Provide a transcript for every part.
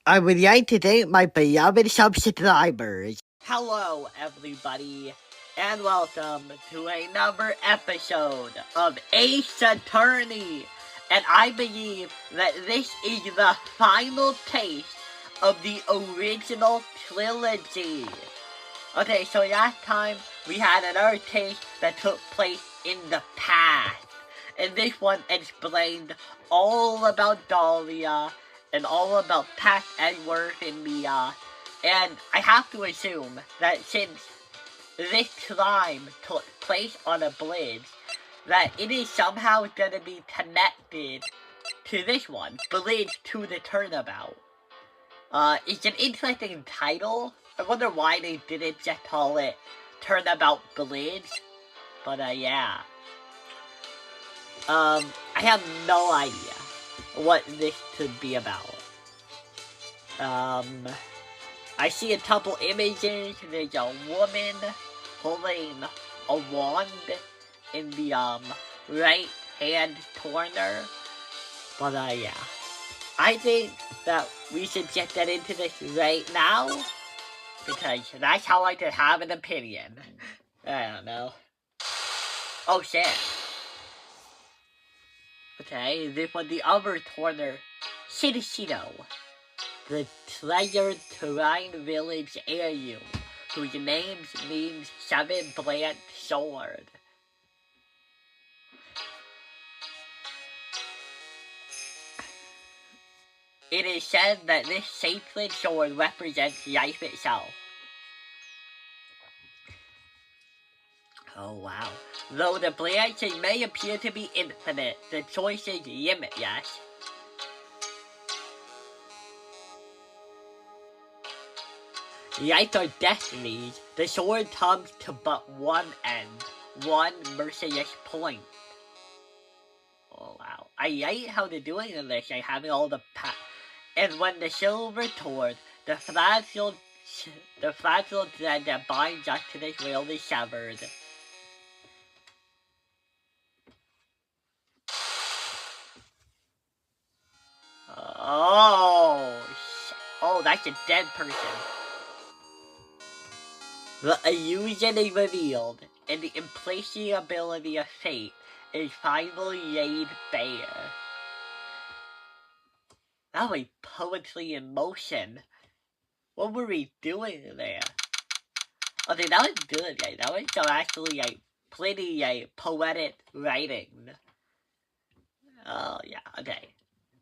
I would like to thank my beloved subscribers. Hello, everybody, and welcome to another episode of Ace Attorney. And I believe that this is the final taste of the original trilogy. Okay, so last time we had another taste that took place in the past. And this one explained all about Dahlia and all about past Edward and Mia. And I have to assume that since this climb took place on a bridge, that it is somehow going to be connected to this one, Bridge to the Turnabout. It's an interesting title. I wonder why they didn't just call it Turnabout Bridge. But, yeah. I have no idea what this could be about. I see a couple images. There's a woman holding a wand in the, right hand corner. But, yeah. I think that we should just get into this right now, because that's how I could have an opinion. I don't know. Oh, shit. Okay, this was the other corner. Shidashino, the treasure terrain village heirloom, whose name means 7-branch sword. It is said that this sacred sword represents life itself. Oh wow. Though the branches may appear to be infinite, the choice is limitless. Like our destinies, the sword comes to but one end, one merciless point. Oh wow. I like how they're doing this, like having all the and when the silver cord, the fragile thread that binds us to this world is severed. Oh, that's a dead person. The illusion is revealed, and the implacability of fate is finally laid bare. That was poetry in motion. What were we doing there? Okay, that was good, right? That was actually, pretty, poetic writing. Oh, yeah, okay.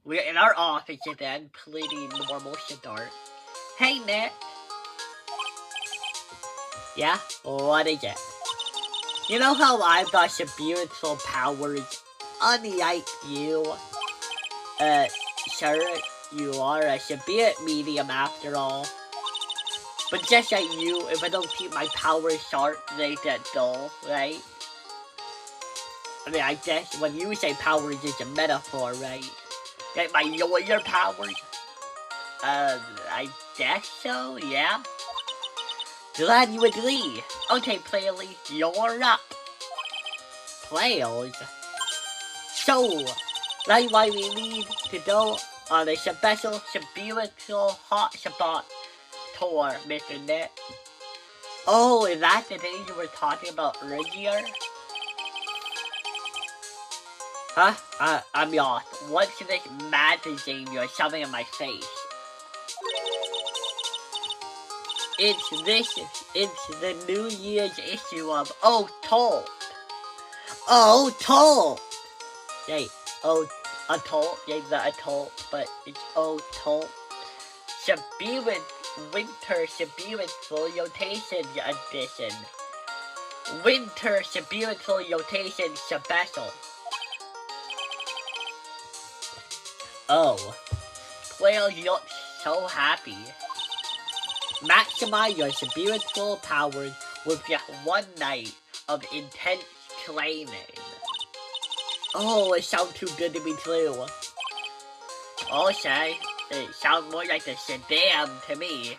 We're in our office again, pretty normal start. Hey, Nick! Yeah? What is it? You know how I've got spiritual powers, unlike you? Sure, you are a spirit medium after all. But just like you, if I don't keep my powers sharp, they get dull, right? I mean, I guess when you say powers, it's a metaphor, right? Like my lawyer powers? I guess so, yeah? Glad you agree. Okay, Playley, you're up. Players? So, that's why we need to go on a special spiritual hotspot tour, Mr. Nick. Oh, is that the thing you were talking about earlier? Huh? I'm lost. What's this magic thing you're shoving in my face? It's the New Year's issue of Told. Told! Yay, Atoll, yay, the Atoll, but it's Told. Spirit Winter Spiritual Rotation Edition. Winter Spiritual Rotation Special. Oh, well, you look so happy. Maximize your spiritual powers with just one night of intense training. Oh, it sounds too good to be true. Okay, it sounds more like a sedan to me.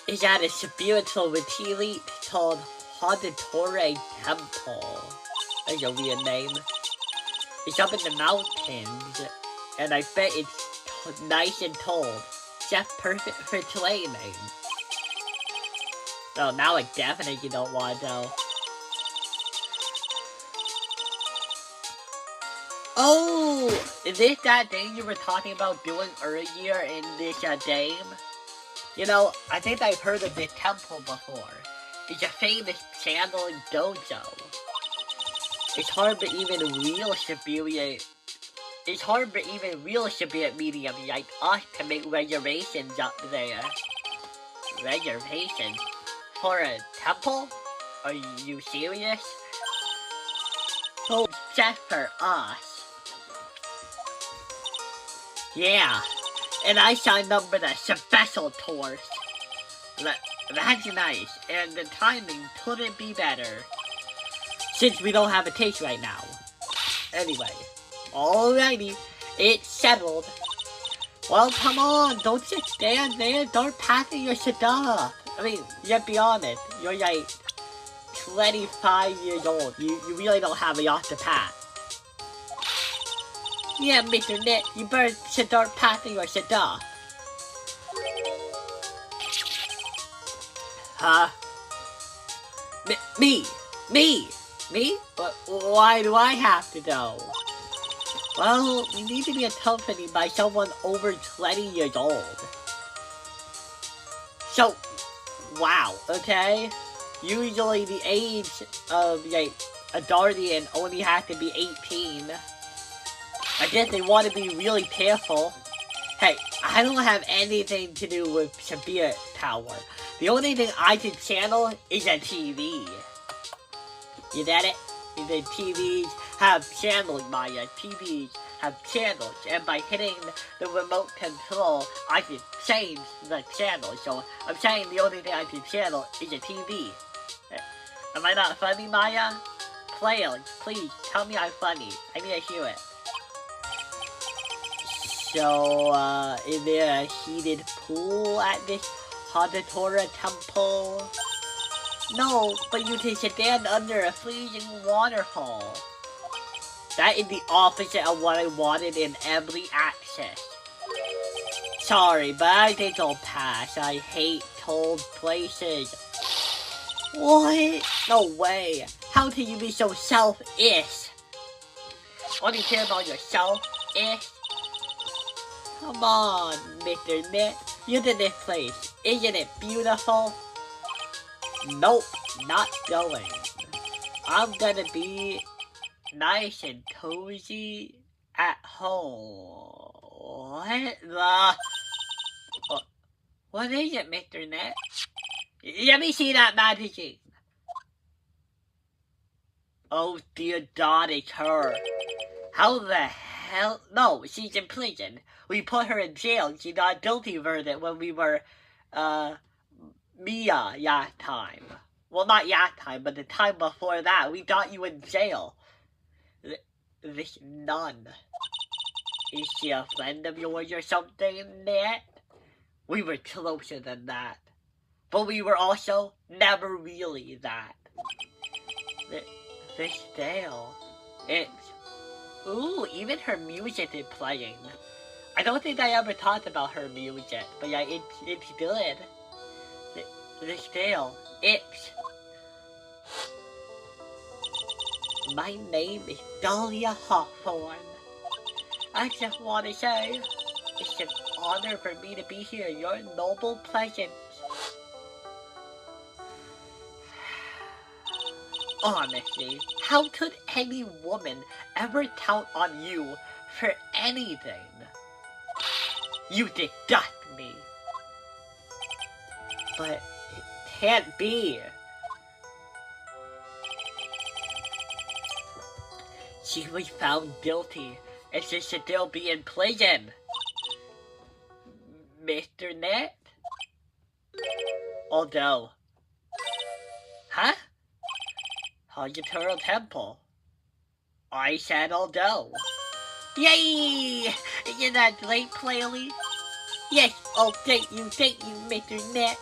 Is that a spiritual retreat called Haunted Temple? That's a weird name. It's up in the mountains, and I bet it's nice and cold. Just perfect for training. So now I definitely don't want to know. Oh! Is this that thing you were talking about doing earlier in this game? You know, I think I've heard of this temple before. It's a famous channeling dojo. It's hard to even real superior medium like us to make reservations up there. Reservations? For a temple? Are you serious? Oh, just for us. Yeah, and I signed up for the special tours. That's nice, and the timing couldn't be better. Since we don't have a taste right now. Anyway, alrighty, it's settled. Well, come on, don't just stand there, start passing your stuff. I mean, let's be honest, you're like 25 years old. You really don't have a lot to pass. Yeah, Mr. Nick, you better start passing your stuff. Huh? Me? Why do I have to know? Well, we need to be accompanied by someone over 20 years old. So, wow, okay? Usually the age of, like, a guardian only has to be 18. I guess they want to be really careful. Hey, I don't have anything to do with spirit power. The only thing I can channel is a TV. You get it? The TVs have channeling, Maya. TVs have channels, and by hitting the remote control, I can change the channel. So I'm saying the only thing I can channel is a TV. Am I not funny, Maya? Please, tell me I'm funny. I need to hear it. So, is there a heated pool at this Hadatora temple? No, but you can stand under a freezing waterfall. That is the opposite of what I wanted in every access. Sorry, but I think I'll pass. I hate cold places. What? No way. How can you be so selfish? Only care about yourself-ish? Come on, Mr. Nick. Look at this place. Isn't it beautiful? Nope, not going. I'm gonna be nice and cozy at home. What the? What is it, Mr. Nick? Let me see that magazine. Oh dear God, it's her. How the hell? No, she's in prison. We put her in jail. She got a guilty verdict when we were, Mia yacht time. Well, not yacht time, but the time before that. We got you in jail. This nun. Is she a friend of yours or something, Nat? We were closer than that. But we were also never really that. This jail. It's... Ooh, even her music is playing. I don't think I ever talked about her music, but yeah, it's good. This jail, it's... My name is Dahlia Hawthorne. I just want to say, it's an honor for me to be here in your noble presence. Honestly, how could any woman ever count on you for anything? You disgust me. But it can't be. She was found guilty and she should still be in prison. Mr. Net? Although. Huh? Hagatura Temple. I said although. Yay! Isn't that great, Playley? Yes, I'll thank you, Mr. Net.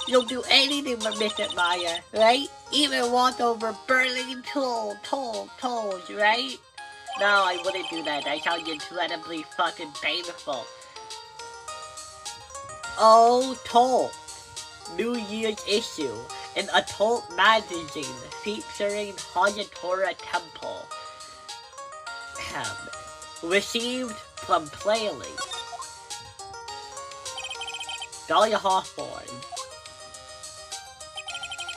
You'll do anything for Mr. Maya, right? Even walk over burning tolls, right? No, I wouldn't do that. That sounds incredibly fucking painful. Oh, Toll. New Year's issue. An adult magazine featuring Hayatora Temple. Received from Playlist. Dahlia Hawthorne.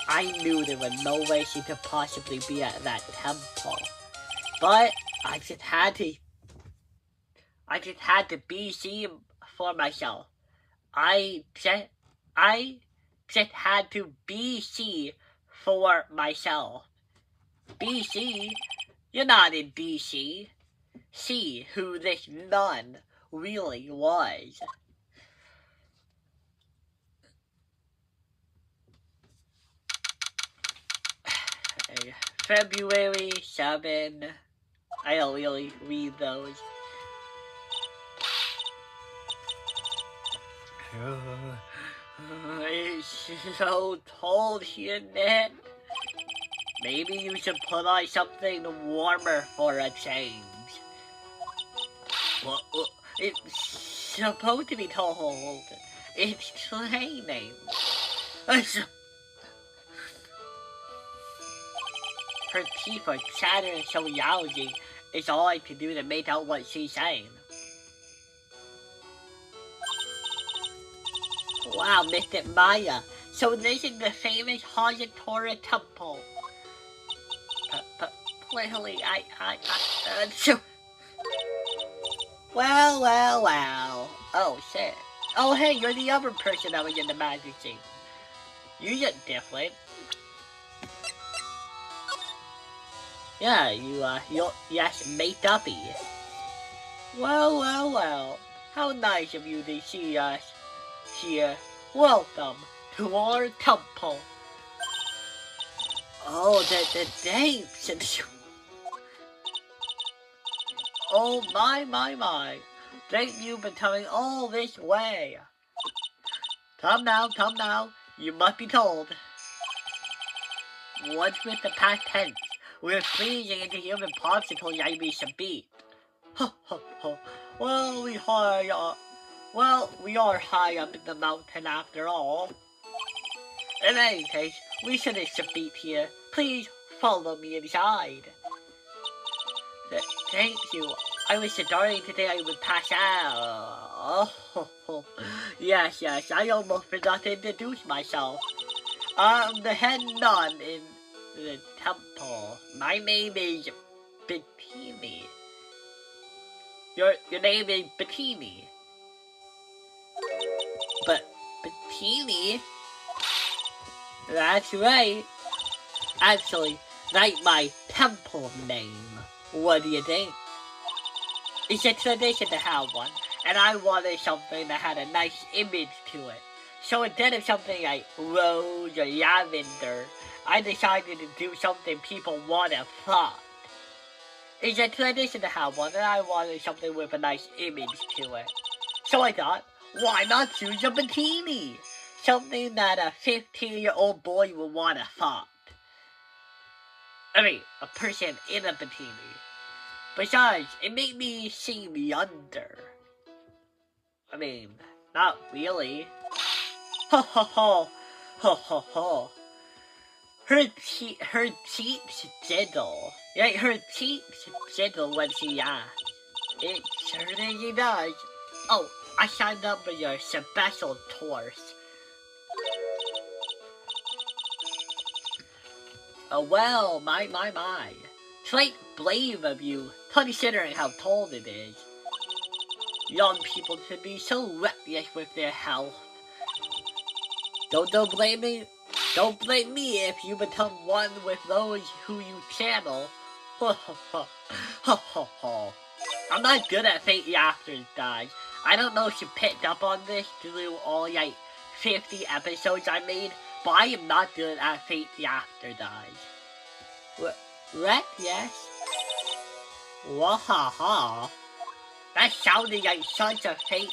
I knew there was no way she could possibly be at that temple. But I just had to BC for myself. I just had to BC for myself. BC? You're not in BC. See who this nun really was. February 7. I don't really read those. It's so cold here, Nick. Maybe you should put on something warmer for a change. Well, it's supposed to be cold. It's raining. Her teeth are chattering so loudly, it's all I can do to make out what she's saying. Wow, Mr. Maya. So this is the famous Hayatora Temple. But clearly, Well. Oh, shit. Oh, hey, you're the other person that was in the magazine. You look different. Yeah, you're made-uppy. Well. How nice of you to see us here. Welcome to our temple. Oh, the dates. Oh, my. Thank you for coming all this way. Come now. You must be told. What's with the past tense? We're freezing into human popsicle yabby some beat. Well, we are high up in the mountain after all. In any case, we shouldn't beat here. Please follow me inside. Thank you. I was so darling today I would pass out. Oh, yes, I almost forgot to introduce myself. I'm the head nun in the temple. My name is Bettini. Your name is Bettini. But Bettini? That's right. Actually, that's my temple name. What do you think? It's a tradition to have one, and I wanted something that had a nice image to it. So instead of something like rose or lavender, I decided to do something people would have thought. It's a tradition to have one, and I wanted something with a nice image to it. So I thought, why not choose a bikini? Something that a 15-year-old boy would want to thought. I mean, a person in a bikini. Besides, it made me seem younger. I mean, not really. Ho. Her cheeks jiggle. Right, her cheeks jiggle when she asks. It certainly does. Oh, I signed up for your special tours. Oh, well, my. Quite brave of you, considering how cold it is. Young people should be so reckless with their health. Don't blame me. Don't blame me if you become one with those who you channel. I'm not good at Fate the After, guys. I don't know if you picked up on this through all 50 episodes I made, but I am not good at Fate the After, guys. What? Yes? Wahaha. That sounded like such a fake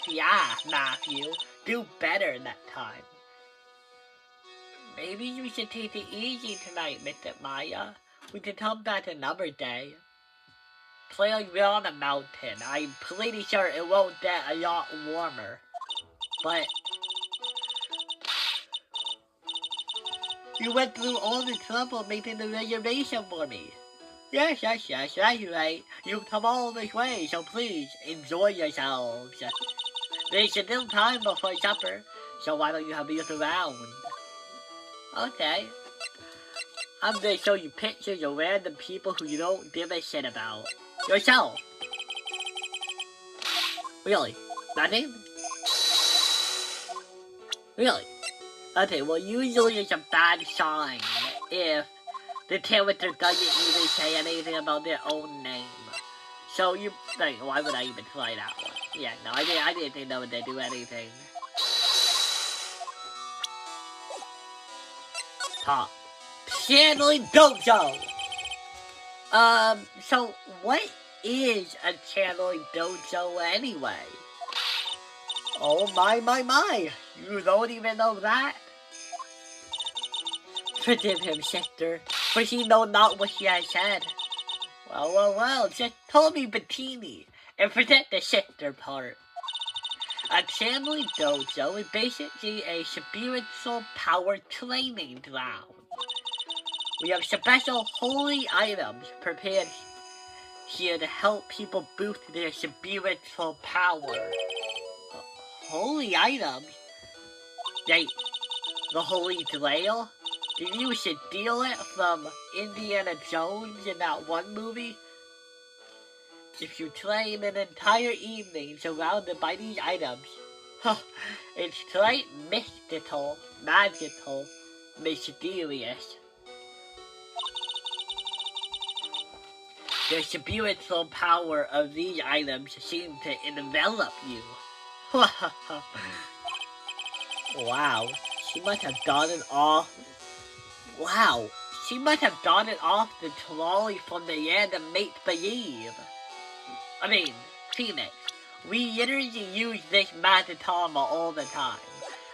Matthew. Do better next time. Maybe you should take it easy tonight, Mr. Maya. We can come back another day. clearly we're on a mountain. I'm pretty sure it won't get a lot warmer. But you went through all the trouble making the reservation for me. Yes, right. You've come all this way, so please enjoy yourselves. There's still time before supper, so why don't you have a look around? Okay. I'm gonna show you pictures of random people who you don't give a shit about. Yourself. Really? Nothing? Really? Okay, well usually it's a bad sign if the character doesn't even say anything about their own name. So you, like, why would I even try that one? Yeah, no, I didn't think that would do anything. Top. Channeling Dojo! So what is a channeling dojo anyway? Oh my, you don't even know that? Forgive him, sister, for he know not what he has said. Well, just call me Bettini, and forget the sister part. A channeling dojo is basically a spiritual power training ground. We have special holy items prepared here to help people boost their spiritual power. Holy items? Like the Holy Grail? Did you steal it from Indiana Jones in that one movie? If you train an entire evening surrounded by these items, it's quite mystical, magical, mysterious. The spiritual power of these items seem to envelop you. Wow, she must have gotten off. Wow, she must have gotten off the trolley from the end of Make Believe. I mean, Phoenix, we literally use this Matatama all the time.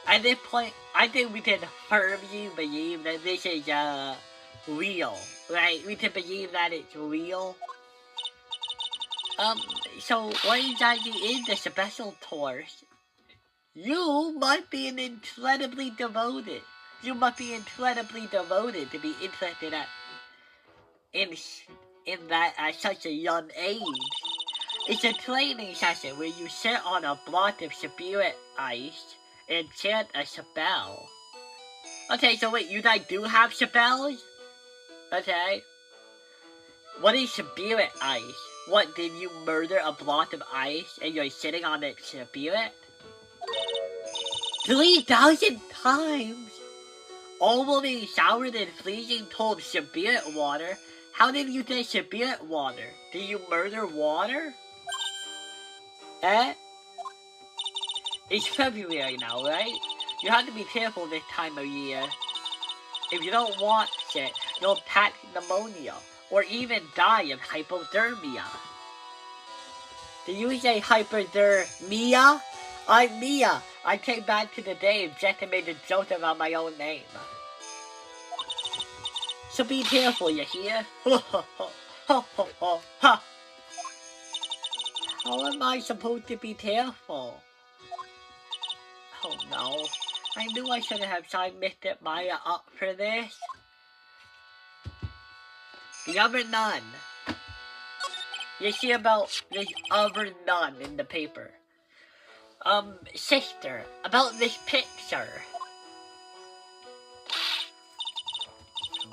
At this point, I think we can firmly believe that this is, real, right? We can believe that it's real. So what exactly is the special course? You must be incredibly devoted. You must be incredibly devoted to be interested in that at such a young age. It's a training session where you sit on a block of spirit ice and chant a spell. Okay, so wait, you guys do have spells? Okay. What is spirit ice? What, did you murder a block of ice and you're sitting on its spirit? 3,000 times! All being showered in freezing cold spirit water? How did you get spirit water? Did you murder water? It's February now, right? You have to be careful this time of year. If you don't want it, you'll catch pneumonia, or even die of hypothermia. Did you say hypothermia? I'm Mia. I came back to the game just to make a joke about my own name. So be careful, you hear? How am I supposed to be careful? Oh no. I knew I should have submitted Maya up for this. The other nun. You see about this other nun in the paper. Sister, about this picture.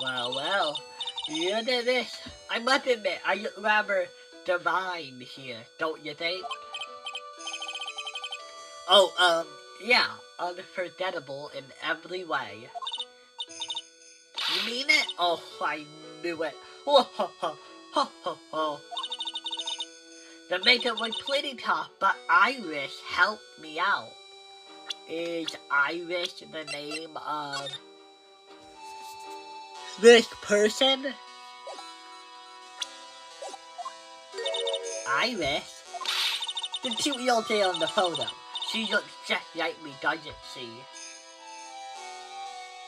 Well, you did this. I must admit, I look rather divine here, don't you think? Oh, yeah, unforgettable in every way. You mean it? Oh, I knew it. The makeup was pretty tough, but Irish helped me out. Is Irish the name of this person? Irish? The two-year-old there on the photo. She looks just like me, doesn't she?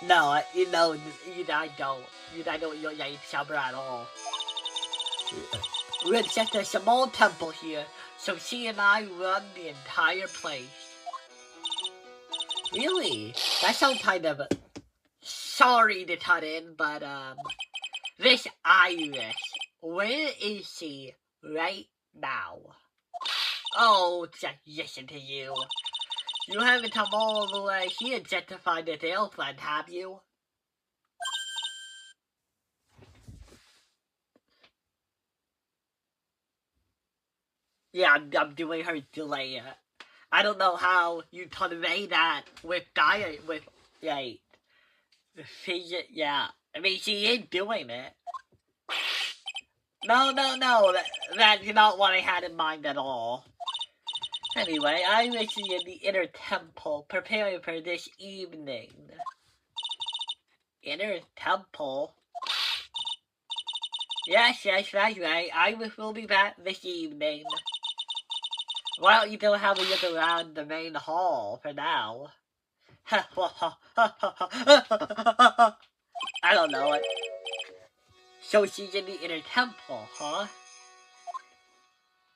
No, I don't. You don't look like each other at all. We're just a small temple here, so she and I run the entire place. Really? That sounds kind of... Sorry to cut in, but, this Iris, where is she right now? Oh, just listen to you. You haven't come all the way here just to find a girlfriend, have you? Yeah, I'm doing her delay. I don't know how you convey that with diet, with, like, yeah. I mean, she is doing it. No, that's not what I had in mind at all. Anyway, I'm actually in the inner temple, preparing for this evening. Inner temple? Yes, that's right. I will be back this evening. Why don't you go have a look around the main hall for now? I don't know it. So she's in the inner temple, huh?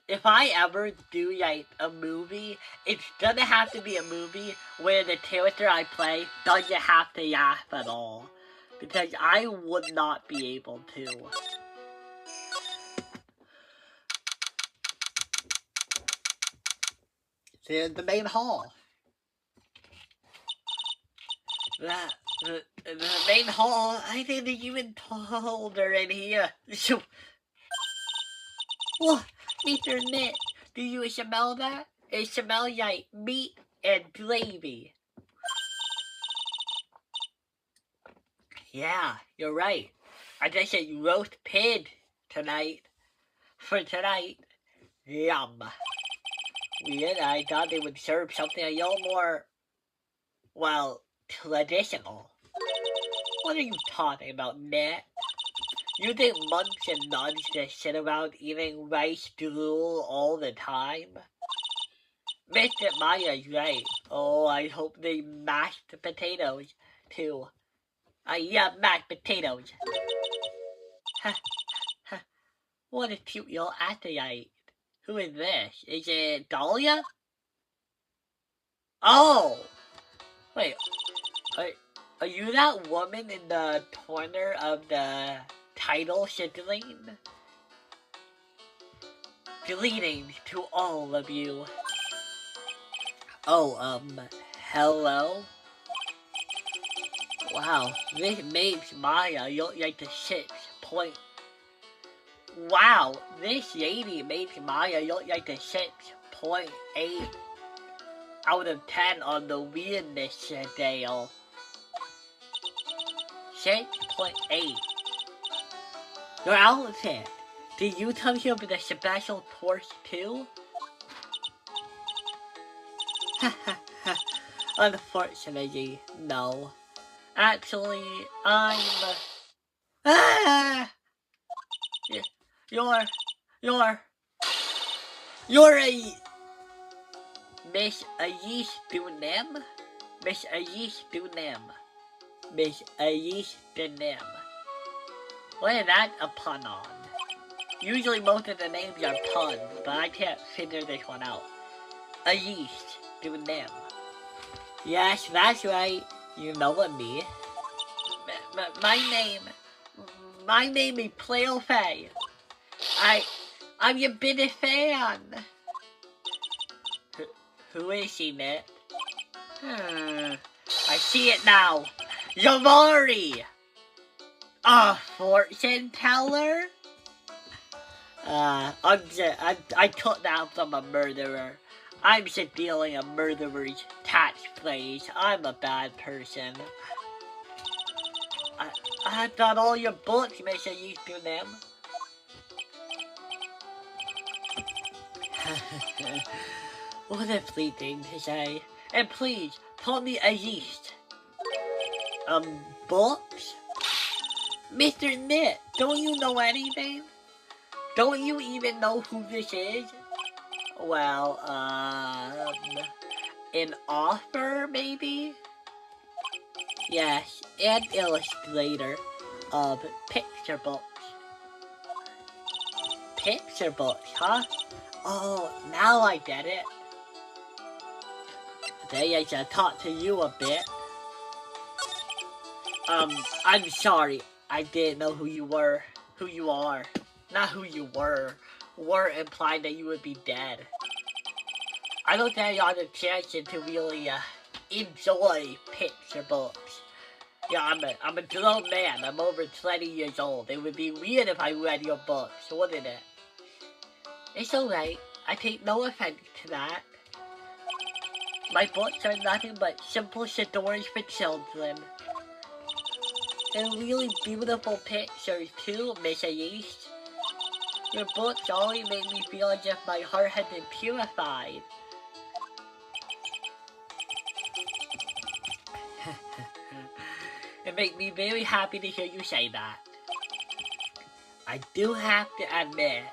If I ever do, like, a movie, it's gonna have to be a movie where the character I play doesn't have to laugh at all. Because I would not be able to. Here's the main hall. The main hall, I didn't even told her in here. So, well, Mr. Nick, do you smell that? It smells like meat and gravy. Yeah, you're right. I just ate roast pig tonight. For tonight. Yum. Weird, I thought they would serve something a little more, well, traditional. What are you talking about, Nat? You think monks and nuns just sit around eating rice drool all the time? Mr. Maya's right. Oh, I hope they mashed potatoes, too. Yeah, mashed potatoes. What a cute little acolyte. Who is this? Is it Dahlia? Oh! Wait, are you that woman in the corner of the title screen? Greetings to all of you. Oh, hello? Wow, this makes Maya look like the 6 point. Wow, this lady makes Maya look like the 6.8 out of 10 on the weirdness scale. 6.8. Your outfit. Did you come here with a special torch too? Unfortunately, no. Actually, I'm... Ah! You're a... Miss Ayes Dunem? Miss Ayes Dunem. Miss Ayes Dunem. What is that a pun on? Usually most of the names are puns, but I can't figure this one out. Ayes Dunem. Yes, that's right. You know what me. My name is Pleo Faye. I'm your biggest fan. Who is she, Nick? I see it now. Yavari! A fortune teller? I took that from a murderer. I'm just dealing a murderer's tax place. I'm a bad person. I thought all your books made sure you do them. What a fleet thing to say. And please, tell me a yeast. Books? Mr. Nick, don't you know anything? Don't you even know who this is? Well, an author, maybe? Yes, an illustrator of picture books. picture books, huh? Oh, now I get it. Today I shall talk to you a bit. I'm sorry. I didn't know who you were. Who you are. Not who you were. Were implied that you would be dead. I don't think I had a chance to really, enjoy picture books. Yeah, I'm a grown man. I'm over 20 years old. It would be weird if I read your books, wouldn't it? It's alright. I take no offense to that. My books are nothing but simple stories for children. And really beautiful pictures too, Miss Elise. Your books always make me feel as if my heart had been purified. It makes me very happy to hear you say that. I do have to admit,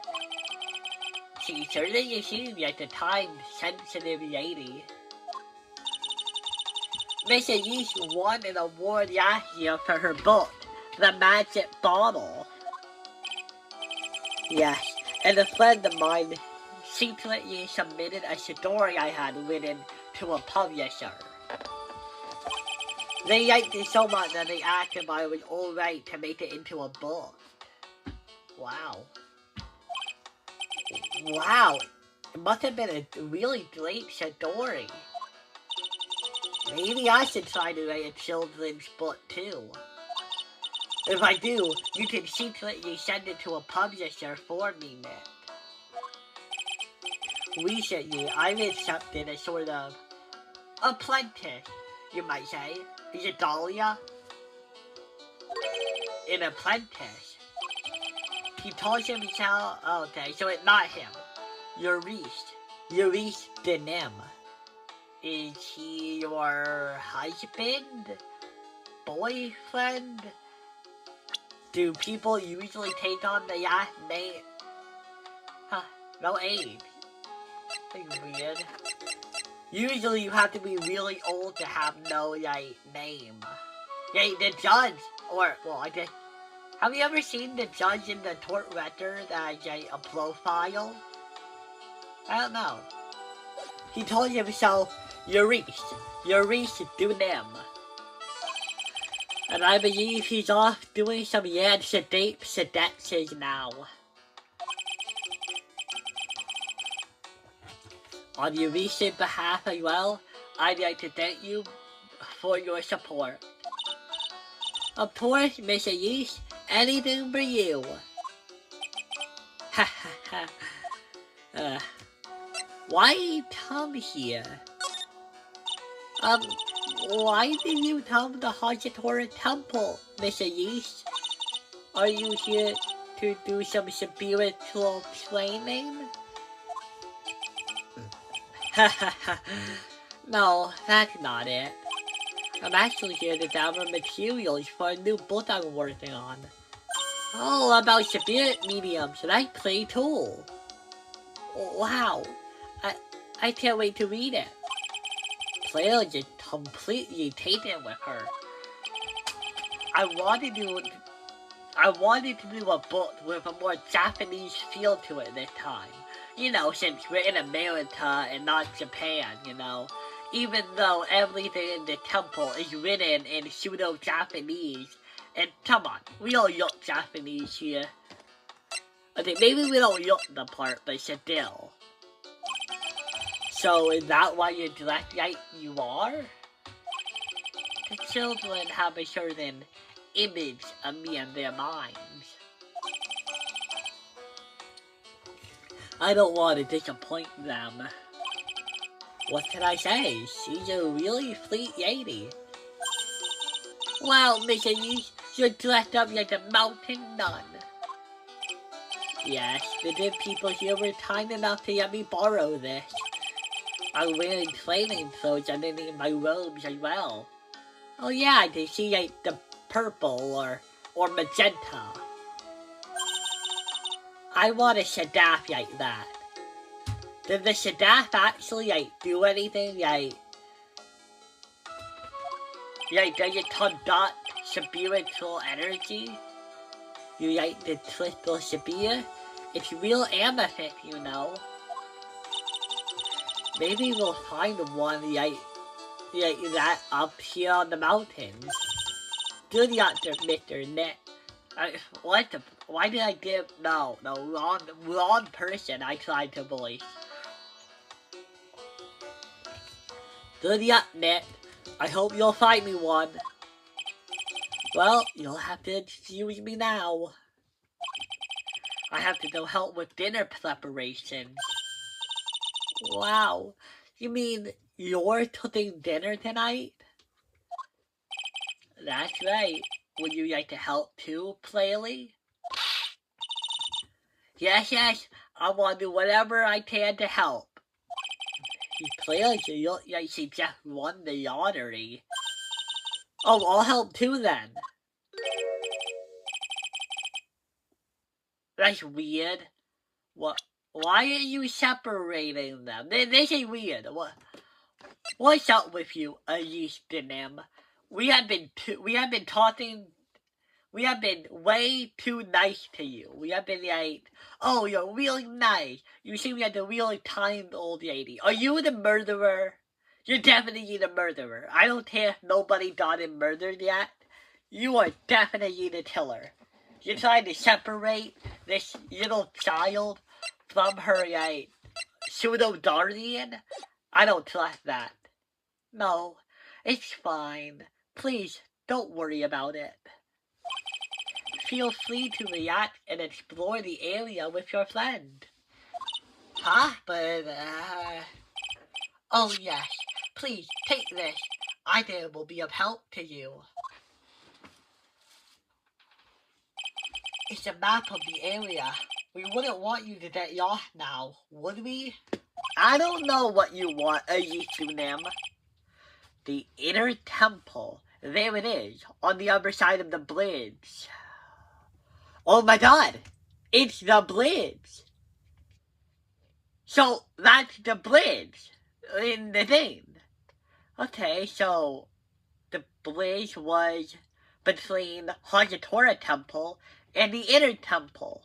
she certainly seems like a time-sensitive lady. Miss Elise won an award last year for her book, The Magic Bottle. Yes, and a friend of mine secretly submitted a story I had written to a publisher. They liked it so much that they asked if I was alright to make it into a book. Wow. Wow. It must have been a really great story. Maybe I should try to write a children's book too. If I do, you can secretly send it to a publisher for me, Nick. Recently, I accepted a sort of apprentice, you might say. Is it Dahlia? An apprentice. He calls himself. Okay, so it's not him. Urish Denim. Is he your husband? Boyfriend? Do people usually take on the last name? Huh, no age. That's weird. Usually you have to be really old to have no, like, name. Yeah, the judge, or, well, I guess, have you ever seen the judge in the court record as a profile? I don't know. He told himself, Urish Dunem. And I believe he's off doing some seductions now. On Urish's behalf as well, I'd like to thank you for your support. Of course, Miss Urish, anything for you. Ha ha ha. Why come here? Why did you come to the Hajitora Temple, Miss Elise? Are you here to do some spiritual training? No, that's not it. I'm actually here to gather materials for a new book I'm working on. All about spirit mediums, and I play too. Wow, I can't wait to read it. Claire just completely taken with her. I wanted to do a book with a more Japanese feel to it this time. You know, since we're in America and not Japan, you know. Even though everything in the temple is written in pseudo-Japanese. And come on, we don't look Japanese here. Okay, maybe we don't look the part, but still. So is that why you're dressed like you are? The children have a certain image of me in their minds. I don't want to disappoint them. What can I say? She's a really sweet lady. Wow, Miss Elise, you're dressed up like a mountain nun. Yes, the good people here were kind enough to let me borrow this. I'm wearing training clothes underneath my robes as well. Oh yeah, I can see like the purple or magenta. I want a Shadaf like that. Did the Shadaf actually like do anything like does it conduct spiritual energy? You like the crystal Sabir? It's real amethyst, you know. Maybe we'll find one like that up here on the mountains. Do the other, Mr. Nick. What the? Why did I give? No, wrong person. I tried to believe. Do the Nick. I hope you'll find me one. Well, you'll have to excuse me now. I have to go help with dinner preparations. Wow, you mean you're cooking dinner tonight? That's right. Would you like to help too, Playley? Yes, I want to do whatever I can to help. Playley, you look like she just won the lottery. Oh, I'll help too then. That's weird. What? Why are you separating them? This is weird. What's up with you, Eastonham? We have been talking. We have been way too nice to you. We have been like, oh, you're really nice. You seem like a really kind old lady. Are you the murderer? You're definitely the murderer. I don't care if nobody got him murdered yet. You are definitely the killer. You're trying to separate this little child from her pseudo-guardian? I don't trust that. No, it's fine. Please, don't worry about it. Feel free to react and explore the area with your friend. Huh? But, oh yes, please, take this. I think it will be of help to you. It's a map of the area. We wouldn't want you to get lost now, would we? I don't know what you want, Ayitsunam. The inner temple. There it is, on the other side of the bridge. Oh my god! It's the bridge! So, that's the bridge in the thing. Okay, so the bridge was between Hajatora Temple and the inner temple.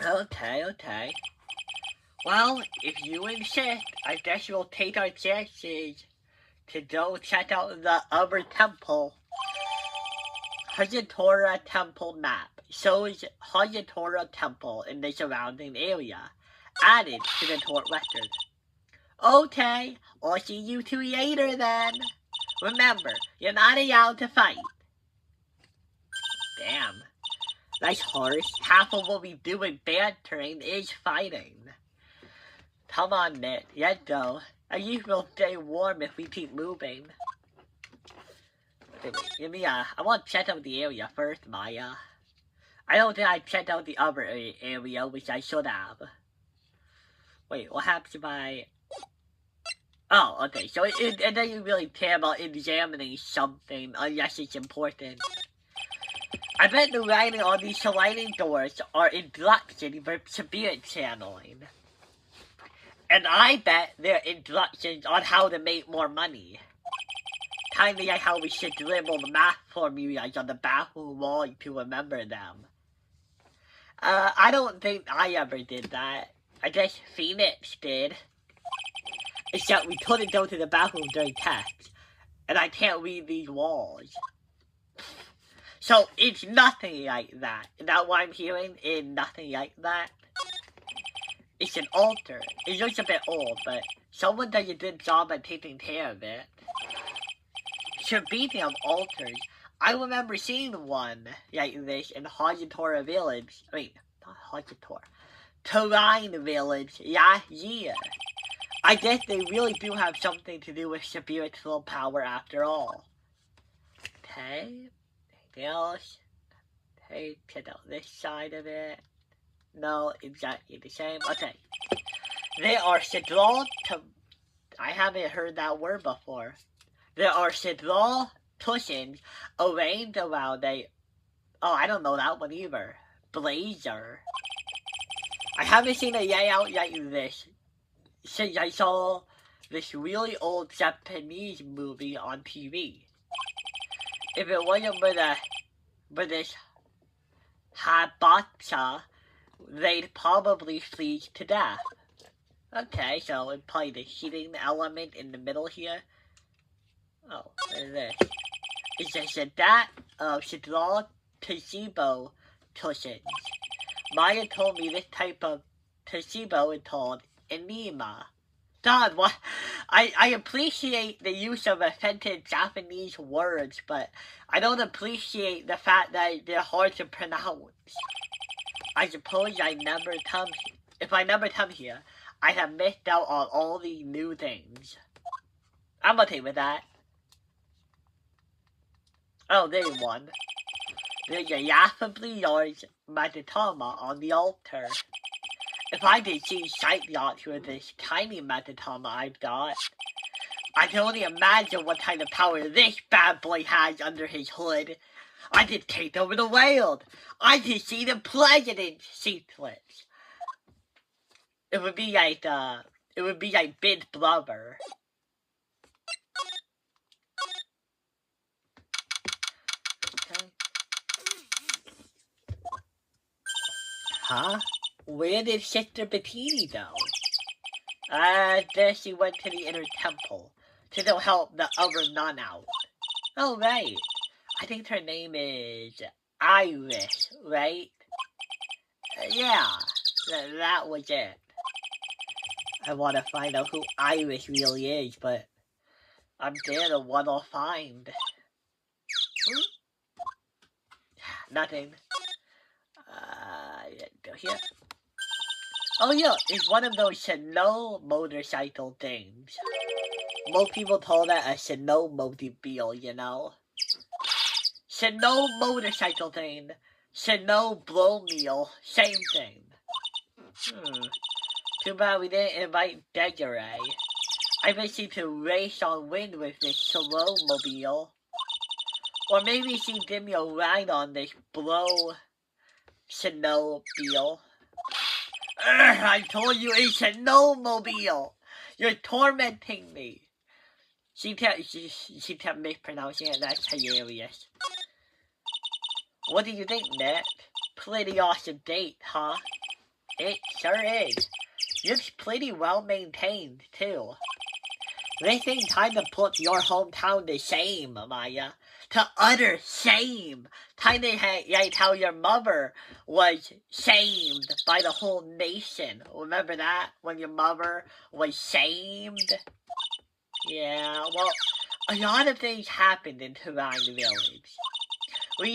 Okay. Well, if you insist, I guess we'll take our chances to go check out the other temple. Hajatora Temple map shows Hajatora Temple in the surrounding area, added to the tour record. Okay, I'll see you two later then. Remember, you're not allowed to fight. Damn. That's harsh. Half of what we do in bantering is fighting. Come on, Nick. Let's go. At least we'll stay warm if we keep moving. Wait, give me I want to check out the area first, Maya. I don't think I checked out the other area, which I should have. Wait, what happens if I... Oh, okay, so it doesn't really care about examining something unless it's important. I bet the writing on these sliding doors are instructions for spirit channeling. And I bet they're instructions on how to make more money. Kinda like how we should dribble the math formulas on the bathroom wall to remember them. I don't think I ever did that. I guess Phoenix did. Except we couldn't go to the bathroom during tests. And I can't read these walls. So it's nothing like that. Is that what I'm hearing? It's nothing like that. It's an altar. It looks a bit old, but someone does a good job at taking care of it. Speaking of altars, I remember seeing one like this in Hajatora Village. I mean, not Hajatora. Terrain Village last year. I guess they really do have something to do with spiritual power after all. Okay. Anything else? Okay, check out this side of it. No, exactly the same. Okay. There are Sidral I haven't heard that word before. There are Sidral cushions arranged around a... Oh, I don't know that one either. Blazer. I haven't seen a layout like this since I saw this really old Japanese movie on TV. If it wasn't for this hibachi, they'd probably freeze to death. Okay, so it's probably the heating element in the middle here. Oh, what is this? It's just a that should draw placebo cushions. Maya told me this type of placebo is called enema. God, what? I appreciate the use of authentic Japanese words, but I don't appreciate the fact that they're hard to pronounce. I suppose if I never come here, I have missed out on all these new things. I'm okay with that. Oh, there's one. There's a laughably large Matatama on the altar. If I could see sight yachts with this tiny Matatama I've got, I can only imagine what kind of power this bad boy has under his hood. I could take over the world. I could see the president's secrets. It would be like Big Brother. Okay. Huh? Where did Sister Bettini go? There she went to the inner temple to go help the other nun out. Oh, right. I think her name is Iris, right? Yeah, that was it. I want to find out who Iris really is, but I'm there to what I'll find. Nothing. Go here. Oh yeah, it's one of those snow motorcycle things. Most people call that a snowmobile, you know? Snow motorcycle thing. Snow blow meal. Same thing. Too bad we didn't invite Desiree. I bet she could race on wind with this snowmobile. Or maybe she'd give me a ride on this blow snowmobile. I told you it's a snowmobile. You're tormenting me. She kept mispronouncing it. That's hilarious. What do you think, Nick? Pretty awesome date, huh? It sure is. It's pretty well maintained, too. They think time to put your hometown to shame, Maya. To utter shame. Kind of like how your mother was shamed by the whole nation. Remember that? When your mother was shamed? Yeah, well, a lot of things happened in Turan Village. We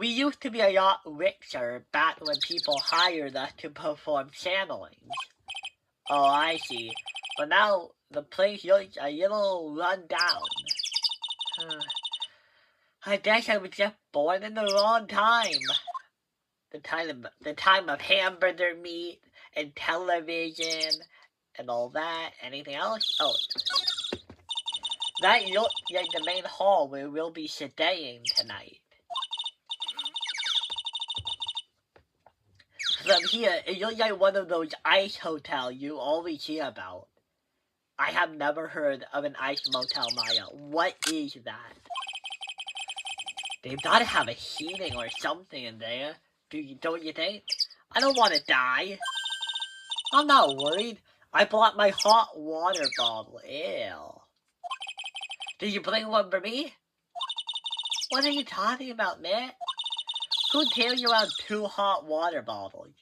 used to be a lot richer back when people hired us to perform channelings. Oh, I see. But now the place looks a little run down. I guess I was just born in the wrong time. The time of hamburger meat and television and all that. Anything else? Oh. That looks like the main hall where we'll be staying tonight. From here, it looks like one of those ice hotels you always hear about. I have never heard of an ice motel, Maya. What is that? They've got to have a heating or something in there. Don't you think? I don't want to die. I'm not worried. I brought my hot water bottle. Ew. Did you bring one for me? What are you talking about, Nick? Who tells you around 2 hot water bottles?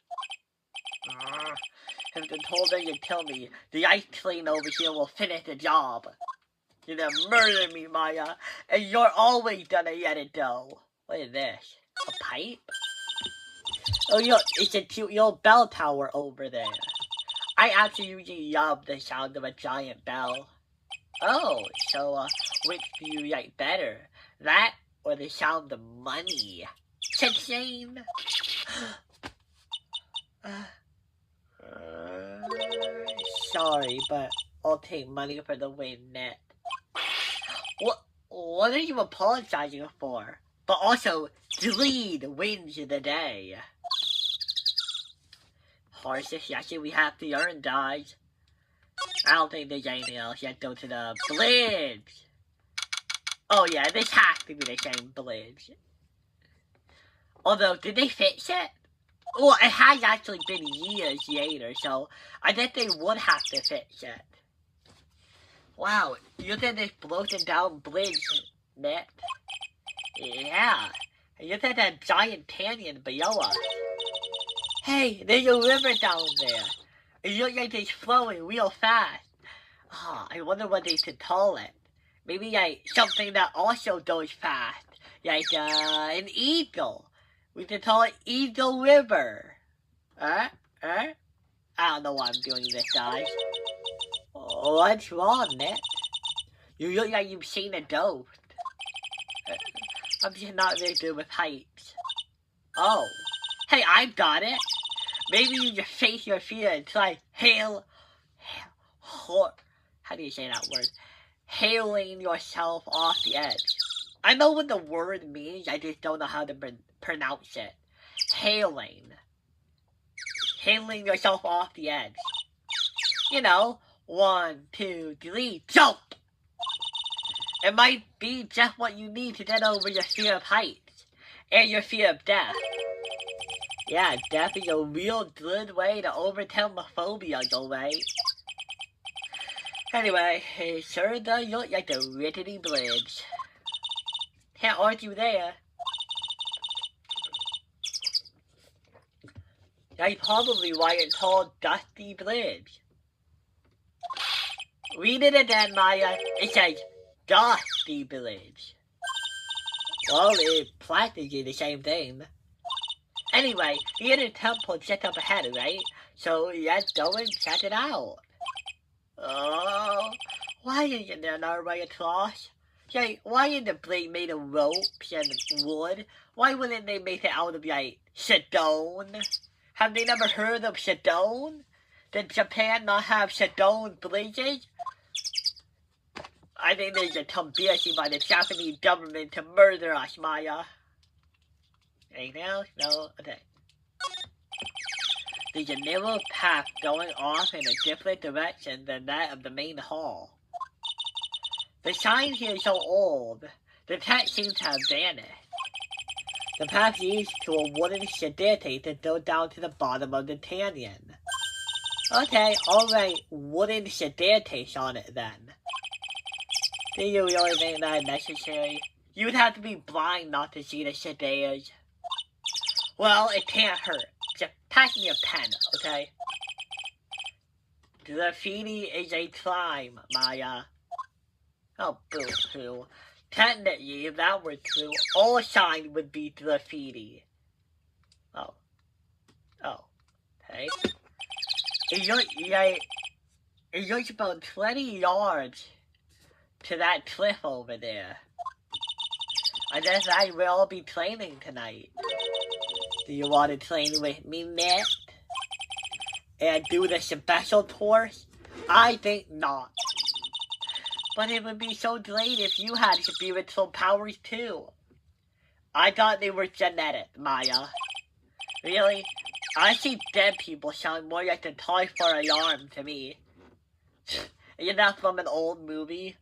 If they told her you'd kill me, the ice train over here will finish the job. You're gonna murder me, Maya, and you're always gonna let it go. What is this? A pipe? Oh, look, it's a cute little bell tower over there. I absolutely love the sound of a giant bell. Oh, so, which do you like better? That or the sound of money? Cha-ching! Sorry, but I'll take money for the win, Net. What are you apologizing for? But also, Dreed wins the day. Horses, actually we have to earn, guys. I don't think there's anything else. Let's go to the bridge. Oh yeah, this has to be the same bridge. Although, did they fix it? Well, it has actually been years later, so I think they would have to fix it. Wow, you think this broken down bridge, Nick? Yeah. Look at that giant canyon below us. Hey, there's a river down there. It looks like it's flowing real fast. Oh, I wonder what they should call it. Maybe like something that also goes fast. Like an eagle. We could call it Eagle River. I don't know what I'm doing this, guys. What's wrong, Nick? You look like you've seen a ghost. I'm just not very good with heights. Oh. Hey, I got it. Maybe you just face your fear and try how do you say that word? Hailing yourself off the edge. I know what the word means, I just don't know how to pronounce it. Hailing. Hailing yourself off the edge. You know, 1, 2, 3, jump! It might be just what you need to get over your fear of heights. And your fear of death. Yeah, death is a real good way to overcome the phobia, though, right? Anyway, it sure does look like the rickety bridge. Can't argue there. That's probably why it's called Dusty Bridge. Read it again, Maya. It says Dusty Bridge. Well, it's practically the same thing. Anyway, the inner temple is just up ahead, right? So let's go and check it out. Oh, why isn't there another way across? Say, why isn't the blade made of ropes and wood? Why wouldn't they make it out of, like, stone? Have they never heard of stone? Did Japan not have stone bridges? I think there's a conspiracy by the Japanese government to murder us, Maya. Anything else? No? Okay. There's a narrow path going off in a different direction than that of the main hall. The sign here is so old, the text seems to have vanished. The path leads to a wooden staircase that goes down to the bottom of the canyon. Okay, alright, wooden staircase on it then. Do you really think that is necessary? You'd have to be blind not to see the stairs. Well, it can't hurt. Just pass me a pen, okay? Graffiti is a crime, Maya. Oh, boo-hoo. Technically, if that were true, all signs would be graffiti. Oh. Oh. Okay. It looks about 20 yards to that cliff over there. I guess I will be training tonight. Do you want to train with me, Nick? And do the special course? I think not. But it would be so great if you had spiritual powers too. I thought they were genetic, Maya. Really? I see dead people sound more like a toy for an arm to me. Isn't that from an old movie?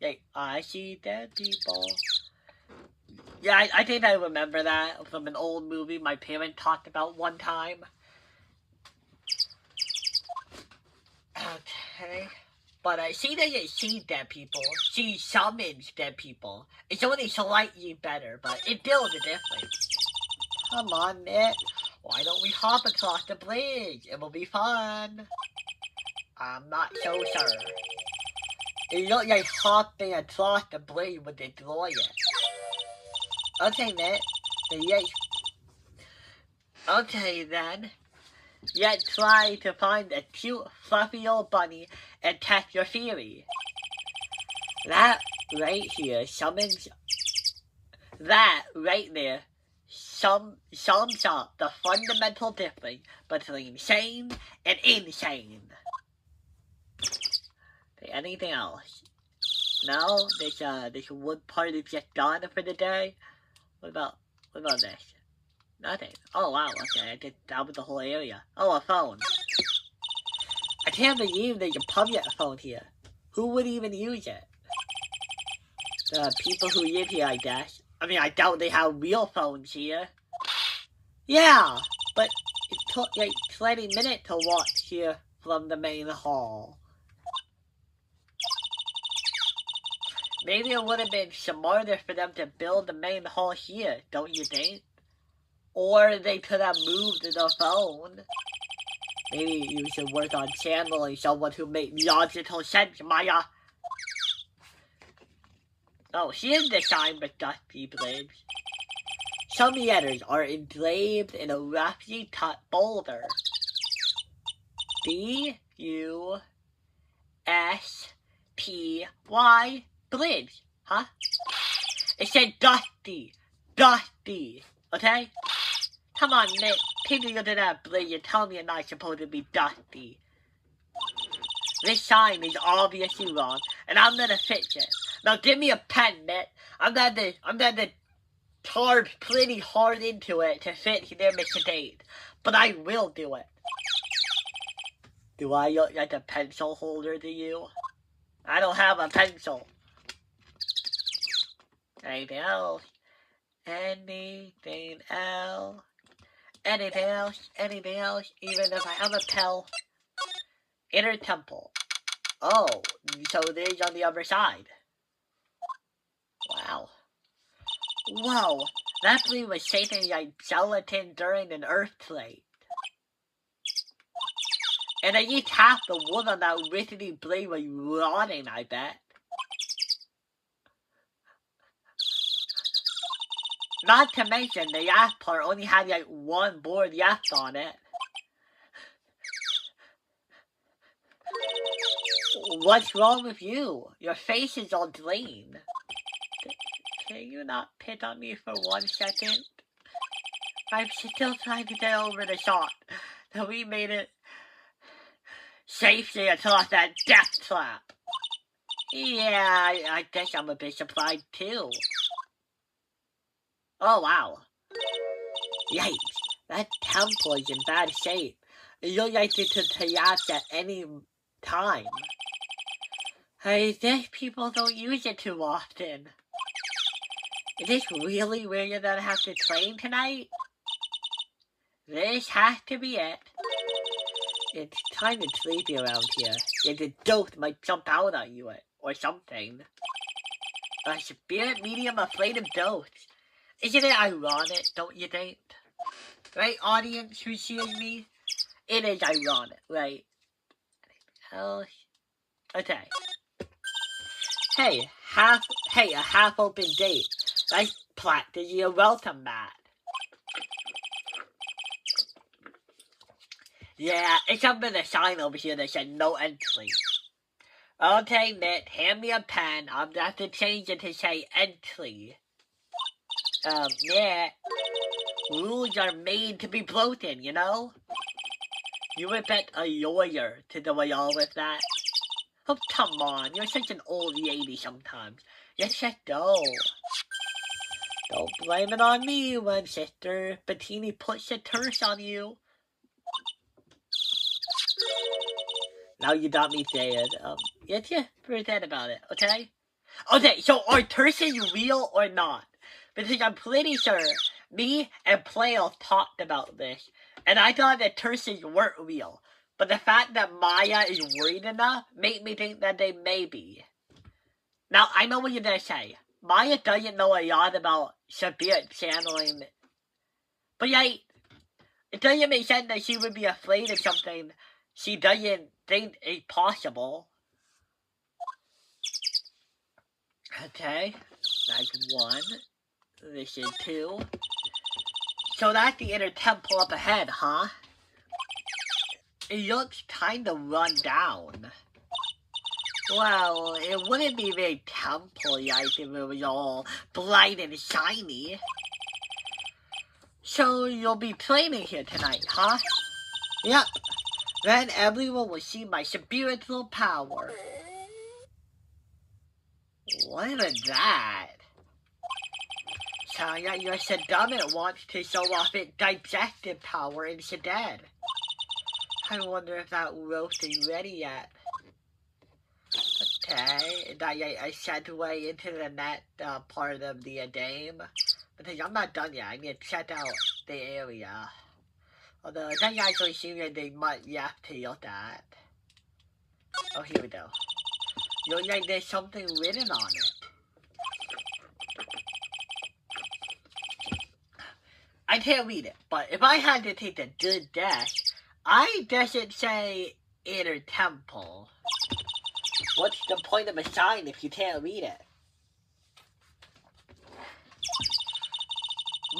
Like, I see dead people. Yeah, I think I remember that from an old movie my parents talked about one time. Okay. But she doesn't see dead people. She summons dead people. It's only slightly better, but it builds a difference. Come on, Nick. Why don't we hop across the bridge? It will be fun. I'm not so sure. It looks like hopping across the bridge would destroy it. Okay, Nick. Okay, then. Let's try to find a cute, fluffy old bunny and test your theory. That right here summons... That right there sums up the fundamental difference between sane and insane. Okay, anything else? No? This wood part is just done for the day? What about this? Nothing. Oh wow, okay, I did that with the whole area. Oh, a phone. I can't believe there's a public phone here. Who would even use it? The people who live here, I guess. I mean, I doubt they have real phones here. Yeah, but it took like 20 minutes to walk here from the main hall. Maybe it would have been smarter for them to build the main hall here, don't you think? Or they could have moved the phone. Maybe you should work on channeling someone who makes logical sense, Maya. Oh, she is designed with dusty blades. Some letters are engraved in a roughly cut boulder. B-U-S-T-Y bridge, huh? It said dusty. Dusty. Okay? Come on, Nick. Take a look at that bridge and tell me it's not supposed to be dusty. This sign is obviously wrong, and I'm gonna fix it. Now give me a pen, Nick. I'm gonna carve pretty hard into it to fix their mistake. But I will do it. Do I look like a pencil holder to you? I don't have a pencil. Anything else? Anything else? Anything else? Anything else? Even if I have a pill. Inner temple. Oh, so there's on the other side. Wow. Whoa, that blade was shaking like gelatin during an earthquake. And at least half the wood on that rickety blade was rotting, I bet. Not to mention, the last part only had like one board left on it. What's wrong with you? Your face is all drained. Can you not pick on me for 1 second? I'm still trying to get over the shock that we made it safely across that death trap. Yeah, I guess I'm a bit surprised too. Oh wow. Yikes, that temple is in bad shape. It looks like it could collapse at any time. I guess people don't use it too often. Is this really where you're gonna have to train tonight? This has to be it. It's kind of sleepy around here. Yet the ghost might jump out at you or something. A spirit medium afraid of ghosts. Isn't it ironic, don't you think? Right, audience who's seeing me? It is ironic, right? Else? Okay. Hey, a half-open date. Nice practice your welcome mat. Yeah, it's up in the sign over here that said no entry. Okay, Nick, hand me a pen. I'm gonna have to change it to say entry. Nick, rules are made to be broken, you know? You would bet a lawyer to do it all with that. Oh, come on, you're such an old lady sometimes. Yes, let go. Don't blame it on me when Sister Bettini puts a curse on you. Now you got me saying, yeah, forget about it, okay? Okay, so are curses real or not? Because I'm pretty sure me and Playo talked about this, and I thought that curses weren't real. But the fact that Maya is worried enough made me think that they may be. Now, I know what you're gonna say. Maya doesn't know a lot about spirit channeling. But yeah, it doesn't make sense that she would be afraid of something she doesn't think is possible. Okay, that's 1. This is 2. So that's the inner temple up ahead, huh? It looks kinda run down. Well, it wouldn't be very temple-like if it was all bright and shiny. So you'll be training here tonight, huh? Yep. Then everyone will see my spiritual power. What is that? Sounds like your stomach wants to show off its digestive power instead. I wonder if that roast is ready yet. Okay, that I segue into the net part of the game. Because I'm not done yet, I need to check out the area. Although it doesn't actually seem like they might have to look at. Oh, here we go. Looks like there's something written on it. I can't read it, but if I had to take a good guess, I guess it'd say inner temple. What's the point of a sign if you can't read it? It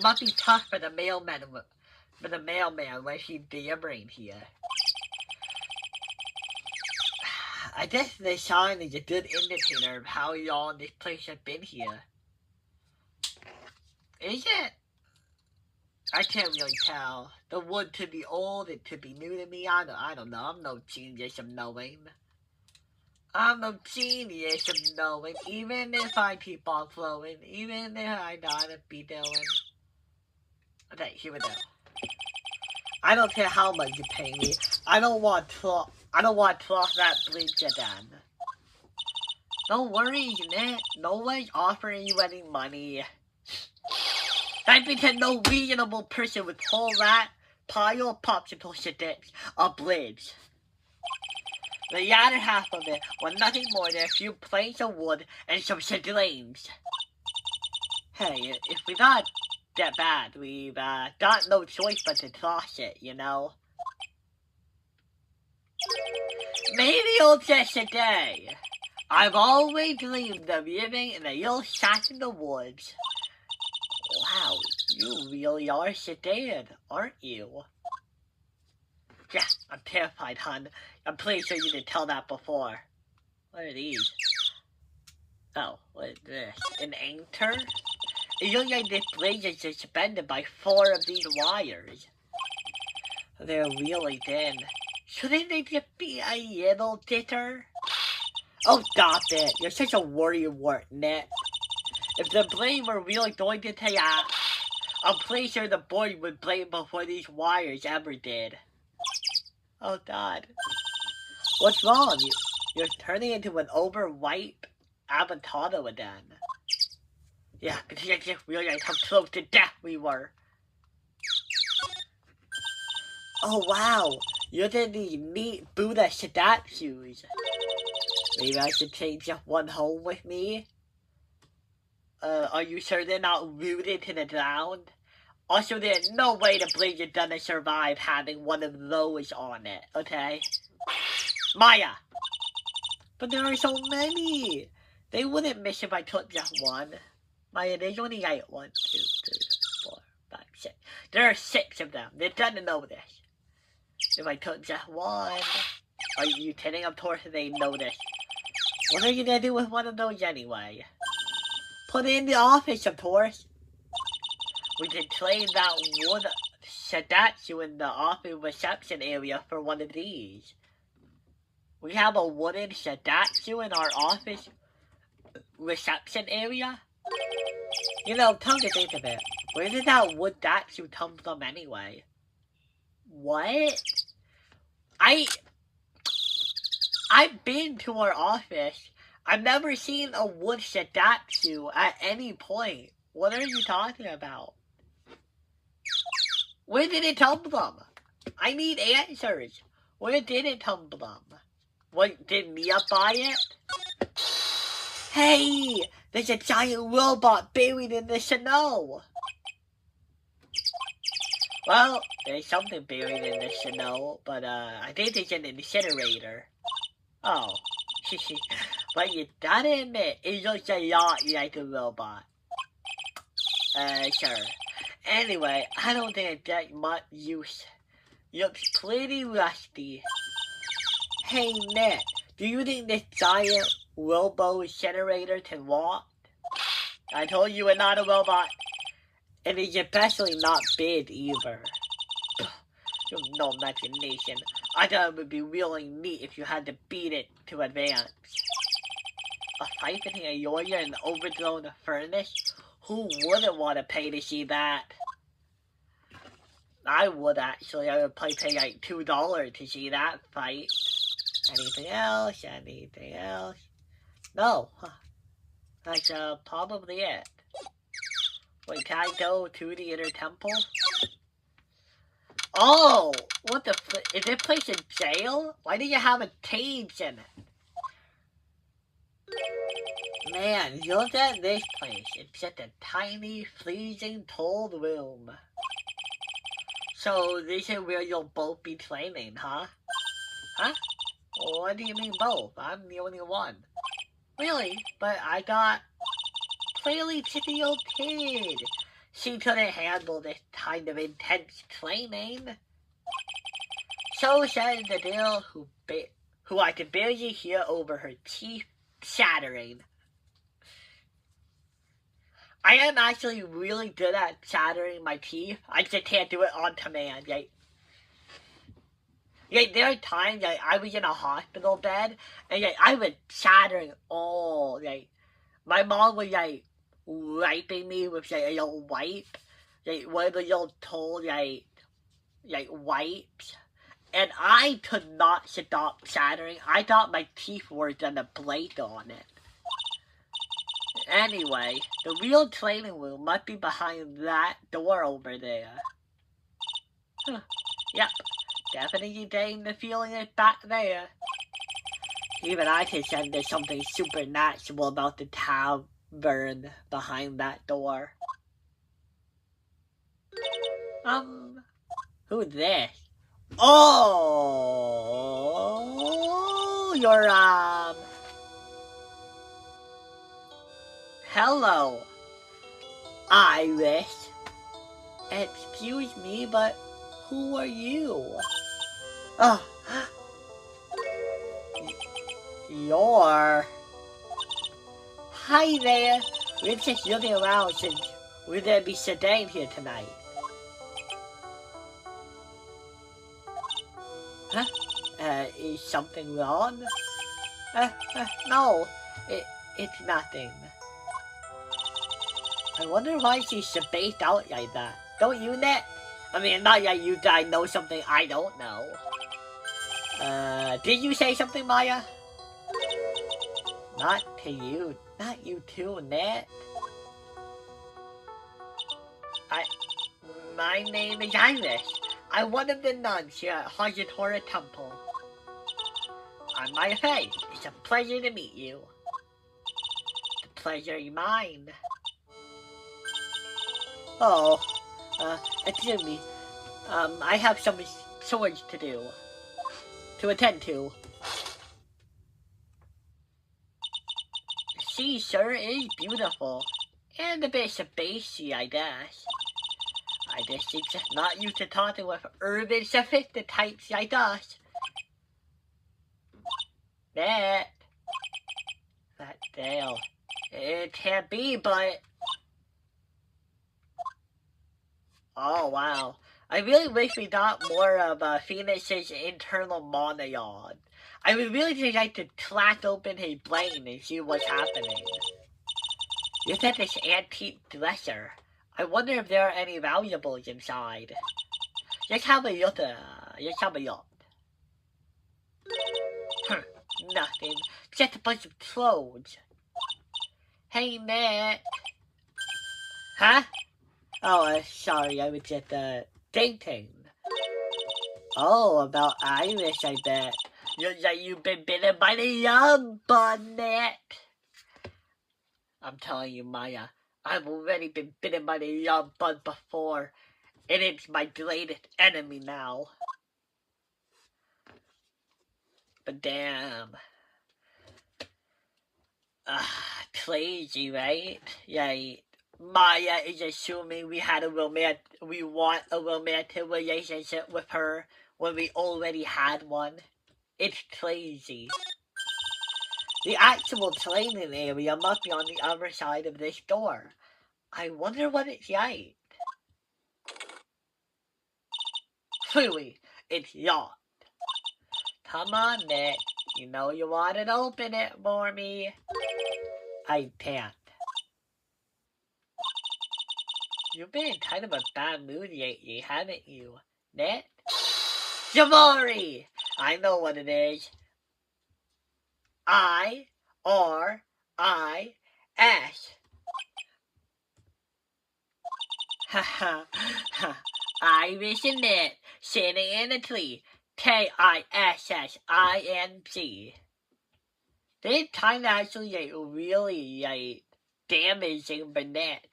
must be tough for the mailman when he's delivering here. I guess the sign is a good indicator of how long this place has been here. Is it? I can't really tell. The wood could be old, it could be new to me. I don't know. I'm no genius of knowing. Even if I keep on flowing, even if I gotta be doing. Okay, here we go. I don't care how much you pay me. I don't want to cross that bridge again. Don't worry, Nick. No one's offering you any money. That's because no reasonable person would pull that pile of popsicle sticks a bridge. The other half of it was nothing more than a few planks of wood and some strings. Hey, if we got that bad, we've got no choice but to toss it, you know? Maybe you'll just today. I've always dreamed of living in a little shack in the woods. Wow, you really are sedated, aren't you? Yeah, I'm terrified, hon. I'm pretty sure you didn't tell that before. What are these? Oh, what is this? An anchor? It looks like this bridge is suspended by 4 of these wires. They're really thin. Shouldn't they just be a little thicker? Oh, stop it. You're such a worrywart, Nick. If the blame were really going to take out, I'm pretty sure the board would blame before these wires ever did. Oh God. What's wrong? You're turning into an overripe avocado again. Yeah, because I just realized how close to death we were. Oh wow, you're in these neat Buddha statues. Maybe I should take just one home with me? Are you sure they're not rooted to the ground? Also, there's no way the bridge is gonna survive having one of those on it, okay? Maya! But there are so many! They wouldn't miss if I took just one. Maya, there's only like 1, 2, 3, 4, 5, 6. There are 6 of them. They're gonna know this. If I took just one... Are you kidding? Of course they know this. What are you gonna do with one of those anyway? Put it in the office, of course. We could trade that wood statue in the office reception area for one of these. We have a wooden statue in our office reception area? You know, come to think of it, where did that wood statue come from anyway? What? I've been to our office. I've never seen a wood statue at any point. What are you talking about? Where did it come from? I need answers. Where did it come from? What, did Mia buy it? Hey! There's a giant robot buried in the snow! Well, there's something buried in the snow, but I think it's an incinerator. Oh. But you gotta admit, it looks a lot like a robot. Sure. Anyway, I don't think it's that much use. Looks pretty rusty. Hey, Nick, do you think this giant robo generator can walk? I told you it's not a robot. And it's especially not big either. You have no imagination. I thought it would be really neat if you had to beat it to advance. A fight between a lawyer and an overthrown furnace? Who wouldn't want to pay to see that? I would actually. I would probably pay like $2 to see that fight. Anything else? Anything else? No. Huh. That's probably it. Wait, can I go to the inner temple? Oh! What the is this place a jail? Why do you have a cage in it? Man, look at this place. It's just a tiny, freezing cold room. So this is where you'll both be training, huh? Huh? What do you mean both? I'm the only one. Really? But I got clearly 50-year-old kid. She couldn't handle this kind of intense training. So said the girl who I could barely hear over her teeth chattering. I am actually really good at chattering my teeth. I just can't do it on command, right? Yeah, there are times like I was in a hospital bed and like I was chattering all like my mom was like wiping me with like a little wipe, like one of the little told like wipes, and I could not stop chattering. I thought my teeth were gonna break on it. Anyway, the real training room must be behind that door over there. Huh. Yep, definitely getting the feeling is back there. Even I can sense there's something supernatural about the tavern behind that door. Who's this? Oh, you're, hello, Iris. Excuse me, but who are you? Oh, you're... Hi there. We're just looking around since we're gonna be staying here tonight. Huh? Is something wrong? No. It's nothing. I wonder why she's spaced out like that. Don't you, Net? I mean, not that you guys know something I don't know. Did you say something, Maya? Not to you. Not you too, Net. My name is Iris. I'm one of the nuns here at Hayatora Temple. I'm Maya Faye. It's a pleasure to meet you. The pleasure is mine. Oh, excuse me. I have some chores to do. To attend to. She sure is beautiful. And a bit spacey, I guess. I guess she's just not used to talking with urban sophisticated types like us. That Dale. It can't be, but... Oh, wow. I really wish we got more of Phoenix's internal monologue. I would really just like to crack open his brain and see what's happening. You said this antique dresser. I wonder if there are any valuables inside. Let's have a look. Nothing. Just a bunch of clothes. Hey, Matt. Huh? Oh, sorry, I was just, dating. Oh, about Iris, I bet. Looks like you've been bitten by the young Matt. I'm telling you, Maya, I've already been bitten by the young bug before, and it's my greatest enemy now. But damn. Crazy, right? Yeah, Maya is assuming we want a romantic relationship with her when we already had one. It's crazy. The actual training area must be on the other side of this door. I wonder what it's like. Truly, it's locked. Come on, Nick. You know you want to open it for me. I can't. You've been in kind of a bad mood lately, haven't you, Nick? Jamori! I know what it is. I-R-I-S. Haha, Irish and knit, sitting in a tree. K-I-S-S-I-N-G. This time actually really damaging for Knit.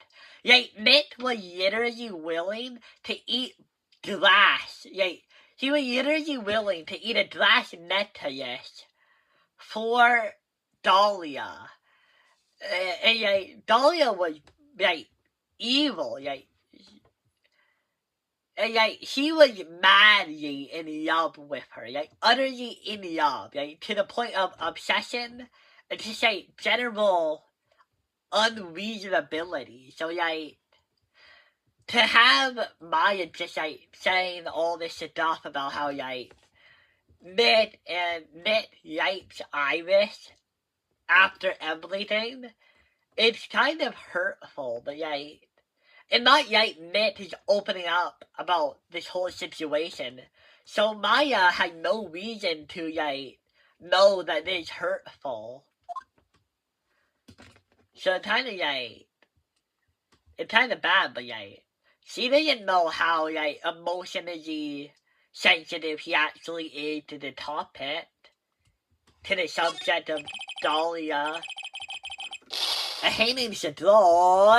Knit was literally willing to eat glass. He was literally willing to eat a glass necklace for Dahlia. And Dahlia was evil. He was madly in love with her, utterly in love, to the point of obsession and just general unreasonability. So to have Maya just saying all this stuff about how Knit likes Iris after everything, it's kind of hurtful, but and not Knit is opening up about this whole situation. So Maya had no reason to know that it's hurtful. So it's kind of bad, but she didn't know how emotionally sensitive he actually is to the topic, to the subject of Dahlia. I hate him to blow.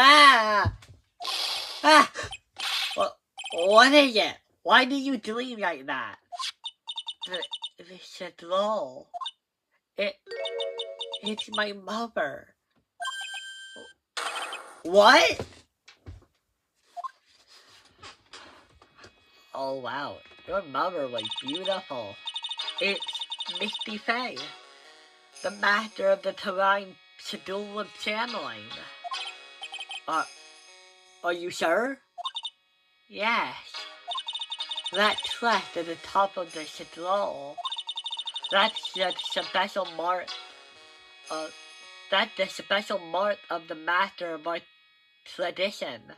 What is it? Why do you dream like that? The Shadlow. It's my mother. What? Oh wow, your mother was beautiful. It's Misty Faye, the master of the Terrain Schedule of Channeling. Are you sure? Yes. That crest at the top of the Schedule. That's the special mark of the master of our tradition.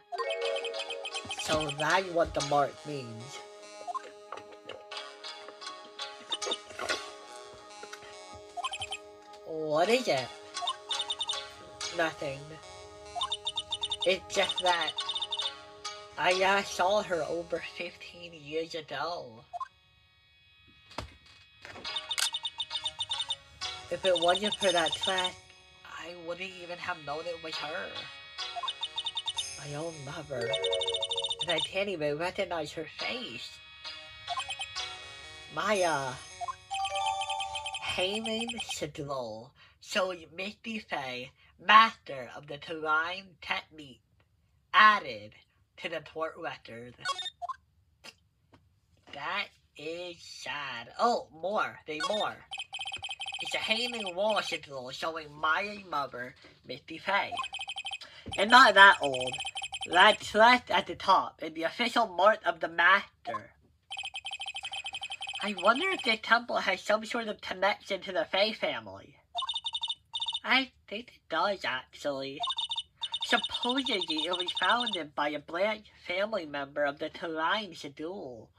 So that's what the mark means. What is it? Nothing. It's just that I saw her over 15 years ago. If it wasn't for that track, I wouldn't even have known it was her. My own mother. And I can't even recognize her face. Maya. Heyman Sidlow. So Misty Faye, master of the Terrain technique, added to the port record. That is sad. Oh, there's more. It's a hanging wall Sidlow showing Maya's mother, Misty Faye. And not that old. That's left at the top, in the official mark of the master. I wonder if this temple has some sort of connection to the Faye family. I think it does, actually. Supposedly, it was founded by a branch family member of the Terrain Schedule.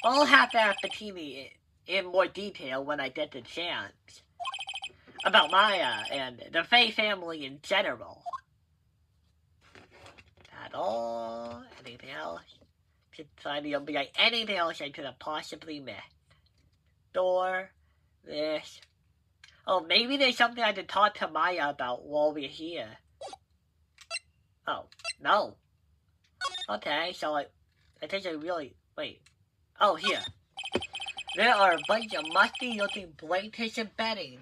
I'll have to ask Bettini in more detail when I get the chance. About Maya and the Faye family in general. At all? Anything else? You'll be like anything else I could have possibly missed. Door. This. Oh, maybe there's something I could talk to Maya about while we're here. Oh, no. Okay, so I think I really... Wait. Oh, here. There are a bunch of musty-looking blankets and bedding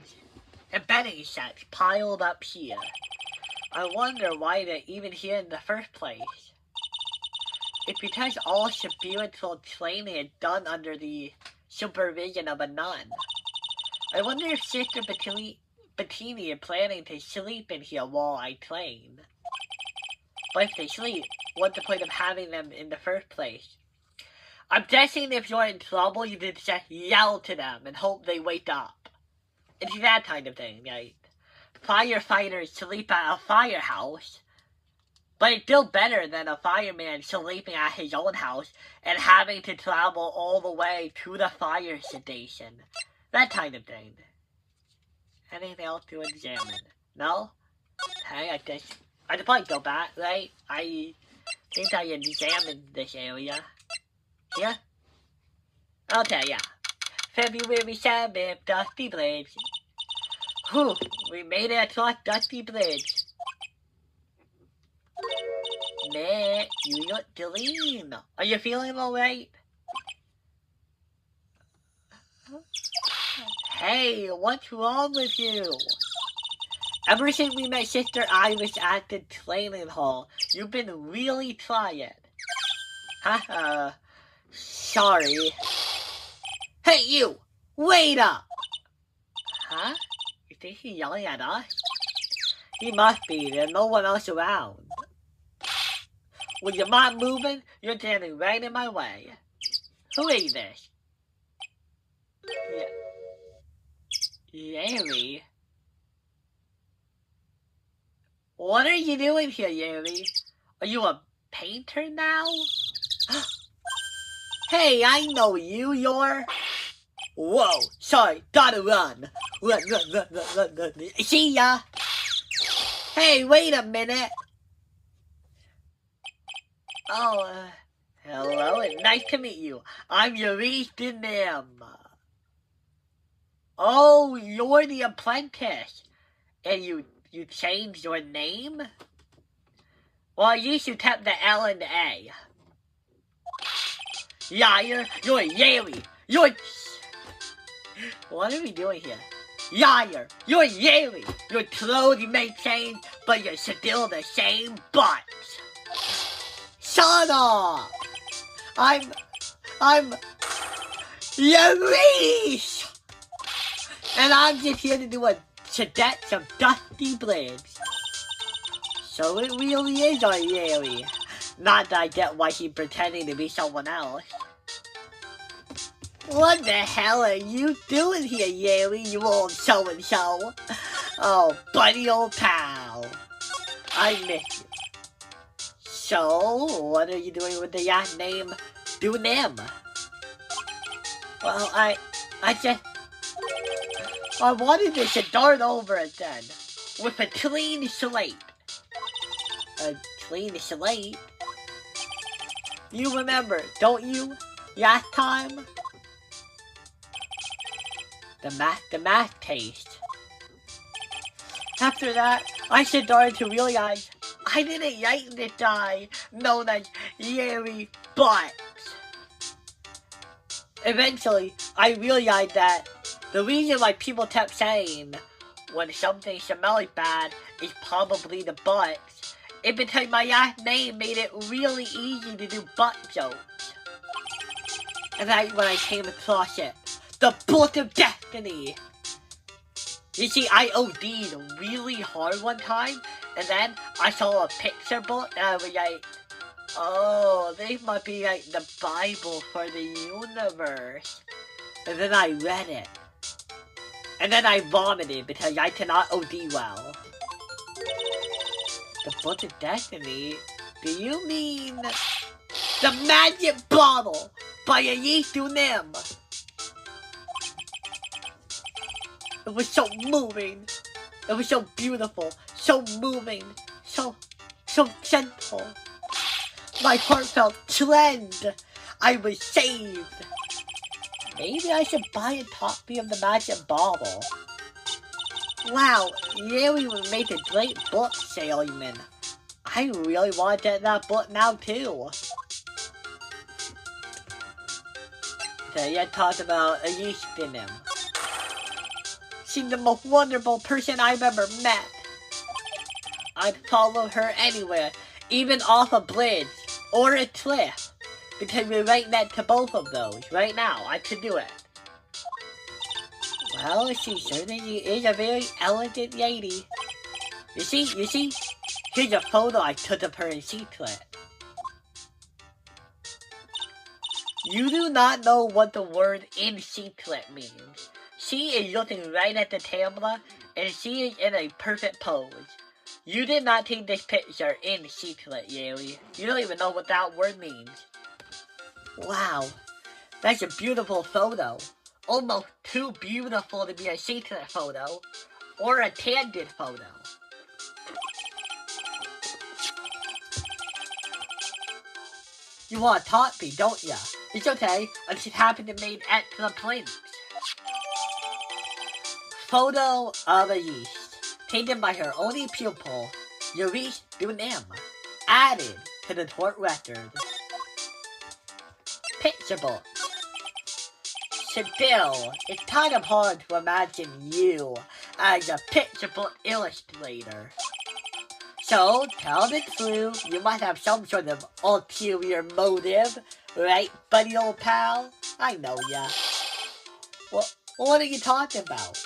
sets piled up here. I wonder why they're even here in the first place. It's because all spiritual training is done under the supervision of a nun. I wonder if Sister Bettini is planning to sleep in here while I train. But if they sleep, what's the point of having them in the first place? I'm guessing if you're in trouble, you just yell to them and hope they wake up. It's that kind of thing, right? Firefighters sleep at a firehouse. But it's still better than a fireman sleeping at his own house and having to travel all the way to the fire station. That kind of thing. Anything else to examine? No? Okay, I should probably go back, right? I think I examined this area. Here? Okay, yeah. February 7th, Dusty Bridge. Whew, we made it across Dusty Bridge. Man, you look clean. Are you feeling alright? Hey, what's wrong with you? Ever since we met Sister Iris at the training hall, you've been really trying. Haha. Sorry. Hey, you! Wait up! Huh? You think he's yelling at us? He must be. There's no one else around. When you're not moving, you're standing right in my way. Who is this? Yeri? What are you doing here, Yeri? Are you a painter now? Hey, I know you. You're... Whoa, sorry, gotta run. Run. See ya. Hey, wait a minute. Oh, hello, and nice to meet you. I'm Yuri Nim. Oh, you're the apprentice. And you changed your name? Well, you should tap the L and the A. Yeah, you're Yeri. What are we doing here? Yair, you're Yeri. Your clothes may change, but you're still the same butt. Shut up! I'm Yerish! And I'm just here to do a cadet some Dusty Bridge. So it really is our Yeri. Not that I get why she's pretending to be someone else. What the hell are you doing here, Yeri, you old so-and-so? Oh, buddy old pal. I miss you. So, what are you doing with the yacht name Dunim? Well, I wanted to start over again with a clean slate. A clean slate? You remember, don't you? Last time? The math taste. After that, I started to realize I didn't like this guy known as Yeri Butt. Eventually, I realized that the reason why people kept saying when something smells bad is probably the butts is because my last name made it really easy to do butt jokes. And that's when I came across it. The Book of Destiny! You see, I OD'd really hard one time, and then I saw a picture book, and I was like, oh, this must be like the Bible for the universe. And then I read it. And then I vomited because I cannot OD well. The Book of Destiny? Do you mean the Magic Bottle by Yisu Nim? It was so moving. It was so beautiful, so moving, so gentle. My heart felt cleansed. I was saved. Maybe I should buy a copy of the Magic Bottle. Wow, Yeri would make a great book salesman. I really want to get that book now too. So you talked about a yeast in him. She's the most wonderful person I've ever met. I'd follow her anywhere, even off a bridge or a cliff, because we're right next to both of those. Right now, I could do it. Well, she certainly is a very elegant lady. You see? Here's a photo I took of her in secret. You do not know what the word in secret means. She is looking right at the camera, and she is in a perfect pose. You did not take this picture in secret, Yeri. You don't even know what that word means. Wow, that's a beautiful photo. Almost too beautiful to be a secret photo. or a candid photo. You want to taunt me, don't ya? It's okay, I just happen to make excellent prints. Photo of a yeast, taken by her only pupil, Yurish Dunam, added to the court record. Picture book. Still, it's kind of hard to imagine you as a picture book illustrator. So, tell the truth, you must have some sort of ulterior motive, right, buddy old pal? I know ya. Well, what are you talking about?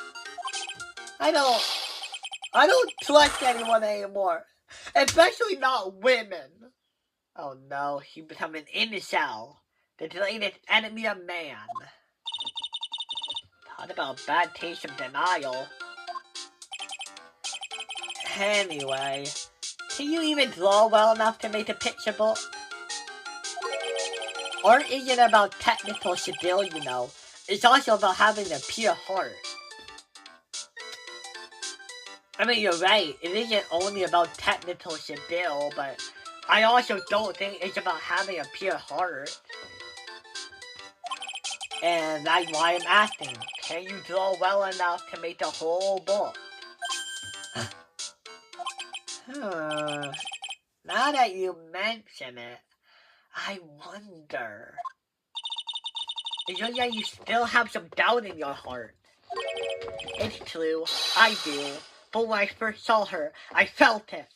I don't trust anyone anymore. Especially not women. Oh no, he become an incel. The latest enemy of man. Talk about bad taste of denial. Anyway, can you even draw well enough to make a picture book? Art isn't about technical skill, you know. It's also about having a pure heart. I mean, you're right, it isn't only about technical skill, but I also don't think it's about having a pure heart. And that's why I'm asking, can you draw well enough to make the whole book? Now that you mention it, I wonder. It's just that you still have some doubt in your heart. It's true, I do. But when I first saw her, I felt it.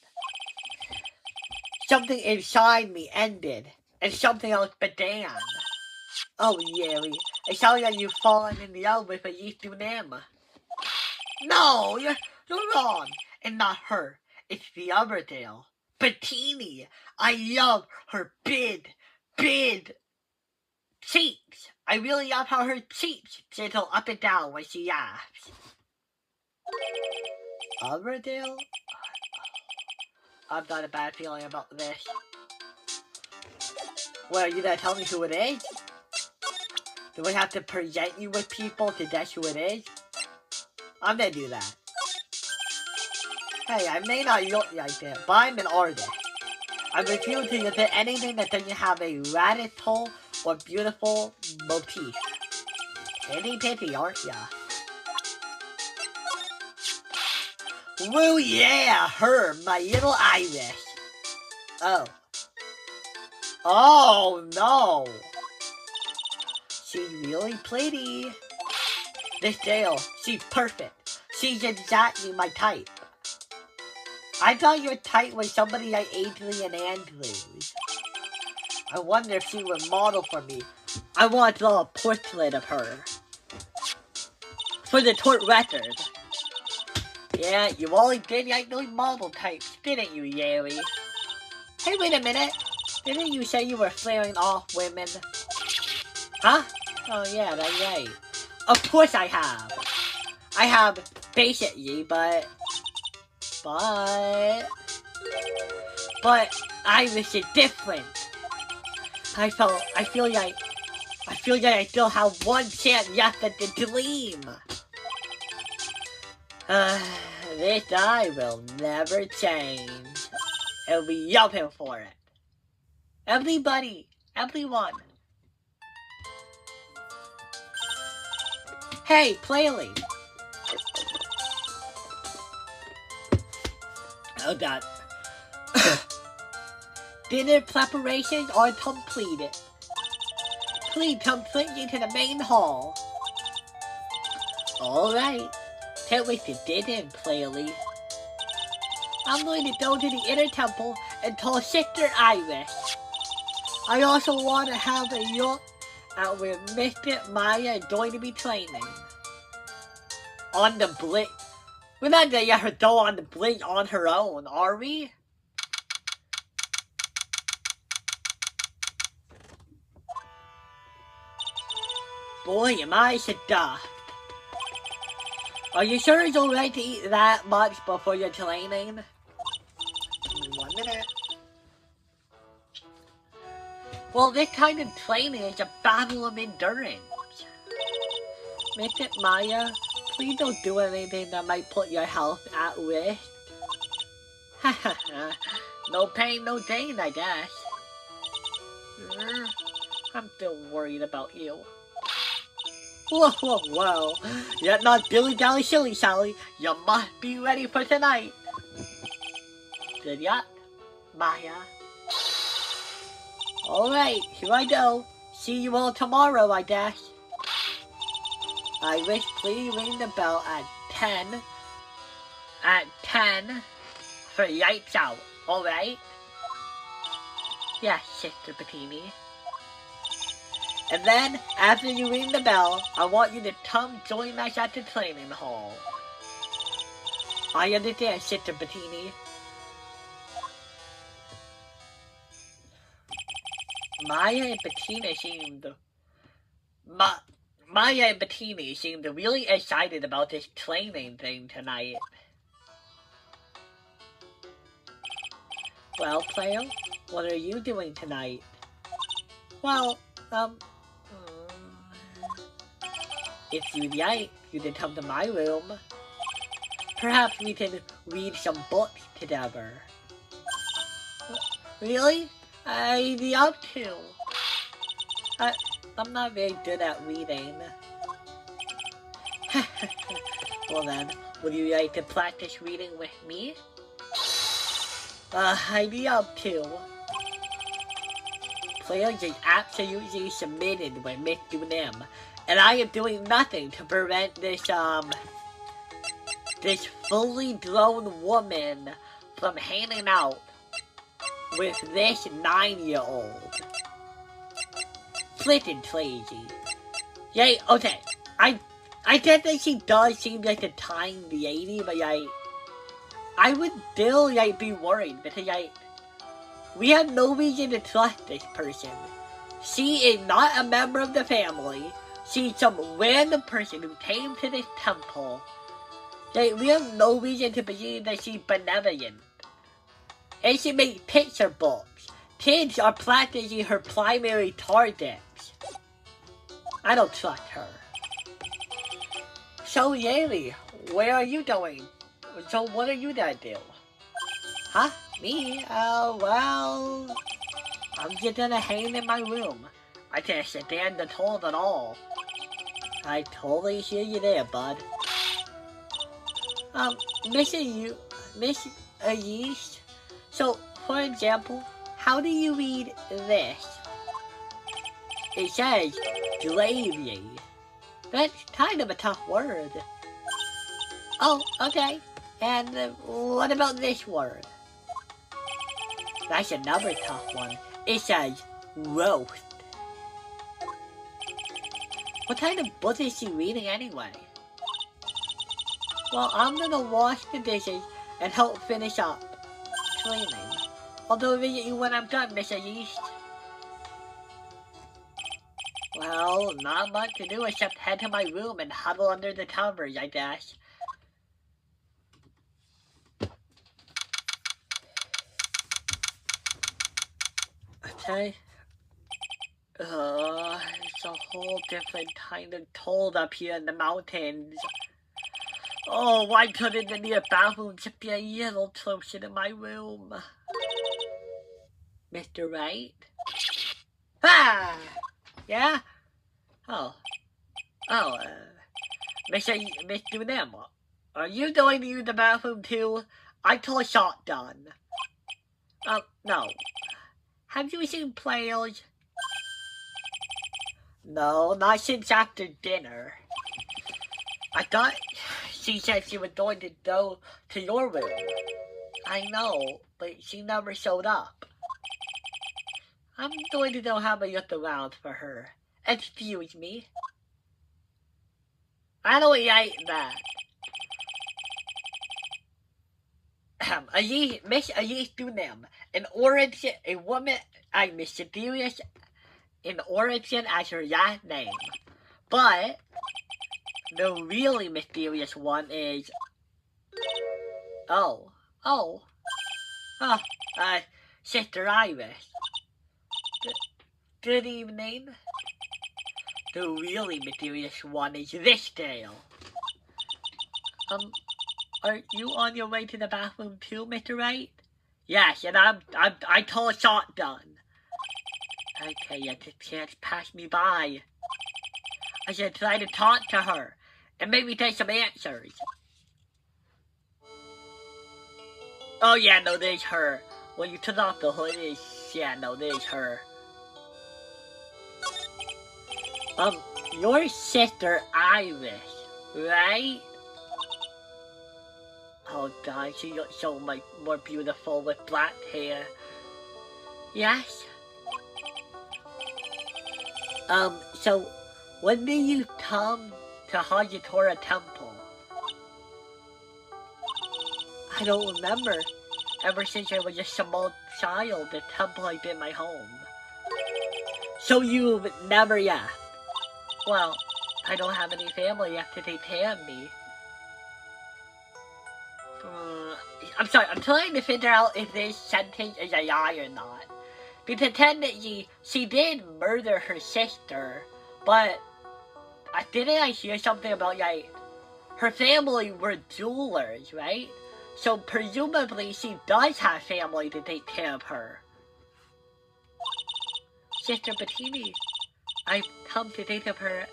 Something inside me ended, and something else began. Oh, Yeri, it sounds like you've fallen in love with a Yitsunema. No, you're wrong. And not her. It's the other girl. Bettini. I love her big cheeks. I really love how her cheeks jiggle up and down when she laughs. Overdale? I've got a bad feeling about this. Well, are you gonna tell me who it is? Do we have to present you with people to guess who it is? I'm gonna do that. Hey, I may not look like that, but I'm an artist. I refuse to look at anything that doesn't have a radical or beautiful motif. Itty pitty, aren't ya? Woo yeah, her, my little iris. Oh. Oh no! She's really pretty. This girl, she's perfect. She's exactly my type. I thought your type was somebody like Adrian Andrews. I wonder if she would model for me. I want to draw a portrait of her. For the court record. Yeah, you only did like those model types, didn't you, Yeri? Hey, wait a minute. Didn't you say you were flaring off women? Huh? Oh yeah, that's right. Of course I have. I have basically, but Iris is different. I feel like I still have one chance left at the dream. This I will never change. And we love him for it. Everybody, everyone. Hey, playlist. Oh god. Dinner preparations are completed. Please come quickly to the main hall. Alright. Can't wait to dinner, playlist. I'm going to go to the inner temple and tell Sister Iris. I also want to have a look at where Mr. Maya is going to be training. On the bridge. We're not going to let her go on the bridge on her own, are we? Boy, am I stuffed. Are you sure it's alright to eat that much before your training? 1 minute. Well, this kind of training is a battle of endurance. Mr. Maya, Please don't do anything that might put your health at risk. No pain, no gain, I guess. I'm still worried about you. Whoa. You're not dilly-dally shilly-shally. You must be ready for tonight. Good luck, Maya. Alright, here I go. See you all tomorrow, I guess. I wish please ring the bell at 10. At 10 for lights out, alright? Yes, Sister Bikini. And then, after you ring the bell, I want you to come join us at the training hall. I understand, Sister Bettini. Maya and Bettini seemed really excited about this training thing tonight. Well, player, what are you doing tonight? Well, if you'd like, you can come to my room. Perhaps we can read some books together. Really? I'd love to. I'm not very good at reading. Well then, would you like to practice reading with me? I'd love to. Players is absolutely submitted with Miss Dunim, and I am doing nothing to prevent this fully grown woman from hanging out with this 9-year-old. Flippin' crazy. Yay, okay, I get that she does seem like a tiny lady, but I would still be worried because we have no reason to trust this person. She is not a member of the family. She's some random person who came to this temple. We have no reason to believe that she's benevolent. And she makes picture books. Kids are practically her primary targets. I don't trust her. So, Yaylee, where are you going? So, what are you gonna do? Huh? Me? Well, I'm just gonna hang in my room. I can't stand the cold at all. I totally hear you there, bud. Miss Yeast. So, for example, how do you read this? It says, gravy. That's kind of a tough word. Oh, okay. And what about this word? That's another tough one. It says, roast. What kind of book is she reading anyway? Well, I'm gonna wash the dishes and help finish up cleaning. I'll visit you when I'm done, Mr. Yeast. Well, not much to do except head to my room and huddle under the covers, I guess. Okay. It's a whole different kind of cold up here in the mountains. Oh, why couldn't the near bathroom just be a little closer to my room? Mr. Wright? Ah! Yeah? Miss Dunim, are you going to use the bathroom too? I call shotgun. No. Have you seen players? No, not since after dinner. I thought she said she was going to go to your room. I know, but she never showed up. I'm going to go have a look around for her. Excuse me. I don't like that. Miss Ayes Dunim, a woman as mysterious in origin as her last name. But the really mysterious one is... Sister Iris. Good evening. The really mysterious one is this tale. Are you on your way to the bathroom too, Mr. Wright? Yes, and I told shotgun. Okay, you just can't pass me by. I should try to talk to her and maybe take some answers. Oh yeah, no, there's her. When you turn off the hood, yeah, no, there's her. Your sister Iris, right? Oh god, she looks so much more beautiful with black hair. Yes? So, when did you come to Hayatora Temple? I don't remember. Ever since I was a small child, the temple had been my home. So you've never yet? Well, I don't have any family left to take care of me. I'm sorry, I'm trying to figure out if this sentence is a lie or not. Because technically, she did murder her sister, but didn't I hear something about, like, her family were jewelers, right? So presumably she does have family to take care of her. Sister Bettini, I've come to think of her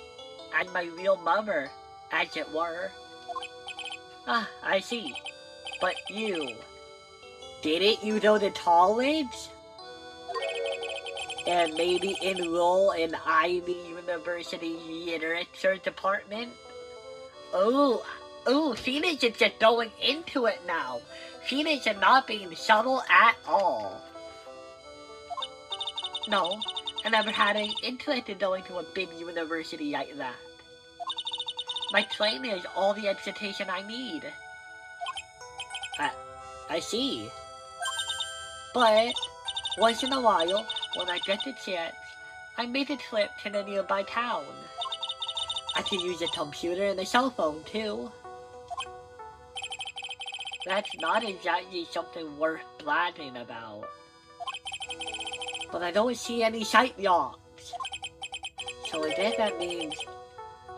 as my real mother, as it were. Ah, I see. But didn't you go to college? And maybe enroll in Ivy University literature department? Oh, Phoenix is just going into it now. Phoenix is not being subtle at all. No, I never had any interest in going to a big university like that. My training is all the education I need. I see. But, once in a while, when I get the chance, I make a trip to the nearby town. I can use a computer and a cell phone, too. That's not exactly something worth bragging about. But I don't see any sight yachts. So I guess that means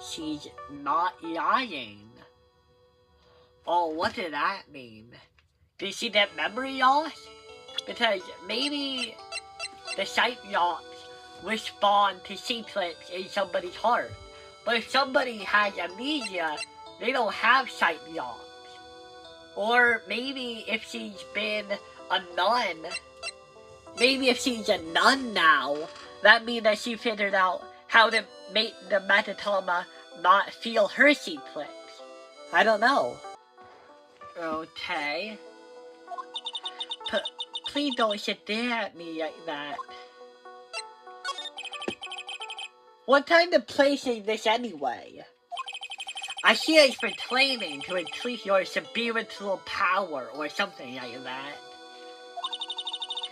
she's not lying. Oh, what did that mean? Did she get memory loss? Because maybe the sight yachts respond to secrets in somebody's heart. But if somebody has amnesia, they don't have sight yachts. Or maybe if she's been a nun, maybe if she's a nun now, that means that she figured out how to make the Metatama not feel her secrets. I don't know. Okay. Please don't sit there at me like that. What kind of place is this anyway? I see it's for training to increase your spiritual power or something like that.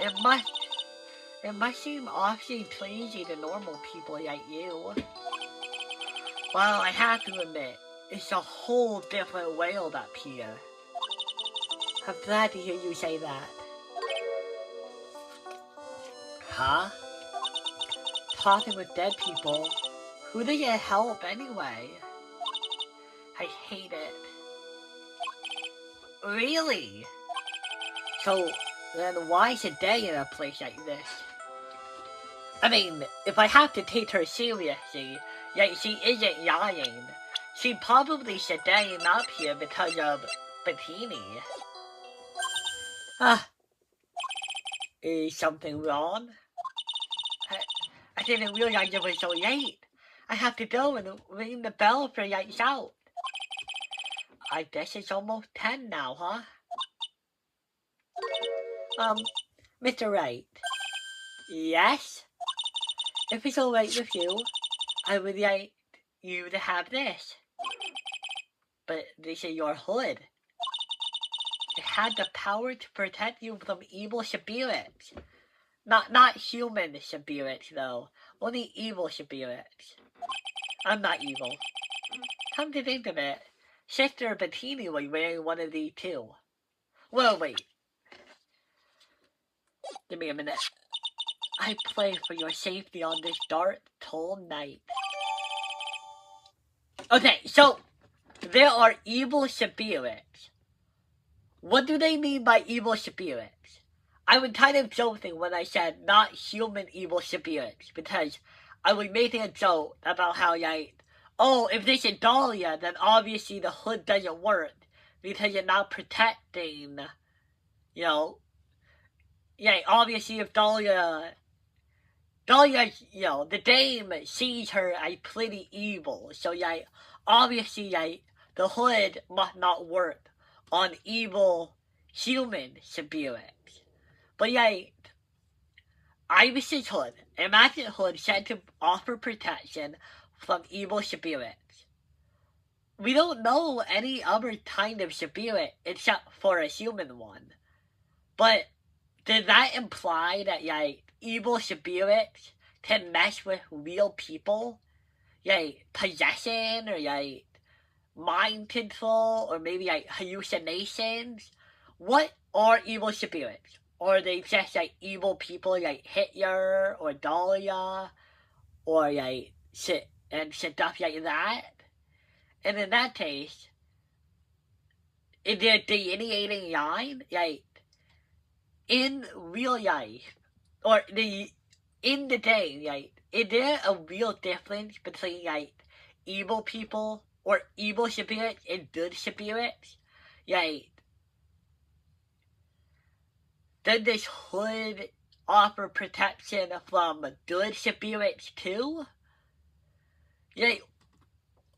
It must seem awfully crazy to normal people like you. Well, I have to admit, it's a whole different world up here. I'm glad to hear you say that. Huh? Talking with dead people? Who do you help anyway? I hate it. Really? So, then why is it day in a place like this? I mean, if I have to take her seriously, yet she isn't lying, she'd probably staying up here because of Bettini. Is something wrong? I didn't realize it was so late. I have to go and ring the bell for lights out. I guess it's almost 10 now, huh? Mr. Wright. Yes? If it's alright with you, I would like you to have this. But this is your hood. It had the power to protect you from evil spirits. Not human spirits, though. Only evil spirits. I'm not evil. Come to think of it, Sister Bettini was wearing one of these too. Well, wait. Give me a minute. I pray for your safety on this dark, cold night. Okay, so there are evil spirits. What do they mean by evil spirits? I was kind of joking when I said not human evil spirits, because I was making a joke about how, like, oh, if this is Dahlia, then obviously the hood doesn't work, because you're not protecting, you know, yeah, obviously if Dahlia, you know, the dame sees her as pretty evil, so, like, obviously, like, the hood must not work on evil human spirits. But, like, Iris's hood, imagine hood said to offer protection from evil spirits. We don't know any other kind of spirit except for a human one. But does that imply that, like, evil spirits can mess with real people? Like, possession, or, like, mind control, or maybe, like, hallucinations? What are evil spirits? Or are they just, like, evil people like Hitler or Dahlia, or, like, shit and stuff like that? And in that case, is there a delineating line? Like, in real life, or in the day, like, is there a real difference between, like, evil people or evil spirits and good spirits? Like, does this hood offer protection from good spirits too? Like,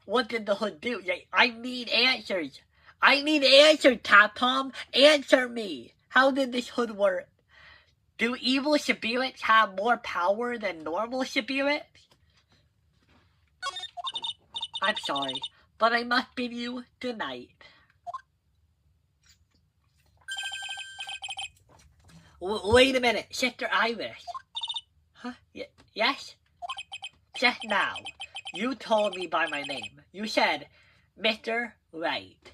what did the hood do? Like, I need answers. I need answers, Capcom. Answer me. How did this hood work? Do evil spirits have more power than normal spirits? I'm sorry, but I must bid you good night. Wait a minute, Sister Iris. Huh? Yes? Just now, you told me by my name. You said, Mr. Wright.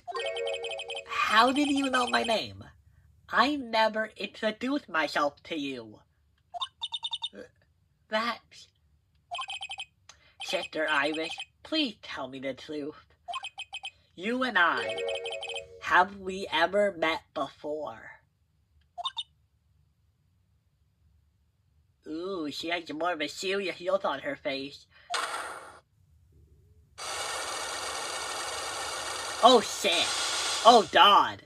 How did you know my name? I never introduced myself to you. That's... Sister Iris, please tell me the truth. You and I, have we ever met before? Ooh, she has more of a serious look on her face. Oh shit. Oh God.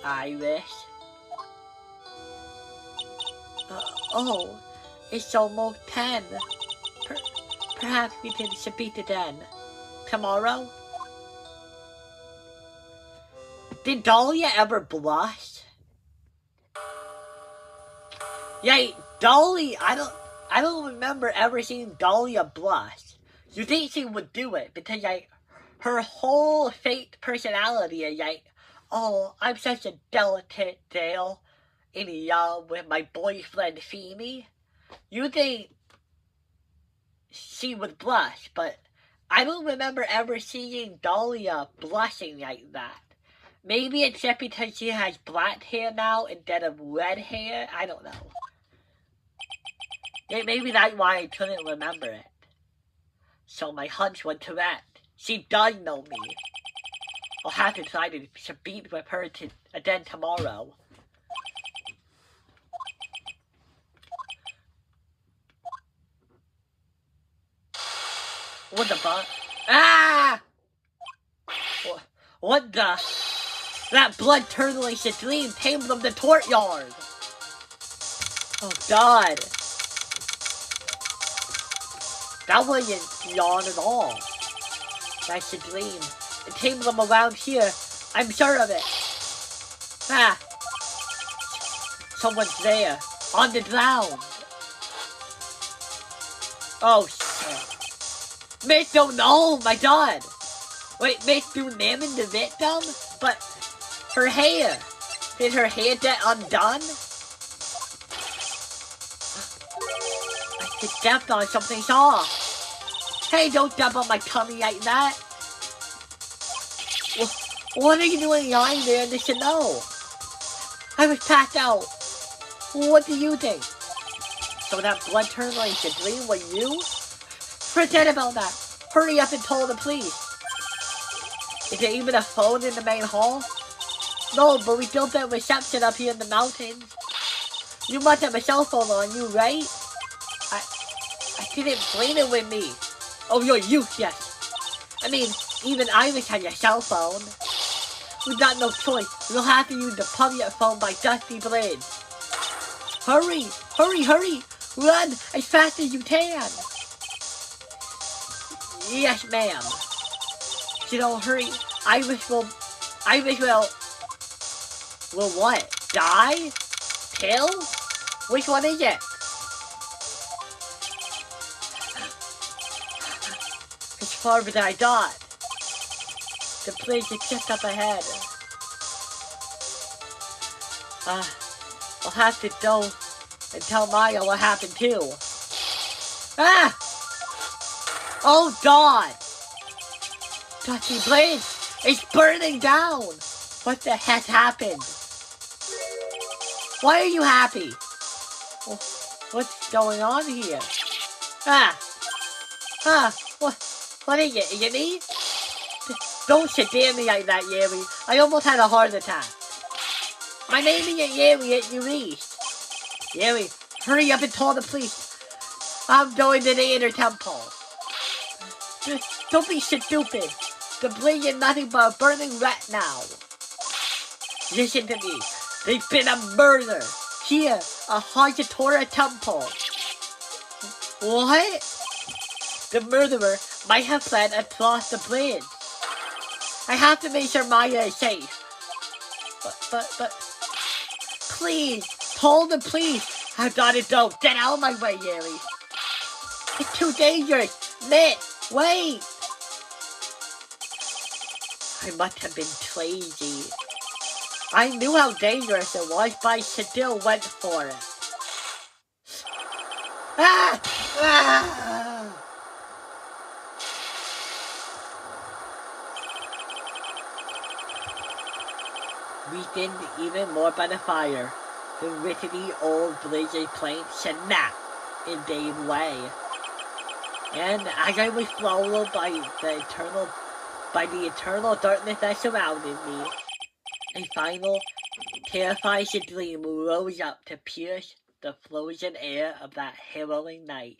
Iris. Oh, it's almost 10. Perhaps we can speak again tomorrow? Did Dahlia ever blush? Yeah, Dahlia, I don't remember ever seeing Dahlia blush. You think she would do it because, like, her whole fake personality is like, oh, I'm such a delicate girl in love with my boyfriend Feeny. You think she would blush, but I don't remember ever seeing Dahlia blushing like that. Maybe it's just because she has black hair now instead of red hair. I don't know. Maybe that's why I couldn't remember it. So my hunch was correct. She does know me. I'll have to try to speak with her again tomorrow. What the fuck? Ah! What the? That blood-curdling stream came from the courtyard! Oh God. That wasn't yawn at all. That's a dream. It came from around here. I'm sure of it. Ah. Someone's there. On the ground. Oh shit. Miss don't know, my God. Wait, Miss do name the victim? But her hair. Did her hair get undone? I stepped on something soft. Hey, don't jump on my tummy like that. What are you doing lying there in the snow? I was passed out. What do you think? So that blood-curdling dream was you? Forget about that. Hurry up and tell the police. Is there even a phone in the main hall? No, but we built that reception up here in the mountains. You must have a cell phone on you, right? I didn't bring it with me. Oh, you're useless. I mean, even Iris has a cell phone. We've got no choice. We'll have to use the public phone by Dusty Bridge. Hurry! Hurry, hurry! Run as fast as you can! Yes, ma'am. If you don't hurry, Iris will what? Die? Kill? Which one is it? It's farther than I thought. The bridge is just up ahead. I'll have to go and tell Maya what happened too. Ah! Oh God! Dusty Bridge is burning down! What the heck happened? Why are you happy? What's going on here? What is it? Is it me? Don't sit near me like that, Yeri. I almost had a heart attack. My name isn't Yeri, it's Yurice. Yeri, hurry up and call the police. I'm going to the inner temple. Don't be stupid. The blaze is nothing but a burning wreck now. Listen to me. There's been a murder. Here, a Hajatora temple. What? The murderer might have fled across the bridge. I have to make sure Maya is safe. But, please, call the police. I've got to go. Get out of my way, Yeri. It's too dangerous. Mitt, wait. I must have been crazy. I knew how dangerous it was, but I still went for it. Ah! Ah! Weakened even more by the fire, the rickety old blazing plank snapped in gave way. And as I was swallowed by the eternal darkness that surrounded me, a final, terrifying gleam rose up to pierce the frozen air of that harrowing night.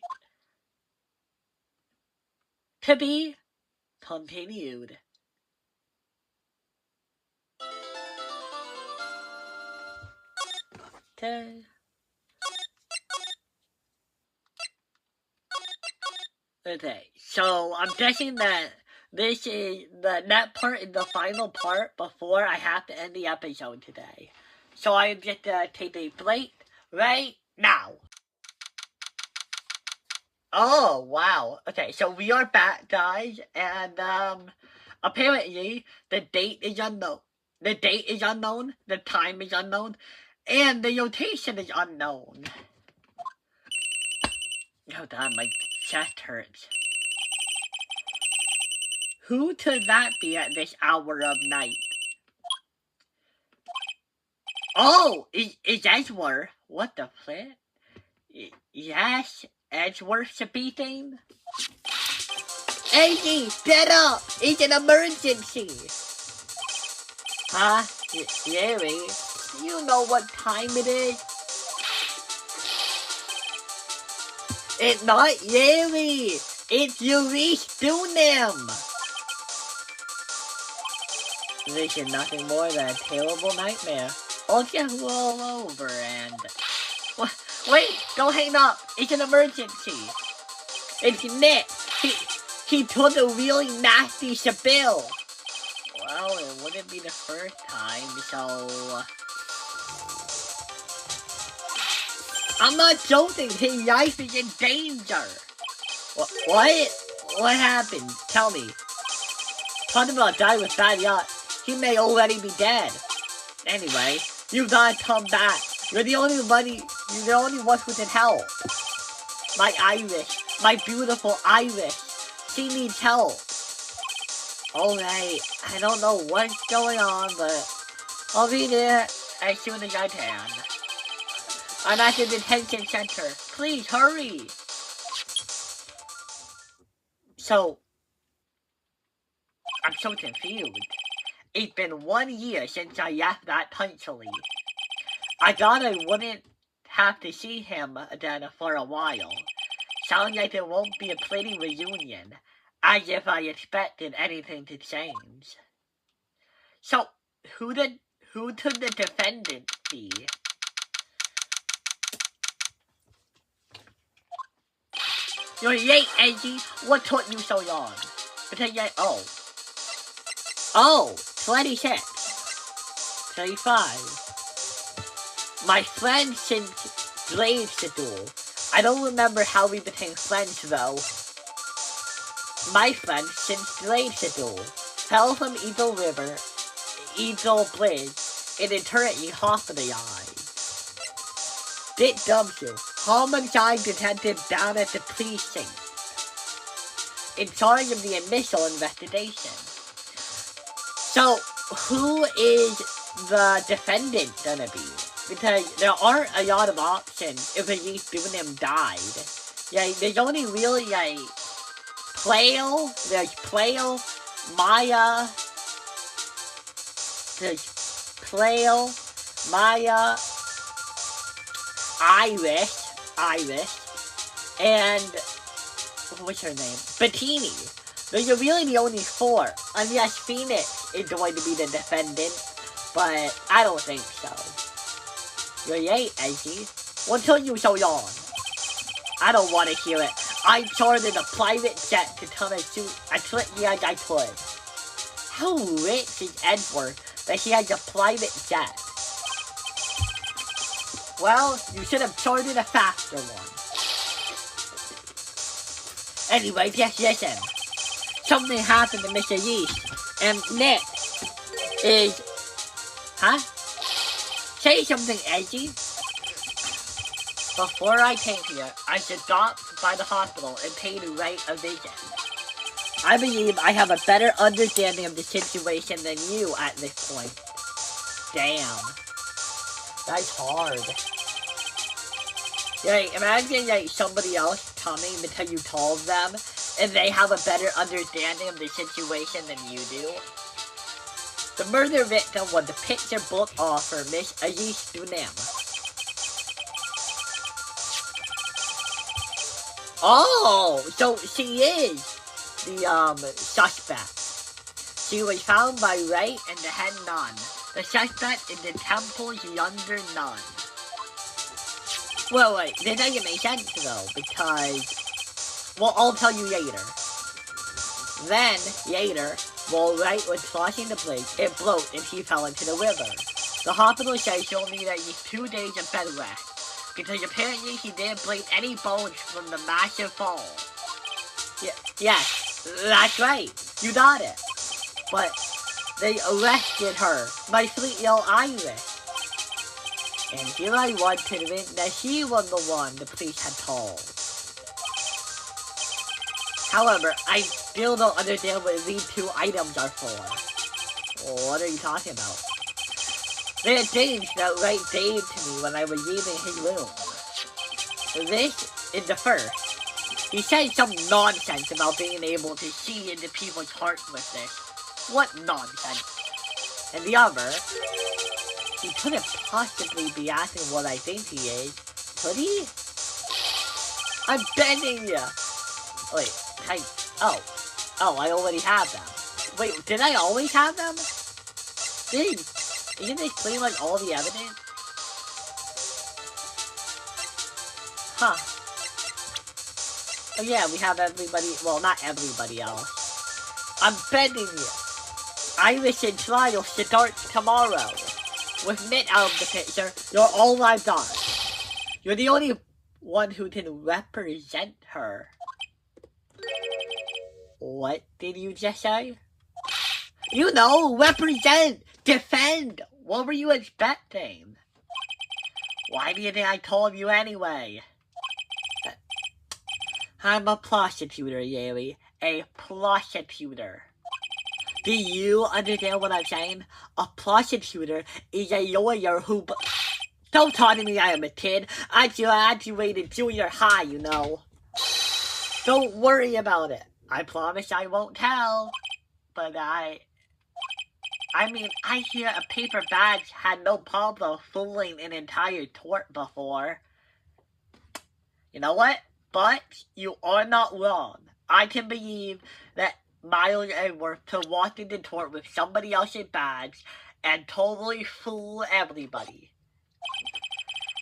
To be continued. Okay, so I'm guessing that this is that part is the final part before I have to end the episode today. So I'm just take a break right now. Oh wow. Okay, so we are back, guys, and apparently the date is unknown. The date is unknown, the time is unknown, and the location is unknown. Oh god, my chest hurts. Who could that be at this hour of night? Oh, is Edgeworth? What the flip? Yes, Edgeworth speaking. Eddie, get up! It's an emergency! Huh? Jerry, you know what time it is? It's not Jerry! It's Yuri's Dunim! This is nothing more than a terrible nightmare. I'll just roll over and... Wait, don't hang up! It's an emergency! It's Nick! He took a really nasty spill! Well, it wouldn't be the first time, so... I'm not joking! His life is in danger! What? What happened? Tell me. Talking about dying with bad yacht. He may already be dead. Anyway, you gotta come back. You're the only one who can help. My Iris. My beautiful Iris. She needs help. Alright, I don't know what's going on, but I'll be there as soon as I can. I'm at the detention center. Please, hurry! So, I'm so confused. It's been 1 year since I left that country. I thought I wouldn't have to see him again for a while. Sounds like it won't be a pretty reunion, as if I expected anything to change. So, who could the defendant be? You're late, Edgy. What took you so long? Because oh, 26, 35. My friend since grade school. I don't remember how we became friends though. My friend since grade school fell from Eagle River, Eagle Bridge, and eternity hospitalized. Dick W. Homicide detective down at the precinct, in charge of the initial investigation. So, who is the defendant gonna be? Because there aren't a lot of options if at least Dunham died. Yeah, there's only really like there's Plale, Maya, there's Plale, Maya, Iris, and what's her name? Bettini. Those are really the only 4, unless Phoenix is going to be the defendant, but I don't think so. You're late, Ezzy. What took you so long? I don't want to hear it. I chartered a private jet to come and shoot as quickly as I could. How rich is Edward that he has a private jet? Well, you should have chartered a faster one. Anyway, just listen. Something happened to Mr. Yeast, and Nick is... Huh? Say something, Edgy. Before I came here, I stopped by the hospital and paid Wright a visit. I believe I have a better understanding of the situation than you at this point. Damn. That's hard. Yeah, imagine like somebody else coming because you told them, and they have a better understanding of the situation than you do. The murder victim was the picture book author Miss Elise Dunham. Oh, so she is the suspect. She was found by Wright and the head nun. The suspect is the temple's younger nun. Well, wait, this doesn't make sense though, because, well, I'll tell you later. Then, later, while Wright was crossing the bridge, it broke and he fell into the river. The hospital says he'll need at least 2 days of bed rest, because apparently he didn't break any bones from the massive fall. Yes, that's right, you got it. But they arrested her, my sweet little Iris. And here I was convinced that she was the one the police had told. However, I still don't understand what these 2 items are for. What are you talking about? They're things that Wright gave to me when I was leaving his room. This is the first. He said some nonsense about being able to see into people's hearts with this. What nonsense? And the other, he couldn't possibly be asking what I think he is, could he? I'm begging you! Wait, oh, I already have them. Wait, did I always have them? Isn't this pretty much all the evidence? Huh. Oh yeah, we have everybody, well, not everybody else. I'm begging you. Irish in trial starts tomorrow. With Mitt out of the picture, you're all I've got. You're the only one who can represent her. What did you just say? You know, represent, defend. What were you expecting? Why do you think I told you anyway? I'm a prosecutor, Yeri. A prosecutor. Do you understand what I'm saying? A prosecutor is a lawyer who... Don't talk to me, I am a kid. I graduated junior high, you know. Don't worry about it. I promise I won't tell. But I mean, I hear a paper badge had no problem fooling an entire tort before. You know what? But you are not wrong. I can believe that Miles Edgeworth to walk into tort with somebody else's badge and totally fool everybody.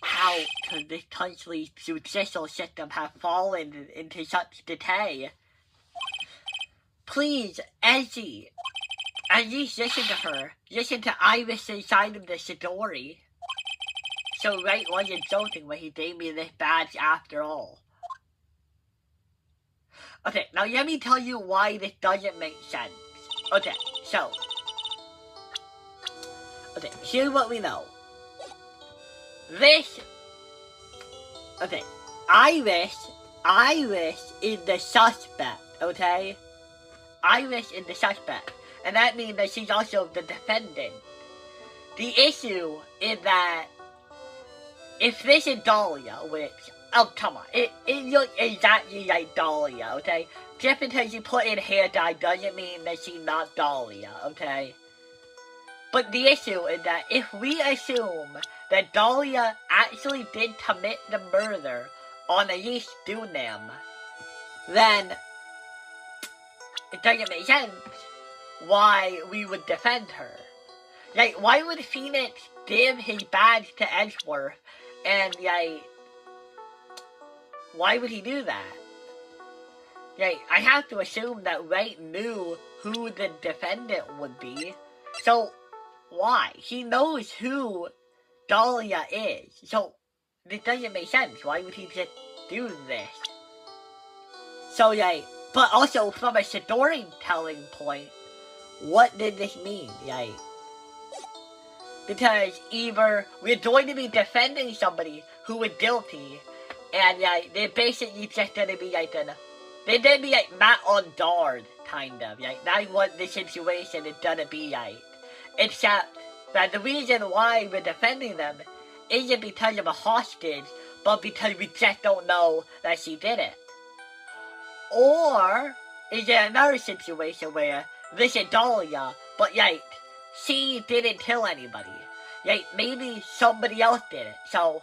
How could this country's judicial system have fallen into such decay? Please, Ezzy, at least listen to her. Listen to Iris's side of the story. So Wright wasn't joking when he gave me this badge after all. Okay, now let me tell you why this doesn't make sense. Okay, so... Okay, here's what we know. This... Okay, Iris is the suspect, okay? Iris is the suspect, and that means that she's also the defendant. The issue is that if this is Dahlia, which, oh come on, it looks exactly like Dahlia, okay? Just because she put in hair dye doesn't mean that she's not Dahlia, okay? But the issue is that if we assume that Dahlia actually did commit the murder on Elise Dunham, then it doesn't make sense why we would defend her. Like, why would Phoenix give his badge to Edgeworth, and, like, why would he do that? Like, I have to assume that Wright knew who the defendant would be, so why? He knows who Dahlia is, so this doesn't make sense. Why would he just do this? So, like, but also from a storytelling point, what did this mean? Like, because either we're going to be defending somebody who is guilty, and like they're basically just gonna be like they're gonna be like Matt on guard, kind of. Like, that's what the situation is gonna be like. Except that the reason why we're defending them isn't because of a hostage, but because we just don't know that she did it. Or is there another situation where this is Dahlia, but like she didn't kill anybody? Like, maybe somebody else did it. So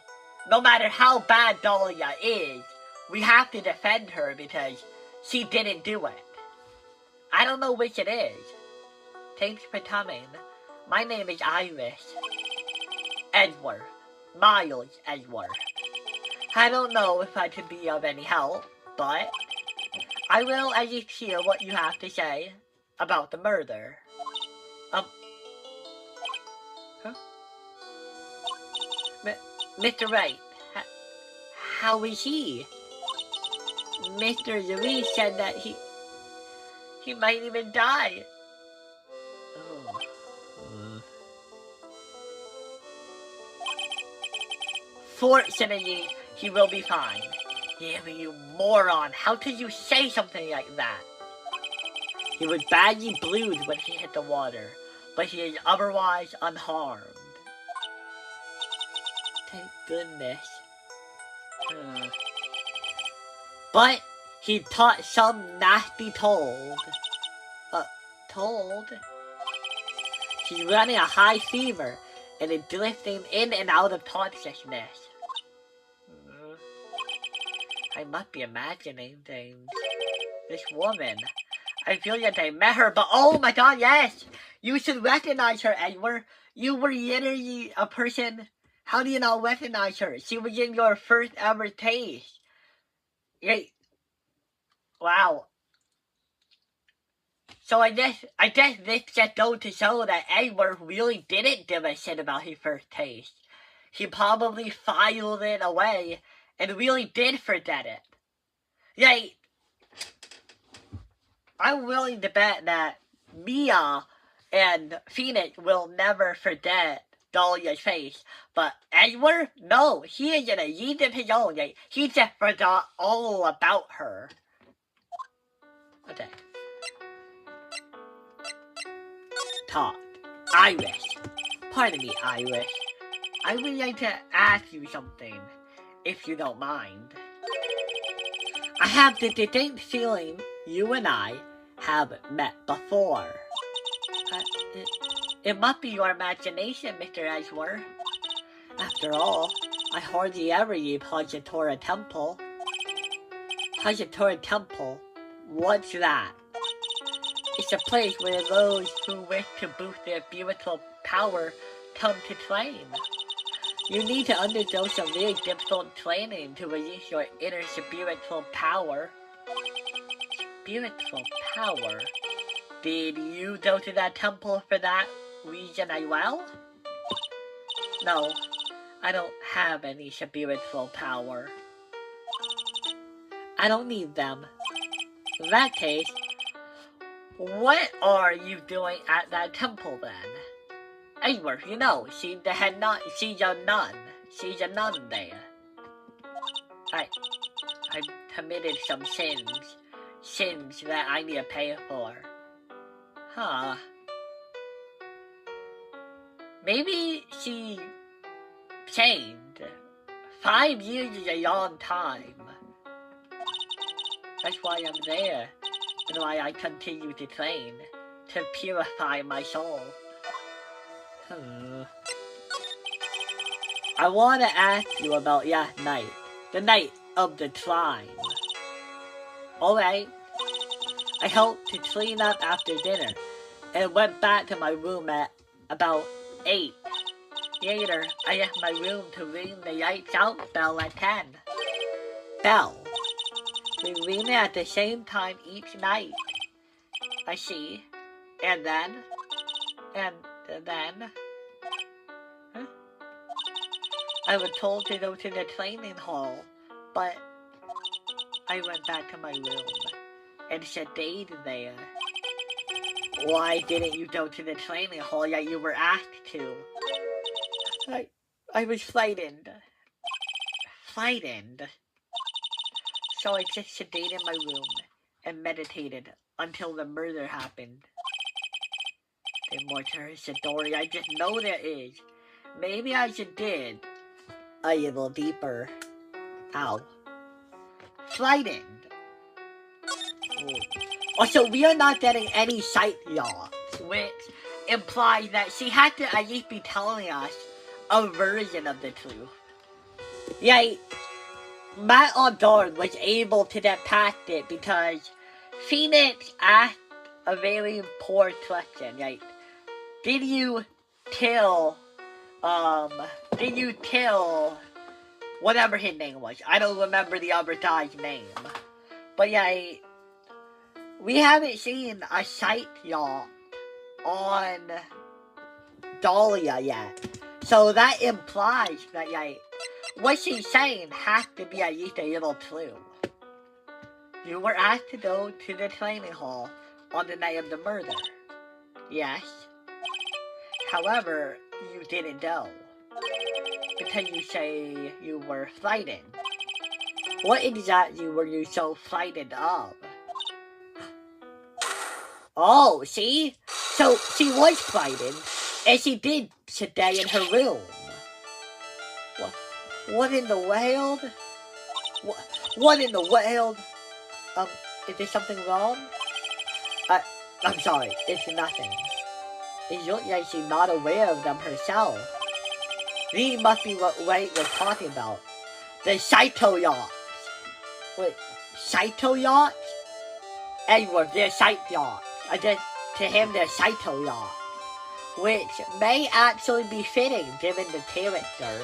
no matter how bad Dahlia is, we have to defend her because she didn't do it. I don't know which it is. Thanks for coming. My name is Iris Edgeworth. Miles Edgeworth. I don't know if I can be of any help, but I will at least hear what you have to say about the murder. Mr. Wright, how is he? Mr. Louise said that he might even die. Oh. Fortunately, he will be fine. Yeah, but you moron, how could you say something like that? He was badly bruised when he hit the water, but he is otherwise unharmed. Thank goodness. But he taught some nasty told. Told? He's running a high fever and is drifting in and out of consciousness. I must be imagining things. This woman. I feel like I met her, but oh my god, yes! You should recognize her, Edward. You were literally a person. How do you not recognize her? She was in your first ever taste. Wow. So I guess this just goes to show that Edward really didn't give a shit about his first taste. He probably filed it away and really did forget it. I'm willing to bet that Mia and Phoenix will never forget Dahlia's face. But Edward? No, he is in a league of his own. He just forgot all about her. Okay. Talk. Iris. Pardon me, Iris. I would like to ask you something, if you don't mind. I have the distinct feeling you and I have met before. It must be your imagination, Mr. Edgeworth. After all, I hardly ever leave Hajatora Temple. Hajatora Temple? What's that? It's a place where those who wish to boost their spiritual power come to train. You need to undergo some really difficult training to release your inner spiritual power. Spiritual power? Did you go to that temple for that reason as well? No, I don't have any spiritual power. I don't need them. In that case, what are you doing at that temple then? Edward, you know, she's a nun. She's a nun there. I committed some sins that I need to pay for. Huh. Maybe she changed. 5 years is a long time. That's why I'm there, and why I continue to train, to purify my soul. I want to ask you about last night, the night of the climb. Alright, I helped to clean up after dinner, and went back to my room at about 8. Later, I left my room to ring the lights out bell at 10. Bell. We ring it at the same time each night. I see. And then? Huh? I was told to go to the training hall, but I went back to my room and stayed there. Why didn't you go to the training hall that you were asked to? I was frightened. So I just stayed in my room and meditated until the murder happened. There's more to her story, I just know there is. Maybe I should dig a little deeper. Ow. Frightened. Also, we are not getting any sight yachts, which implies that she had to at least be telling us a version of the truth. Yet, Matt on guard was able to get past it because Phoenix asked a very poor question. Like, did you kill whatever his name was? I don't remember the other guy's name. But yeah, we haven't seen a sight yacht on Dahlia yet. So that implies that, like, what she's saying has to be at least a little clue. You were asked to go to the training hall on the night of the murder. Yes. However, you didn't go. Because you say you were frightened. What exactly were you so frightened of? Oh, see? So she was frightened, and she did stay in her room. What in the world? What in the world? Is there something wrong? I'm sorry, it's nothing. It looks like she's not aware of them herself. These must be what Wright was talking about. The Saito yachts. Wait, Saito yachts? Edward, they're Saito yachts. To him, they're Saito yachts. Which may actually be fitting given the character.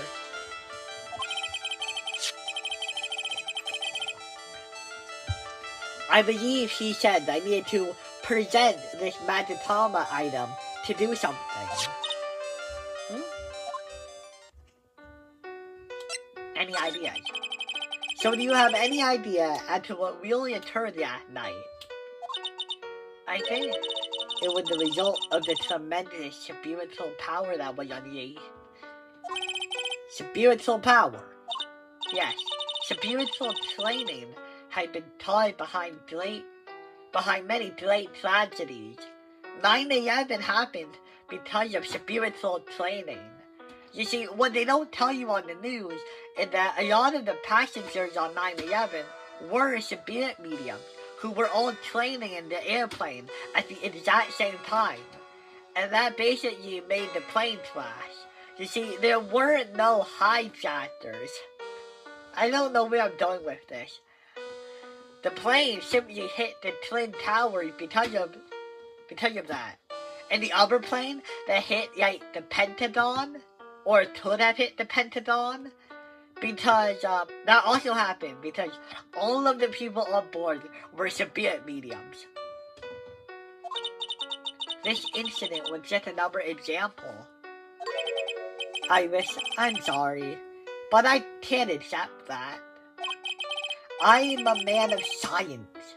I believe he said I needed to present this Magatama item to do something. Any ideas? So do you have any idea as to what really occurred that night? I think it was the result of the tremendous spiritual power that was unleashed. Spiritual power? Yes, spiritual training had been tied behind many great tragedies. 9/11 happened because of spiritual training. You see, what they don't tell you on the news is that a lot of the passengers on 9/11 were spirit mediums who were all training in the airplane at the exact same time. And that basically made the plane crash. You see, there weren't no hijackers. I don't know where I'm going with this. The plane simply hit the Twin Towers because of that. And the other plane that hit, like, the Pentagon, or could have hit the Pentagon, because that also happened because all of the people on board were spirit mediums. This incident was just another example. I'm sorry, but I can't accept that. I'm a man of science.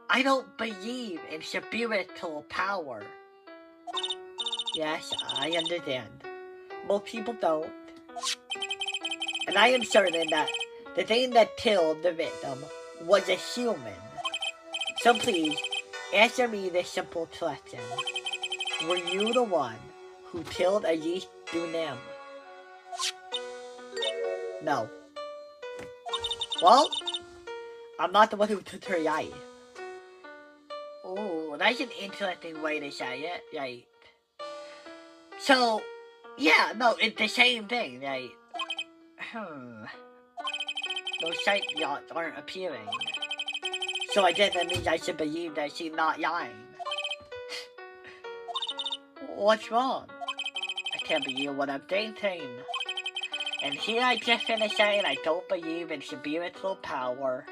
I don't believe in spiritual power. Yes, I understand. Most people don't. And I am certain that the thing that killed the victim was a human. So please, answer me this simple question. Were you the one who killed Ajit Dunem? No. Well, I'm not the one who took her eye. Oh, that's an interesting way to say it, right? So, yeah, no, it's the same thing, right? Those sight yachts aren't appearing. So I guess that means I should believe that she's not lying. What's wrong? I can't believe what I'm thinking. And here I just finished saying I don't believe in spiritual power.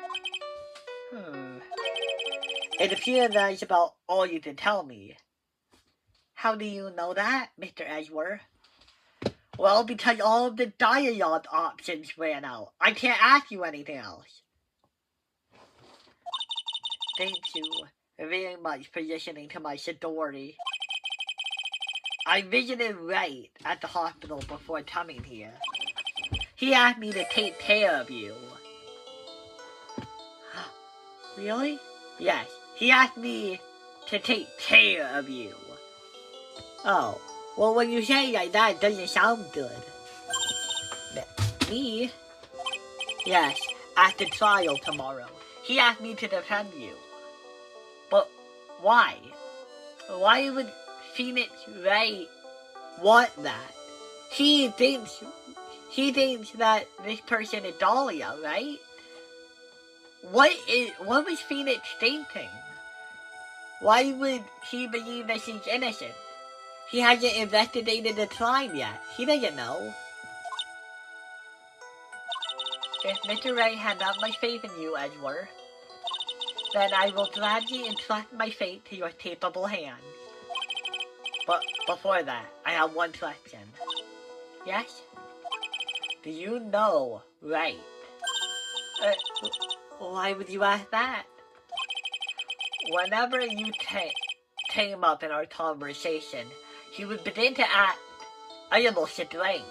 It appears that is about all you can tell me. How do you know that, Mr. Edgeworth? Well, because all of the dialogue options ran out. I can't ask you anything else. Thank you very much for listening to my story. I visited Wright at the hospital before coming here. He asked me to take care of you. Really? Yes, he asked me to take care of you. Oh, well, when you say like that, it doesn't sound good. Me? Yes, at the trial tomorrow. He asked me to defend you. But why? Why would Phoenix Wright want that? He thinks that this person is Dahlia, right? What was Phoenix thinking? Why would he believe that she's innocent? He hasn't investigated the crime yet. He doesn't know. If Mr. Wright had not much faith in you, Edgeworth, then I will gladly entrust my fate to your capable hands. But before that, I have one question. Yes? Do you know Wright? Why would you ask that? Whenever you came up in our conversation, he would begin to act a little strange.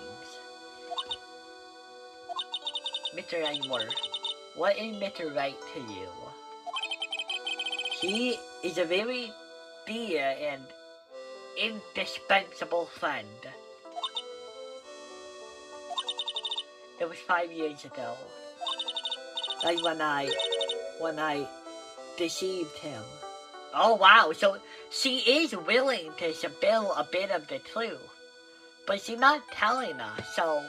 Mr. Edgeworth, what is Mr. Wright to you? He is a very dear and indispensable friend. It was 5 years ago. Like when I deceived him. Oh wow, so she is willing to spill a bit of the truth. But she's not telling us, so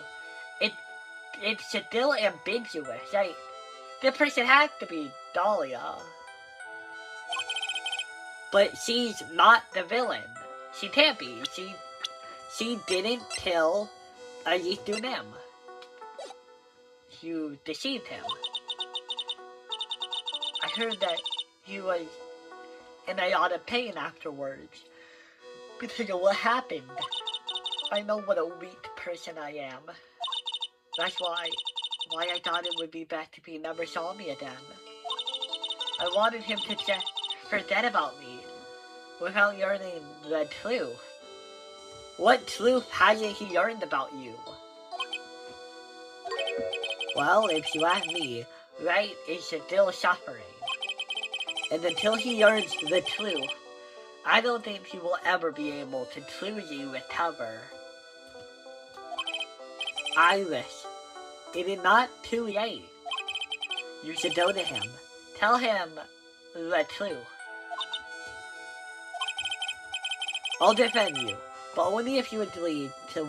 it's still ambiguous. Like, the person has to be Dahlia. But she's not the villain. She can't be. She didn't kill Ajit Dunem. You deceived him. I heard that he was in a lot of pain afterwards because of what happened. I know what a weak person I am. That's why I thought it would be best if he never saw me again. I wanted him to just forget about me without learning the truth. What truth hasn't he learned about you? Well, if you ask me, Wright is still suffering. And until he learns the truth, I don't think he will ever be able to truly recover. Iris, it is not too late. You should go to him. Tell him That's true. I'll defend you, but only if you agree to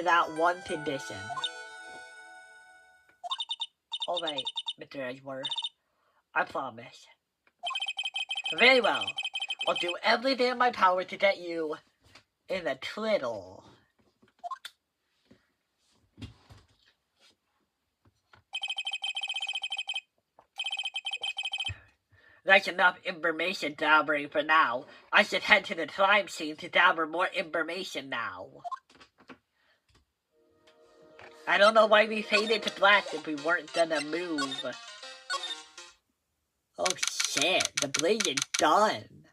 that one condition. Alright, Mr. Edgeworth. I promise. Very well. I'll do everything in my power to get you in the twiddle. That's enough information gathering for now. I should head to the crime scene to gather more information now. I don't know why we faded to black if we weren't gonna move. Oh shit, the blade is done.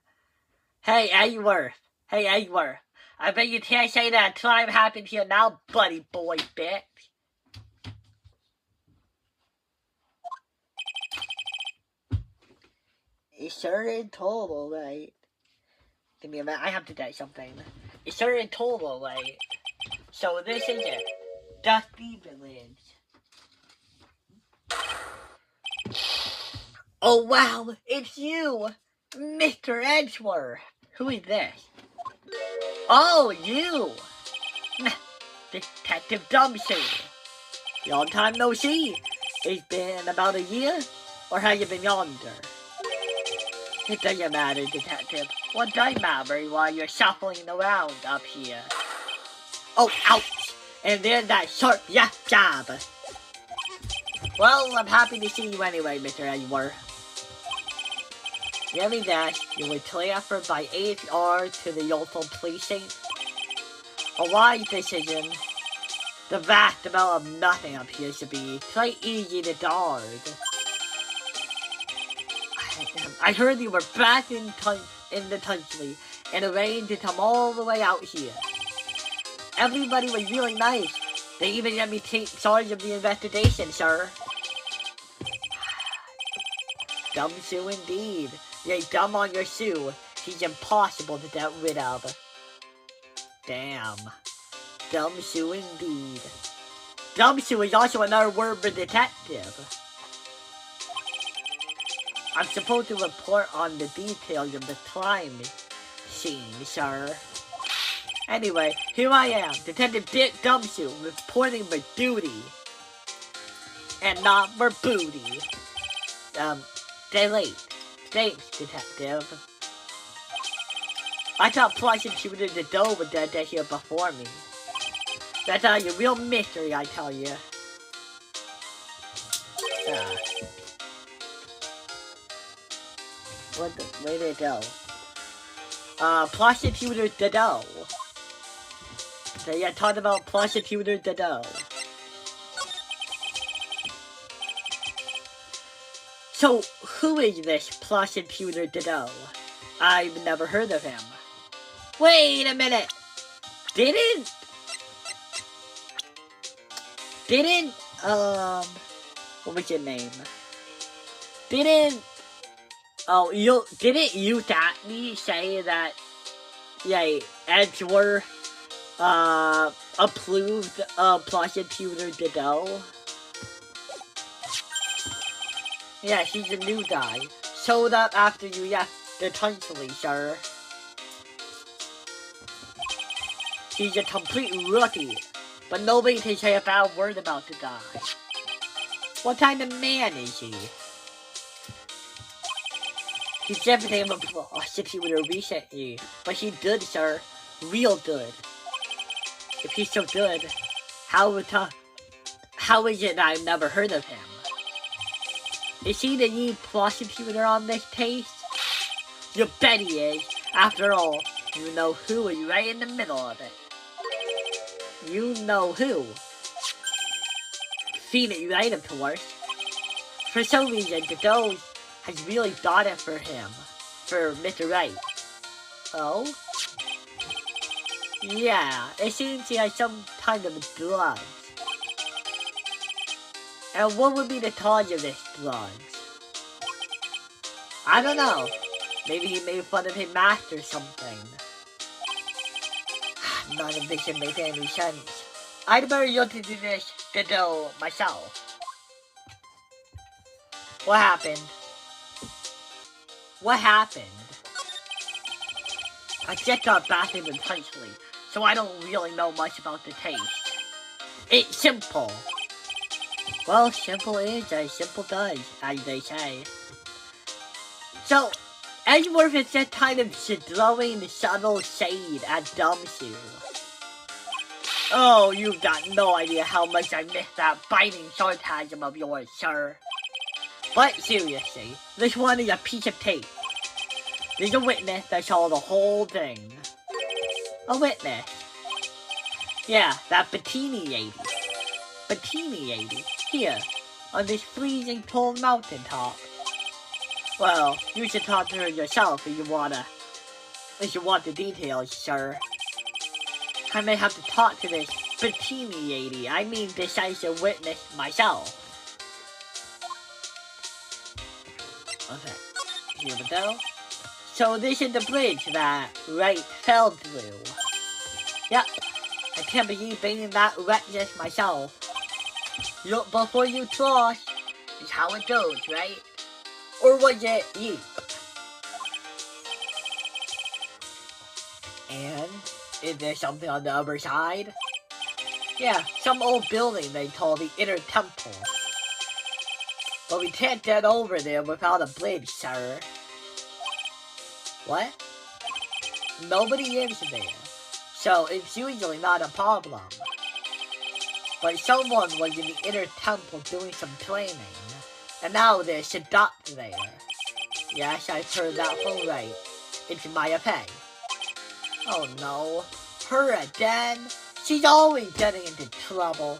Hey, Edgeworth. Hey, Edgeworth. I bet you can't say that crime happened here now, buddy boy bitch. It's sure in total, right? Give me a minute, I have to get something. It's sure in total, right? So this is it. Dusty Village. Oh wow, it's you! Mr. Edgeworth! Who is this? Oh, you! Detective Dumbsuit. Long time no see. It's been about a year? Or have you been yonder? It doesn't matter, Detective. What does matter while you're shuffling around up here? Oh, ouch! And there's that sharp jab. Well, I'm happy to see you anyway, Mr. Edgeworth. Nearly that, you were transferred by HR to the local precinct. A wise decision. The vast amount of nothing appears to be quite easy to guard. I heard you were back in the country and arranged to come all the way out here. Everybody was really nice. They even let me take charge of the investigation, sir. Dumb shoe indeed. You're dumb on your shoe. He's impossible to get rid of. Damn. Dumb shoe indeed. Dumb shoe is also another word for detective. I'm supposed to report on the details of the crime scene, sir. Anyway, here I am, Detective Dick Dumbshoe, reporting for duty. And not for booty. Stay late. Thanks, Detective. I thought Prosecutor Doe would get here before me. That's a real mystery, I tell you. Where did it go? Prosecutor Doe. So yeah, talk about Prosecutor Doe. So, who is this Prosecutor Doe? I've never heard of him. Wait a minute! Didn't, what was your name? Didn't you Daphne say that, yeah, Edgeworth, approved, Prosecutor Doe? Yeah, he's a new guy. Showed up after you left the country, sir. He's a complete rookie, but nobody can say a bad word about the guy. What kind of man is he? He's never been a prosecutor recently, but he's good, sir. Real good. If he's so good, how is it that I've never heard of him? Is he the lead prosecutor on this case? You bet he is. After all, you know who is right in the middle of it. You know who? Phoenix Wright, of course. For some reason, the Doe has really got it for him. For Mr. Wright. Oh? Yeah, it seems he has some kind of drugs. And what would be the cause of this drugs? I don't know. Maybe he made fun of his master or something. None of this should make any sense. I'd better look into this Doe myself. What happened? What happened? I just got back into country, so I don't really know much about the taste. It's simple. Well, simple is as simple does, as they say. So, Edgeworth is just kind of throwing subtle shade at Dumbshoe. Oh, you've got no idea how much I miss that biting sarcasm of yours, sir. But seriously, this one is a piece of tape. There's a witness that saw the whole thing. A witness. Yeah, that Bettini lady. Bettini lady. Here, on this freezing cold mountaintop. Well, you should talk to her yourself if you want the details, sir. I may have to talk to this Bettini lady. I mean, decisive witness myself. Okay, here we go. So this is the bridge that Wright fell through. Yep, I can't believe being that reckless myself. Look before you cross, is how it goes, right? Or was it you? And is there something on the other side? Yeah, some old building they call the Inner Temple. But we can't get over there without a bridge, sir. What? Nobody lives there, so it's usually not a problem. But someone was in the Inner Temple doing some training, and now there's a doctor there. Yes, I've heard that from Wright. It's Maya Pei. Oh no, her again? She's always getting into trouble.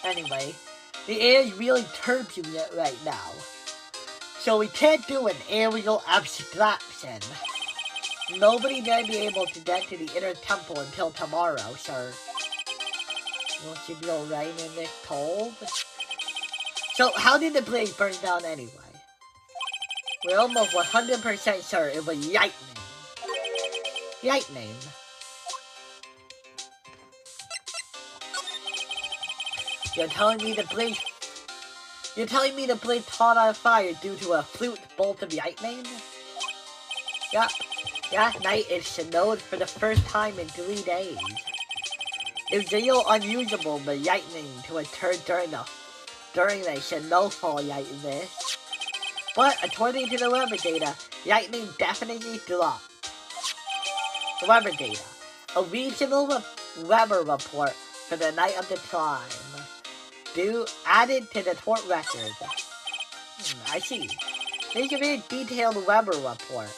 Anyway, the air is really turbulent right now, so we can't do an aerial abstraction. Nobody may be able to get to the Inner Temple until tomorrow, sir. Won't you be alright in this cold? So, how did the bridge burn down anyway? We're almost 100% sure it was lightning. Lightning? You're telling me the bridge caught on fire due to a flute bolt of lightning? Yup. Last night it snowed for the first time in 3 days. It's a little unusual for lightning to occur during a snowfall like this. But according to the weather data, lightning definitely dropped. The weather data. A regional weather report for the night of the time. Added to the court record. I see. There's a very detailed weather report.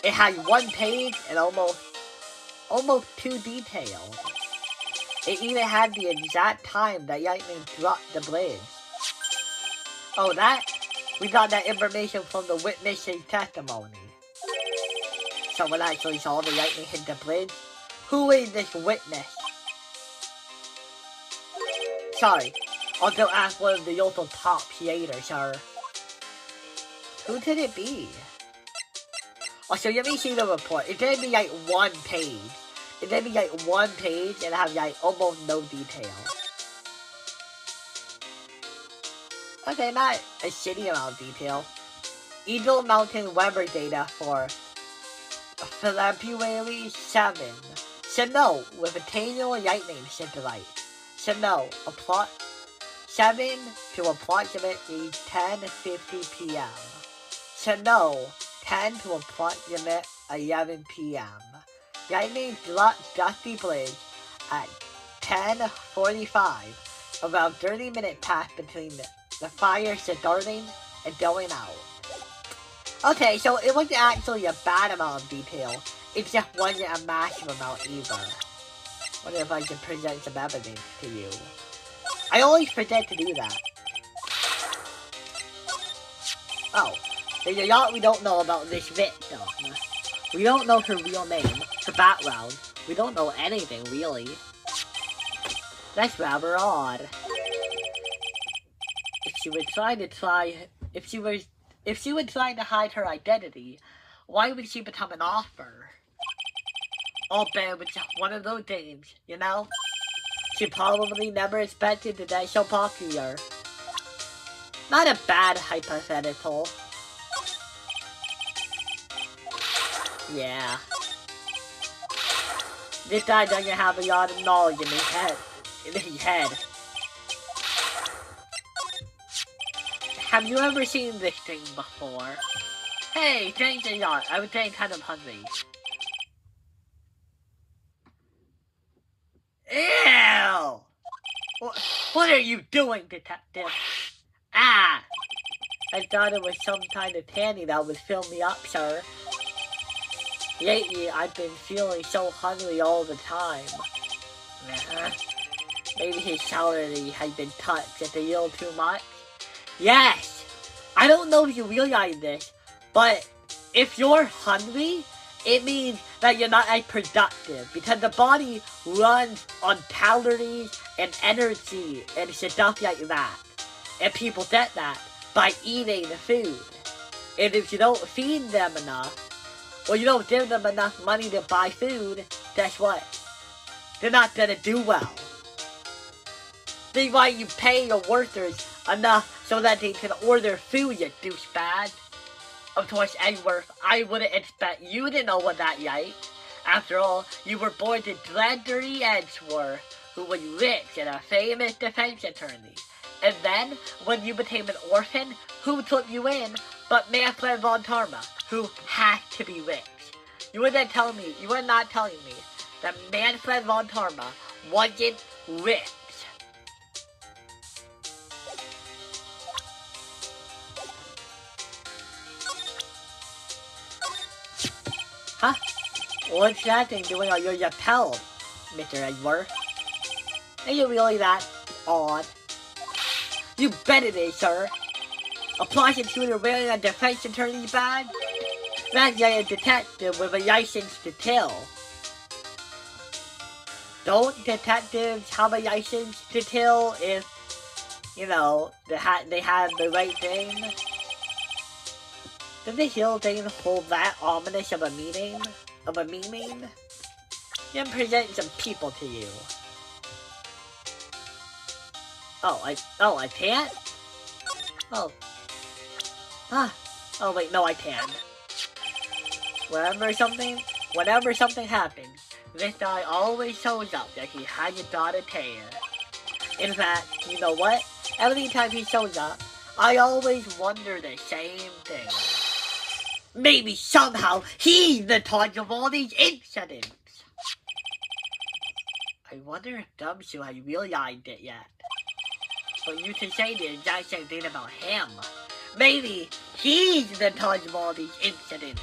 It had 1 page and almost 2 details. It even had the exact time that lightning dropped the bridge. Oh, we got that information from the witness's testimony. Someone actually saw the lightning hit the bridge? Who is this witness? Sorry, I'll go ask one of the local top theaters, sir. Who could it be? Also, let me see the report. It did be like 1 page. It did be like 1 page and have like almost no detail. Okay, not a shitty amount of detail. Eagle Mountain weather data for February 7. Snow with occasional lightning light. Snow 7 to approximately 10:50 p.m. Snow 10 to approximate 11 p.m. Lightning dropped Dusty Bridge at 10:45. About 30 minutes passed between the fire starting and going out. Okay, so it wasn't actually a bad amount of detail. It just wasn't a massive amount either. Wonder if I can present some evidence to you. I always forget to do that. Oh, there's a lot we don't know about this victim. We don't know her real name, her background. We don't know anything, really. That's rather odd. If she was trying to hide her identity, why would she become an author? I'll bet it was just one of those things, you know? She probably never expected to get so popular. Not a bad hypothetical. Yeah. This guy doesn't have a lot of knowledge in his head. Have you ever seen this thing before? Hey, thanks a lot. I was getting kind of hungry. Ew! What are you doing, detective? Ah! I thought it was some kind of candy that would fill me up, sir. Lately, I've been feeling so hungry all the time. Maybe his salary has been touched just a little too much. Yes! I don't know if you realize this, but if you're hungry, it means that you're not as productive because the body runs on calories and energy and stuff like that. And people get that by eating the food. And if you don't feed them enough, or you don't give them enough money to buy food, guess what? They're not gonna do well. That's why you pay your workers enough so that they can order food, you douchebag. Of course, Edward, I wouldn't expect you to know what that like. After all, you were born to Gregory Edgeworth, who was rich and a famous defense attorney. And then, when you became an orphan, who took you in but Manfred von Tarma, who had to be rich? You were not telling me that Manfred von Tarma wasn't rich. Huh? What's that thing doing on your lapel, Mr. Edward? Are you really that odd? You bet it is, sir. A prosecutor wearing a defense attorney's badge? That's like a detective with a license to kill. Don't detectives have a license to kill if, you know, they have the right thing? Did the Hill thing hold that ominous of a meaning? I'm presenting some people to you. Oh, I can't? Oh. Oh wait, no I can. Whenever something happens, this guy always shows up that he hasn't got a tan. In fact, you know what? Every time he shows up, I always wonder the same thing. Maybe somehow he's the cause of all these incidents. I wonder if Gumshoe has realized it yet. But you can say the exact same thing about him. Maybe he's the cause of all these incidents.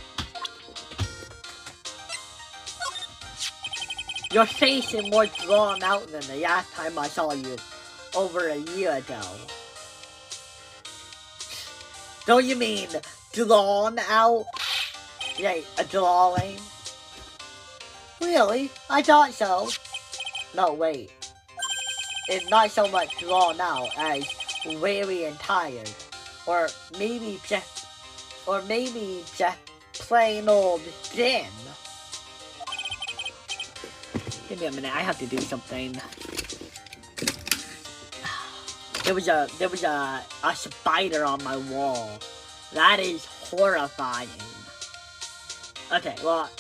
Your face is more drawn out than the last time I saw you, over a year ago. Don't you mean drawn out? Yeah, a drawing? Really? I thought so. No, wait. It's not so much drawn out as weary and tired. Or maybe just plain old thin. Give me a minute, I have to do something. There was a spider on my wall. That is horrifying. Okay, well,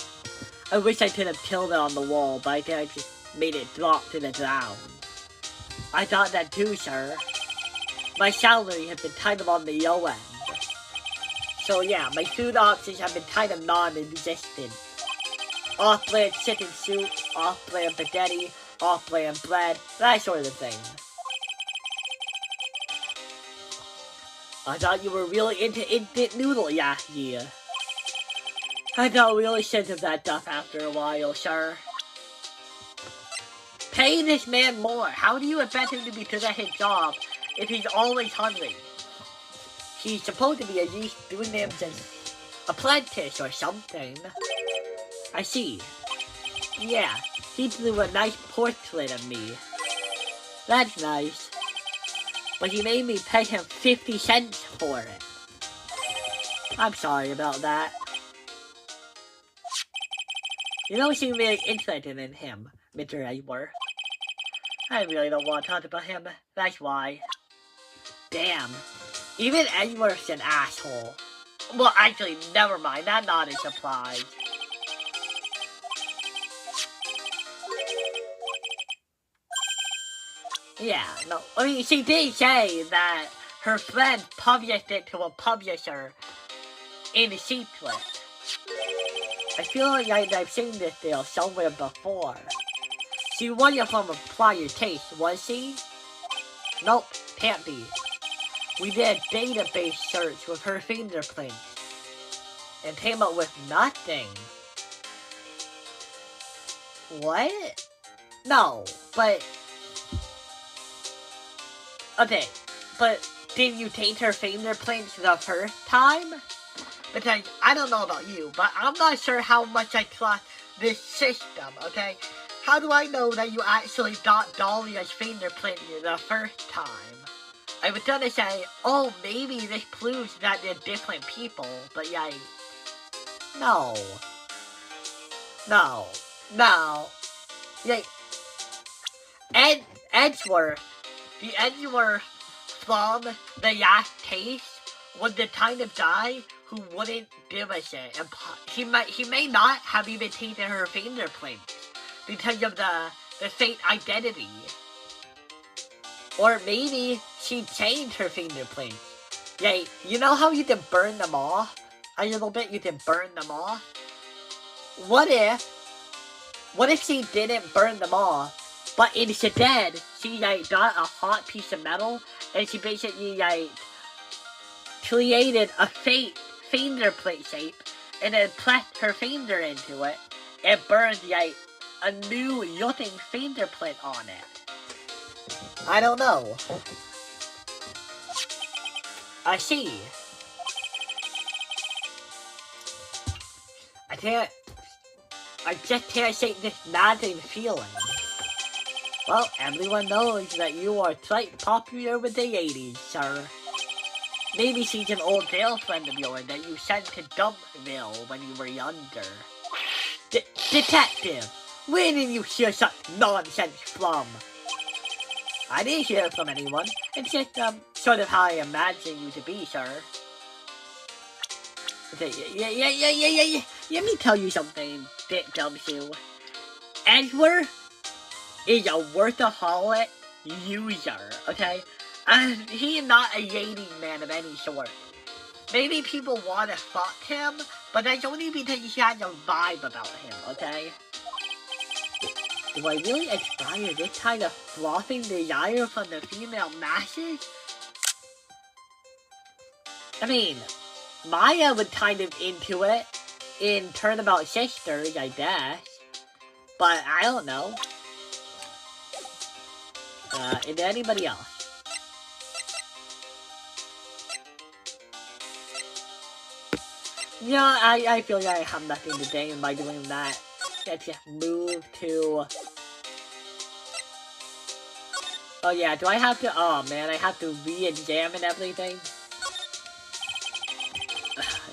I wish I could have killed it on the wall, but I think I just made it drop to the ground. I thought that too, sir. My salary has been kind of on the low end. So yeah, my food options have been kind of non-existent. Off-brand chicken soup, off-brand spaghetti, off-brand bread, that sort of thing. I thought you were really into instant noodle last year. I got really sick of that stuff after a while, sir. Pay this man more. How do you expect him to be good at his job if he's always hungry? He's supposed to be at least doing them as apprentice or something. I see. Yeah, he drew a nice portrait of me. That's nice. But he made me pay him 50 cents for it. I'm sorry about that. You don't seem really interested in him, Mr. Edward. I really don't want to talk about him, that's why. Damn. Even Edward's an asshole. Well, actually, never mind. That's not a surprise. Yeah, no. I mean, she did say that her friend published it to a publisher in secret. I feel like I've seen this deal somewhere before. She wasn't from a prior case, was she? Nope, can't be. We did a database search with her fingerprints and came up with nothing. What? No, but... Okay, but did you take her fingerprints the first time? Because I don't know about you, but I'm not sure how much I trust this system, okay? How do I know that you actually got Dahlia's fingerprint the first time? I was gonna say, oh, maybe this proves that they're different people, but yeah, no. No. No. Yeah. Edgeworth. The Edgeworth from the last case was the kind of guy who wouldn't give a shit. And he may not have even taken her fingerprints because of the fake identity. Or maybe she changed her fingerprints. Yeah, you know how you can burn them off? A little bit, you can burn them off? What if she didn't burn them off, but instead, she got a hot piece of metal, and she basically created a fake fingerprint shape, and then pressed her finger into it, and burned a new looking fingerprint on it. I don't know. I see. I just can't shake this nagging feeling. Well, everyone knows that you are quite popular with the ladies, sir. Maybe she's an old girlfriend of yours that you sent to Dumpville when you were younger. Detective, where did you hear such nonsense from? I didn't hear it from anyone. It's just, sort of how I imagine you to be, sir. Okay, yeah. Let me tell you something, Dick Dumpshoe. Edward is a workaholic user, okay? And he is not a ladies man of any sort. Maybe people want to fuck him, but that's only because he has a vibe about him, okay? Do I really aspire this kind of frothing desire from the female masses? I mean, Maya was kind of into it in Turnabout Sisters, I guess. But I don't know. Is anybody else? Yeah, I feel like I have nothing to gain by doing that. Let's just move to... Oh yeah, do I have to... Oh man, I have to re-examine everything?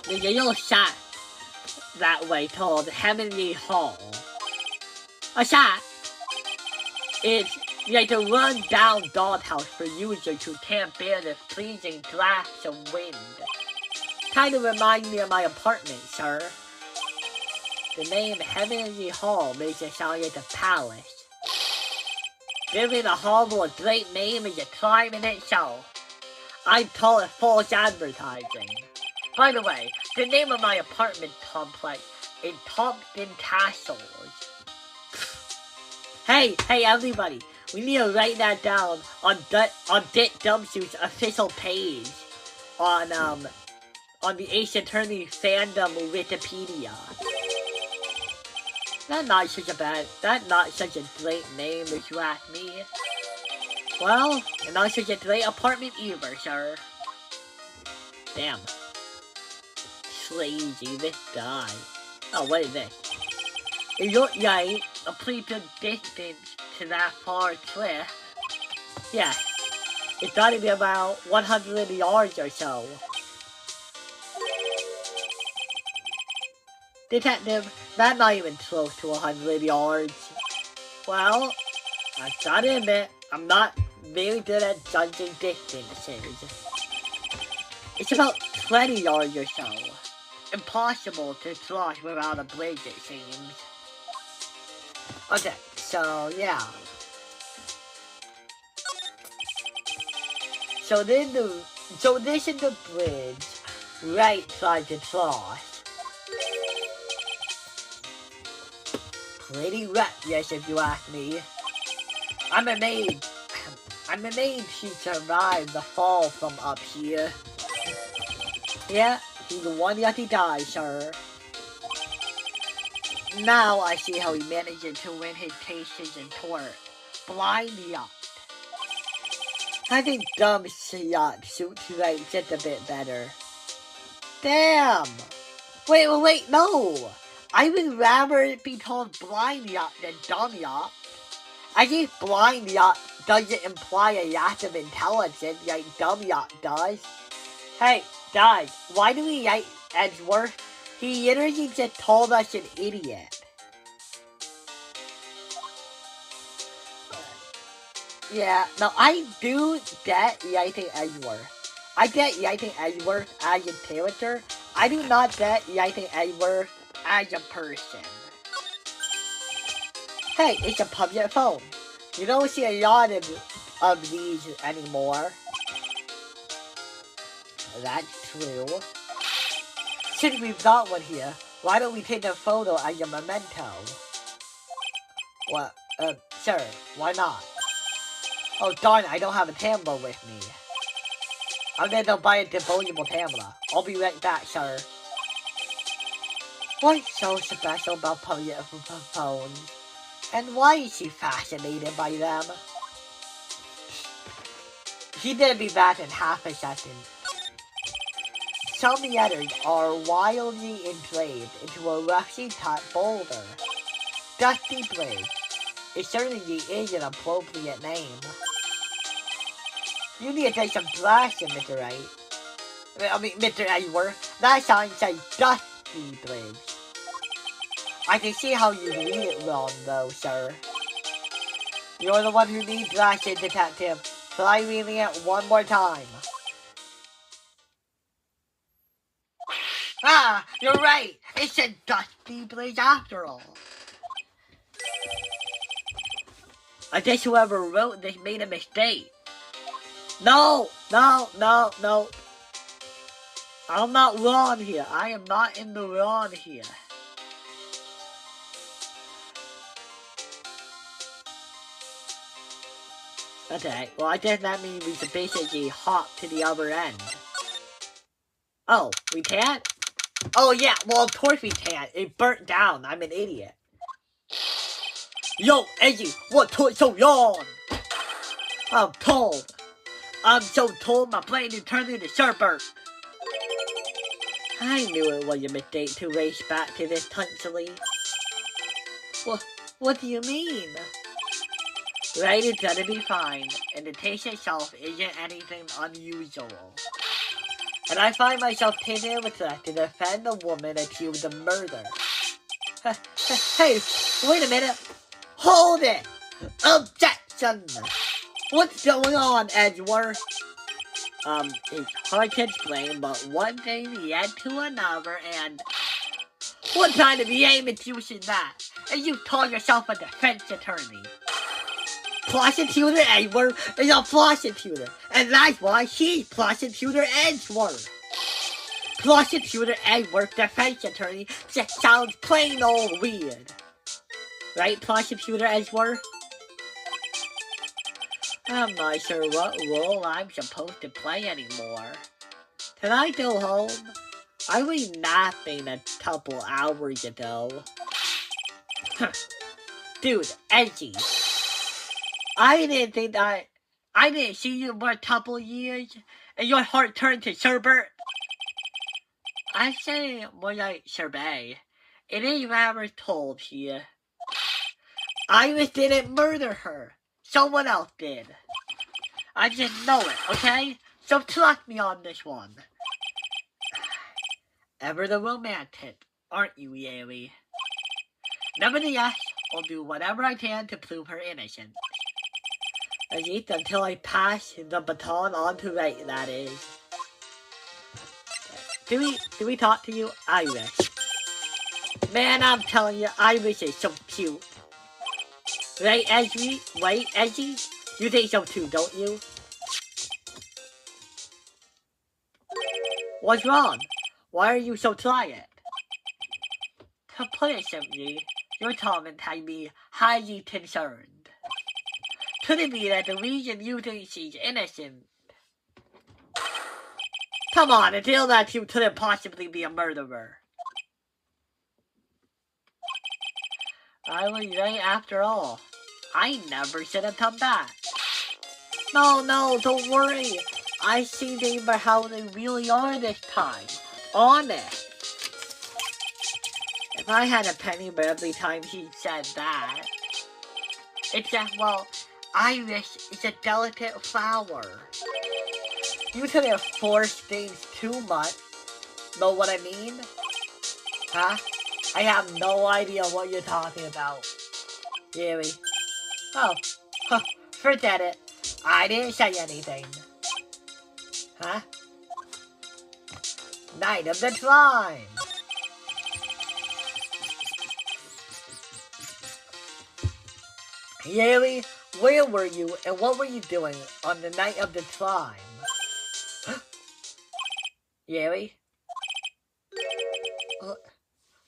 There's a little shot that way called Heavenly Hall. A shot! It's like a run-down doghouse for users who can't bear the freezing blast of wind. Kind of reminds me of my apartment, sir. The name Heavenly Hall makes it sound like a palace. Giving a hall a great name is a crime in itself. I'd call it false advertising. By the way, the name of my apartment complex is Thompson Castles. Hey everybody, we need to write that down on Dick Dumpshoe's official page on the Ace Attorney fandom Wikipedia. That's not such a great name if you ask me. Well, and not such a great apartment either, sir. Damn. Crazy, this guy. Oh, what is this? It looked like a pretty good distance to that far cliff. Yeah, it's gotta be about 100 yards or so. Detective, that's not even close to 100 yards. Well, I gotta admit, I'm not very good at judging distances. It's about 20 yards or so. Impossible to cross without a bridge, it seems. Okay, so yeah. So this is the bridge Wright tried to cross. Pretty reckless if you ask me. I'm amazed she survived the fall from up here. Yeah, he's one lucky guy, sir. Now I see how he manages to win his cases in court. Blind yacht. I think dumb yacht suits Wright just a bit better. Damn! Wait, no! I would rather it be called blind yacht than dumb yacht. I think blind yacht doesn't imply a lack of intelligence like dumb yacht does. Hey, guys, why do we like Edgeworth? He literally just told us an idiot. Yeah, no, I do get liking Edgeworth. I get liking Edgeworth as a character. I do not get liking Edgeworth as a person. Hey, it's a public phone. You don't see a lot of these anymore. That's true. Since we've got one here, why don't we take a photo as a memento? Well, sure, why not? Oh darn it, I don't have a camera with me. I'm gonna go buy a disposable camera. I'll be right back, sir. What's so special about public phones? And why is she fascinated by them? She's gonna be back in half a second. Some letters are wildly engraved into a roughly cut boulder. Dusty Bridge. It certainly is an appropriate name. You need to take some blasting, Mr. Wright. I mean, Mr. Edgeworth. That sounds like Dusty Bridge. I can see how you read it wrong, though, sir. You're the one who needs blasting, detective. Try reading it one more time. Ah, you're right. It's a Dusty Bridge after all. I guess whoever wrote this made a mistake. No. I'm not wrong here. I am not in the wrong here. Okay, well I guess that means we should basically hop to the other end. Oh, we can't? Oh yeah, well of course we can't. It burnt down. I'm an idiot. Yo, Edgy, what took so long? I'm so told my plane to turn into sherbert. I knew it was a mistake to race back to this country. What do you mean? Wright is gonna be fine, and the taste itself isn't anything unusual. And I find myself taking with that to defend a woman accused of murder. Hey, wait a minute! Hold it! Objection! What's going on, Edgeworth? It's hard to explain, but one thing led to another, and... What kind of aim is using that? And you call yourself a defense attorney. Prosecutor Edgeworth is a prosecutor, and that's why she's Prosecutor Edgeworth. Prosecutor Edgeworth, defense attorney, just sounds plain old weird. Right, Prosecutor Edgeworth? I'm not sure what role I'm supposed to play anymore. Can I go home? I was napping a couple hours ago. Dude, Edgy. I didn't see you for a couple years, and your heart turned to sherbet. I say more like sherbet. It ain't rather told here. Iris didn't murder her. Someone else did. I just know it, okay? So trust me on this one. Ever the romantic, aren't you, Yeri? Nevertheless, I'll do whatever I can to prove her innocent. At least until I pass the baton on to Wright, that is. Do we talk to you? Iris. Man, I'm telling you, Iris is so cute. Right, Edgy? Right, Edgy? You think so too, don't you? What's wrong? Why are you so tired? To put it simply, your comment had me highly concerned. Could it be that the reason you think she's innocent? Come on, until that you couldn't possibly be a murderer. I was right after all. I never should have come back. No, don't worry. I see them for how they really are this time. Honest. If I had a penny for every time he said that. It's that, well, Iris is a delicate flower. You couldn't force things too much. Know what I mean? Huh? I have no idea what you're talking about. Really? Oh, huh, forget it. I didn't say anything. Huh? Night of the Slime! Really? Where were you and what were you doing on the night of the Slime? Really?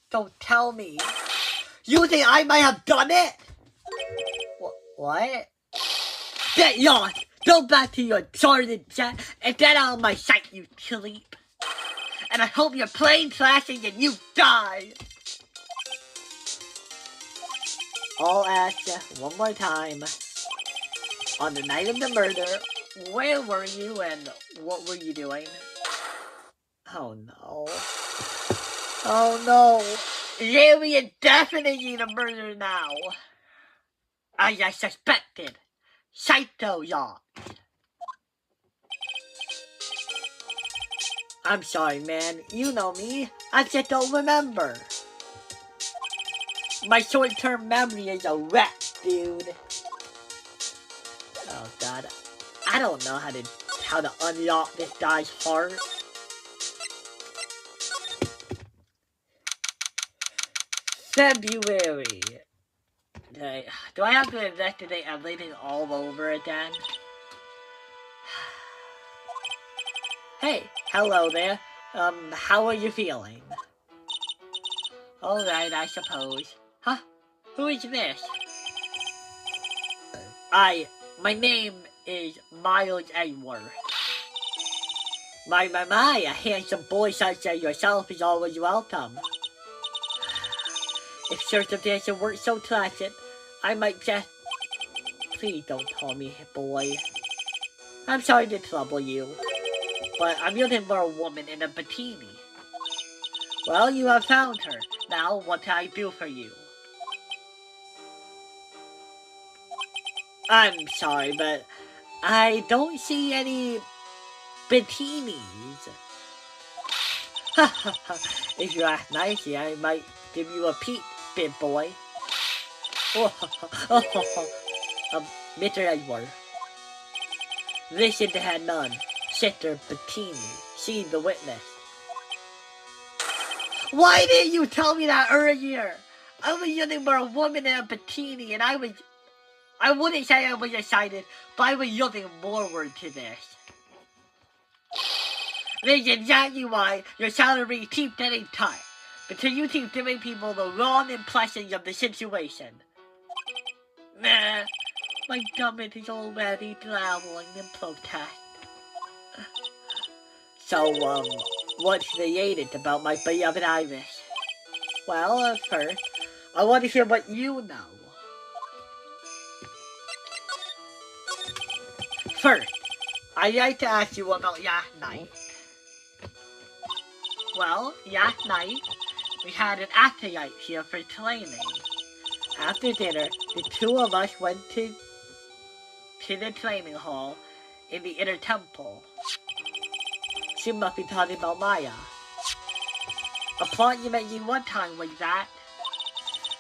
Don't tell me. You think I might have done it? What? Get lost! Go back to your sordid chat and get out of my sight, you sleep. And I hope your plane crashes and you die. I'll ask you one more time. On the night of the murder, where were you and what were you doing? Oh no. Oh no. Jerry is definitely the murderer now. As I suspected. Psycho yacht. I'm sorry, man. You know me. I just don't remember. My short-term memory is a wreck, dude. Oh god. I don't know how to unlock this guy's heart. February. Do I have to investigate everything all over again? Hey, hello there. How are you feeling? Alright, I suppose. Huh? Who is this? My name is Miles Edward. My, a handsome boy such as yourself is always welcome. If circumstances weren't so tragic, I might just... Please don't call me boy. I'm sorry to trouble you, but I'm looking for a woman in a bikini. Well, you have found her. Now, what can I do for you? I'm sorry, but I don't see any bikinis. If you act nicely, I might give you a peek, big boy. Mr. Edward. Listen to had none. Sister Bikini. She the witness. Why didn't you tell me that earlier? I was looking for a woman in a bikini and I wouldn't say I was excited, but I was looking forward to this. This is exactly why your salary keeps getting cut. Because you keep giving people the wrong impressions of the situation. Nah, my stomach is already traveling in protest. So, what's the latest about my beloved Iris? Well, first, I want to hear what you know. First, I'd like to ask you about last night. Well, last night, we had an acolyte here for training. After dinner, the two of us went to the training hall in the inner temple. She must be talking about Maya. A plot you mentioned one time was that.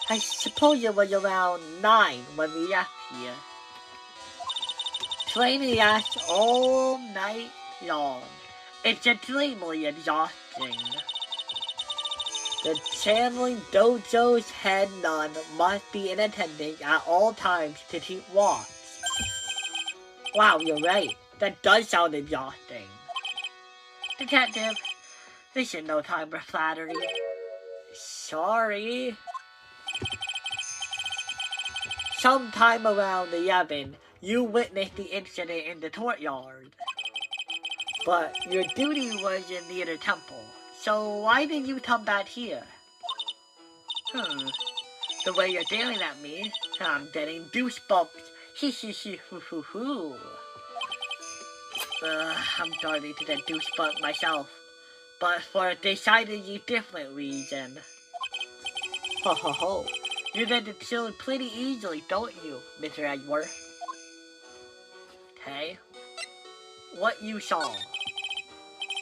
I suppose it was around 9 when we left here. Training lasts all night long. It's extremely exhausting. Interesting. The channeling dojo's head nun must be in attendance at all times to keep watch. Wow, you're right. That does sound exhausting. Detective, this is no time for flattery. Sorry. Sometime around 11, you witnessed the incident in the courtyard. But your duty was in the inner temple, so why did you come back here? The way you're staring at me, I'm getting goosebumps. Hee hee hee hoo hoo hoo. I'm starting to get goosebumps myself, but for a decidedly different reason. Ho ho ho. You get to chill pretty easily, don't you, Mr. Edward? Okay. What you saw.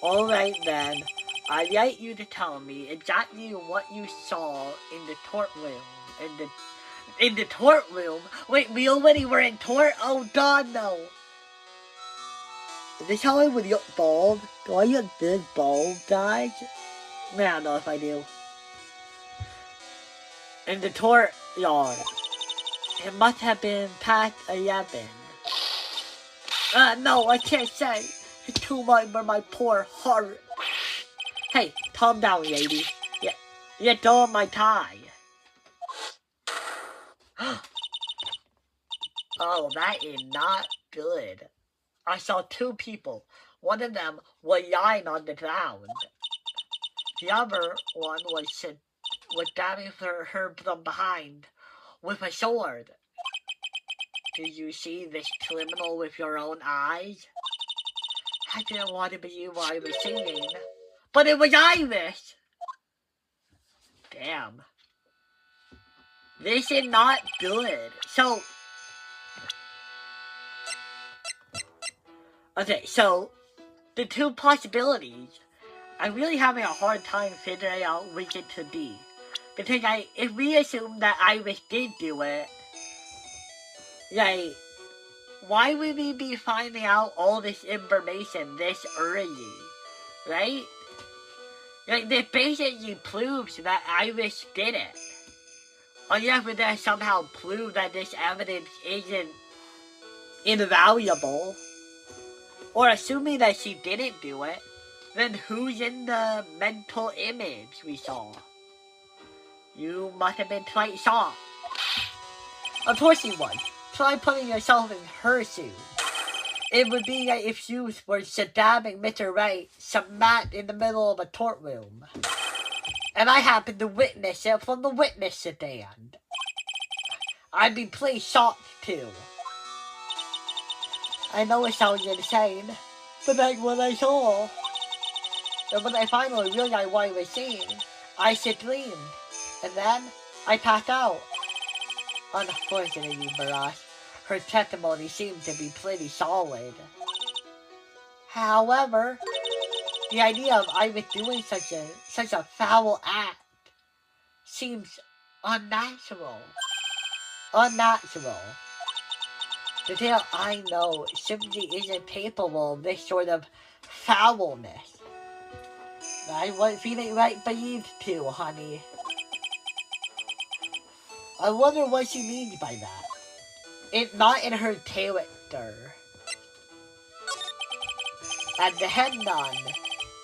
Alright then, I'd like you to tell me exactly what you saw in the courtroom. In the courtroom? Wait, we already were in court? Oh god, no! Is this how I would look bald? Do I look this bald, guys? I don't know if I do. In the courtyard. It must have been past 11. No, I can't say. It's too much for my poor heart. Hey, calm down, lady. You're throwing my tie. Oh, that is not good. I saw two people. One of them was lying on the ground. The other one was stabbing her from behind with a sword. Did you see this criminal with your own eyes? I didn't want to believe what I was seeing, but it was Irish. Damn. This is not good. So, okay, so the two possibilities, I'm really having a hard time figuring out which it could be. Because if we assume that Irish did do it, like, why would we be finding out all this information this early, right? Like, this basically proves that Irish did it. Unless we then somehow prove that this evidence isn't invaluable, or assuming that she didn't do it, then who's in the mental image we saw? You must have been quite shocked. Of course you was. Try putting yourself in her shoes. It would be like if you were stabbing Mr. Wright smack in the middle of a courtroom. And I happened to witness it from the witness stand. I'd be pretty shocked too. I know it sounds insane, but that's what I saw. And when I finally realized what I was seeing, I screamed. And then, I passed out. Unfortunately for us, her testimony seemed to be pretty solid. However, the idea of Ivan doing such a foul act seems unnatural. The tale I know simply isn't capable of this sort of foulness. I wasn't feeling right believed to, honey. I wonder what she means by that. It's not in her character. As the head nun,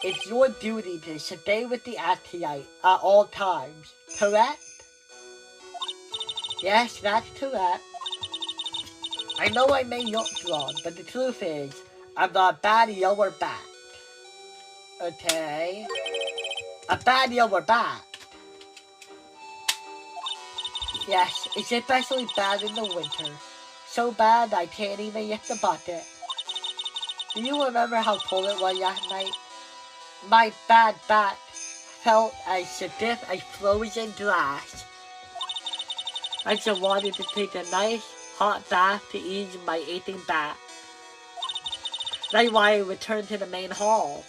it's your duty to stay with the acolyte at all times, correct? Yes, that's correct. I know I may look wrong, but the truth is, I'm not a bad lower back. Okay? A bad lower back. Yes, it's especially bad in the winter. So bad I can't even lift the bucket. Do you remember how cold it was last night? My bad back felt as stiff as frozen glass. I just wanted to take a nice hot bath to ease my aching back. That's why I returned to the main hall.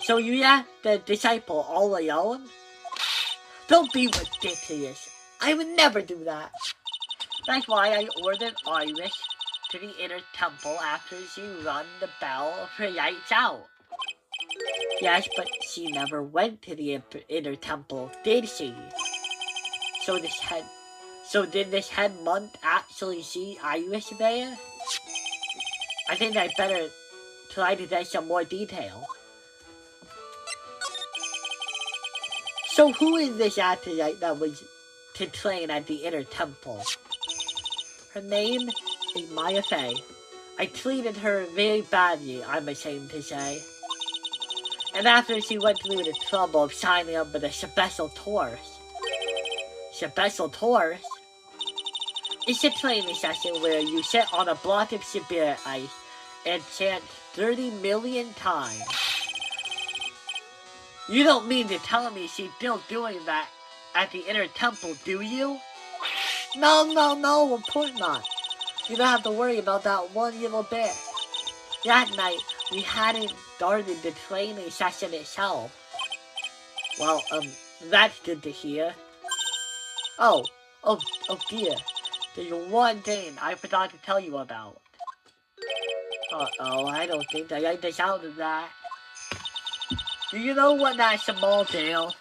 So you left the disciple all alone? Don't be ridiculous. I would never do that. That's why I ordered Iris to the inner temple after she rung the bell for lights out. Yes, but she never went to the inner temple, did she? So did this head monk actually see Iris there? I think I better try to get some more detail. So who is this acolyte that was to train at the inner temple? Her name is Maya Fey. I treated her very badly, I'm ashamed to say. And after she went through the trouble of signing up with a special course. Special course? It's a training session where you sit on a block of spirit ice and chant 30 million times. You don't mean to tell me she's still doing that at the inner temple, do you? No, of course not. You don't have to worry about that one little bit. That night, we hadn't started the training session itself. Well, that's good to hear. Oh dear. There's one thing I forgot to tell you about. Uh-oh, I don't think I like the sound of that. Do you know what that small tail?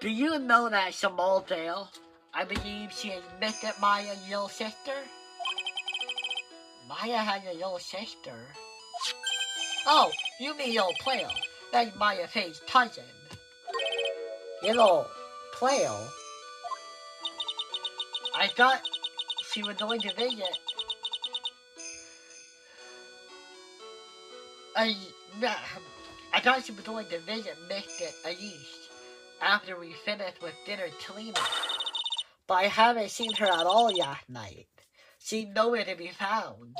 Do you know that small tail? I believe she is Mr. Maya's little sister. Maya has a little sister. Oh, you mean little Playo. That's Maya Faye's cousin. Little Playo? I thought she was going to visit. I thought she was going to visit Mr. Elise after we finished with dinner cleaning. But I haven't seen her at all last night. She's nowhere to be found.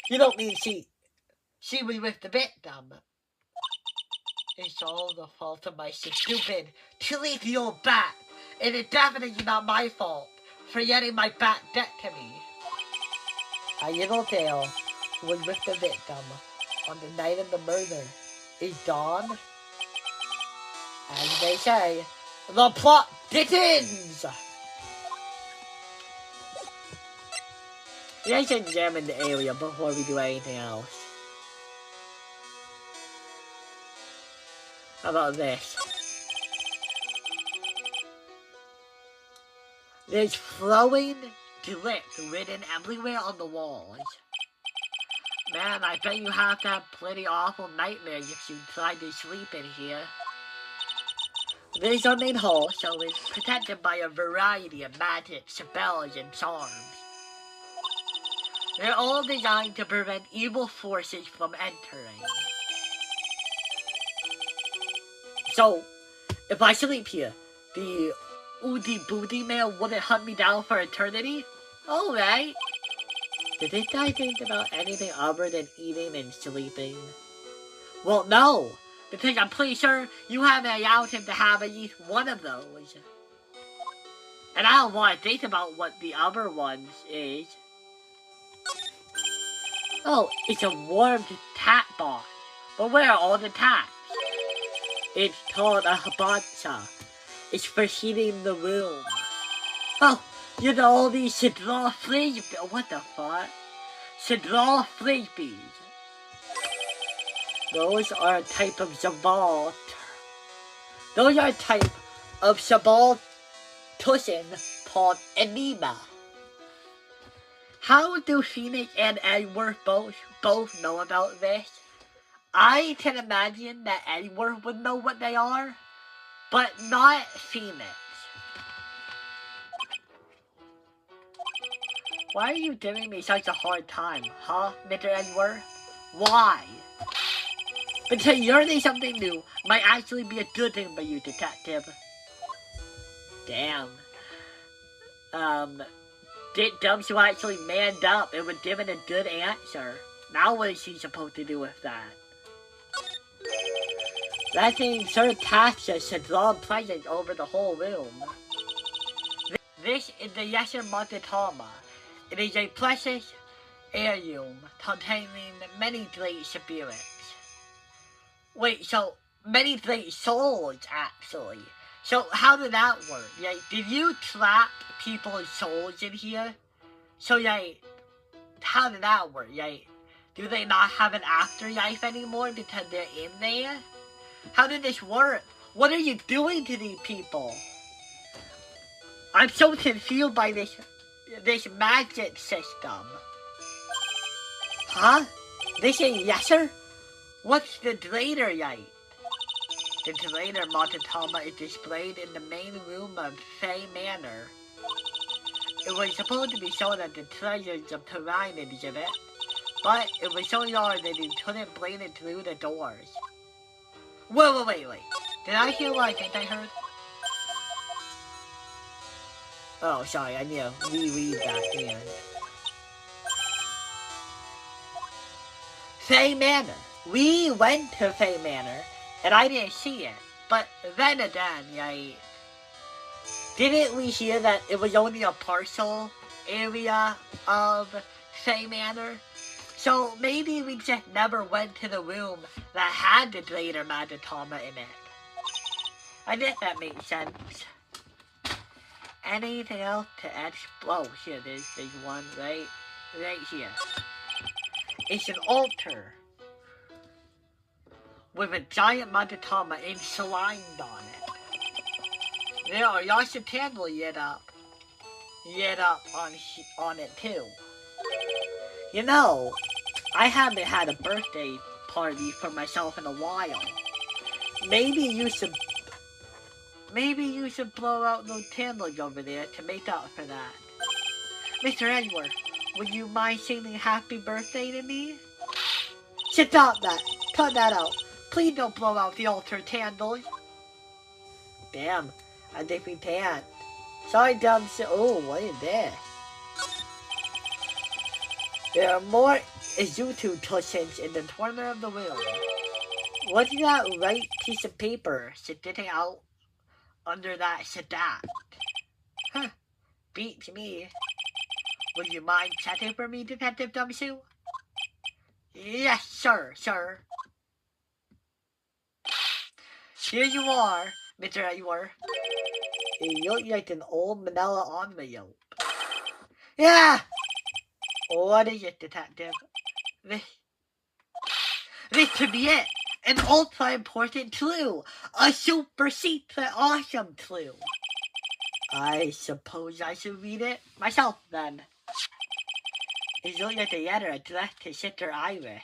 You don't mean she was with the victim. It's all the fault of my stupid, silly old bat. And it's definitely not my fault for getting my bat debt to me. A little girl who was with the victim on the night of the murder is gone. As they say, the plot thickens! Let's examine the area before we do anything else. How about this? There's flowing drips written everywhere on the walls. Man, I bet you have to have pretty awful nightmares if you try to sleep in here. There's our main hall, so it's protected by a variety of magic, spells, and charms. They're all designed to prevent evil forces from entering. So, if I sleep here, the Oodie Booty Man wouldn't hunt me down for eternity? Alright. Did this guy think about anything other than eating and sleeping? Well, no, because I'm pretty sure you haven't allowed him to have at least one of those. And I don't want to think about what the other ones is. Oh, it's a warmed tat box. But where are all the tats? It's called a hibacha. It's for heating the room. Oh, you know all these Sidral frisbees. What the fuck? Sidral frisbees. Those are a type of Zabal. Those are a type of Zabal Tussin called Enema. How do Phoenix and Edward both know about this? I can imagine that Edward would know what they are, but not Phoenix. Why are you giving me such a hard time, huh, Mr. Edward? Why? Because learning something new might actually be a good thing for you, detective. Damn. Dick Dubs actually manned up and was given a good answer. Now what is she supposed to do with that? That thing Sir Tasha should draw presents over the whole room. This is the Yesher Montetama. It is a precious heirloom containing many great spirits. Wait, so many great souls, actually. So how did that work? Like, did you trap people's souls in here? So, like, how did that work? Like, Do they not have an afterlife anymore because they're in there? How did this work? What are you doing to these people? I'm so confused by this magic system. Huh? This is Yesser? What's the Drader Light? The Drader Monotoma is displayed in the main room of Fay Manor. It was supposed to be shown at the Treasures of Terrain exhibit, but it was so large that you couldn't blade it through the doors. Wait. Did I hear what I think I heard? Oh, sorry, I need to reread that again. Fay Manor. We went to Fay Manor, and I didn't see it. But then again, didn't we hear that it was only a partial area of Fay Manor? So maybe we just never went to the room that had the Drader Magatama in it. I guess that makes sense. Anything else to explore? Oh, here, there's one right here. It's an altar with a giant Magatama enshrined on it. There are lots of candles lit up on it too. You know, I haven't had a birthday party for myself in a while. Maybe you should blow out those candles over there to make up for that. Mr. Edward, would you mind singing happy birthday to me? Stop that! Cut that out! Please don't blow out the altar candles! Damn, I think we can't. Sorry, dumb shit. Oh, what is this? There are more YouTube cushions in the corner of the room. What's that right piece of paper sitting out under that sedan? Huh, beats me. Would you mind chatting for me, Detective Dumbshoe? Yes, sir. Here you are, Mr. Edward. You look like an old manila envelope. Yeah! What is it, Detective? This could be it! An ultra important clue! A super secret awesome clue! I suppose I should read it myself then. It's only at the letter addressed to Sister Iris.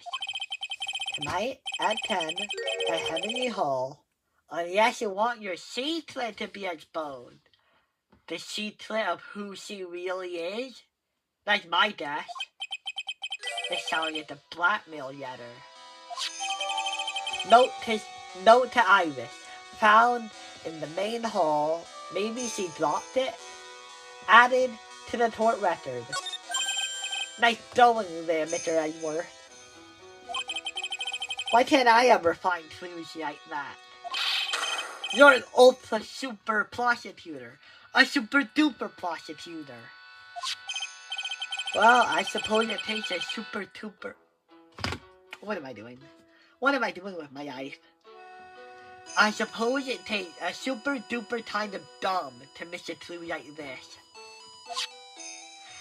Tonight at 10 at Heavenly Hall, unless you want your secret to be exposed. The secret of who she really is? That's my guess. This sounds like a blackmail letter. Note to Iris. Found in the main hall. Maybe she dropped it. Added to the court record. Nice going there, Mr. Edward. Why can't I ever find clues like that? You're an ultra super prosecutor. A super duper prosecutor. Well, I suppose it takes a super duper... What am I doing? What am I doing with my life? I suppose it takes a super duper kind of dumb to miss a clue like this.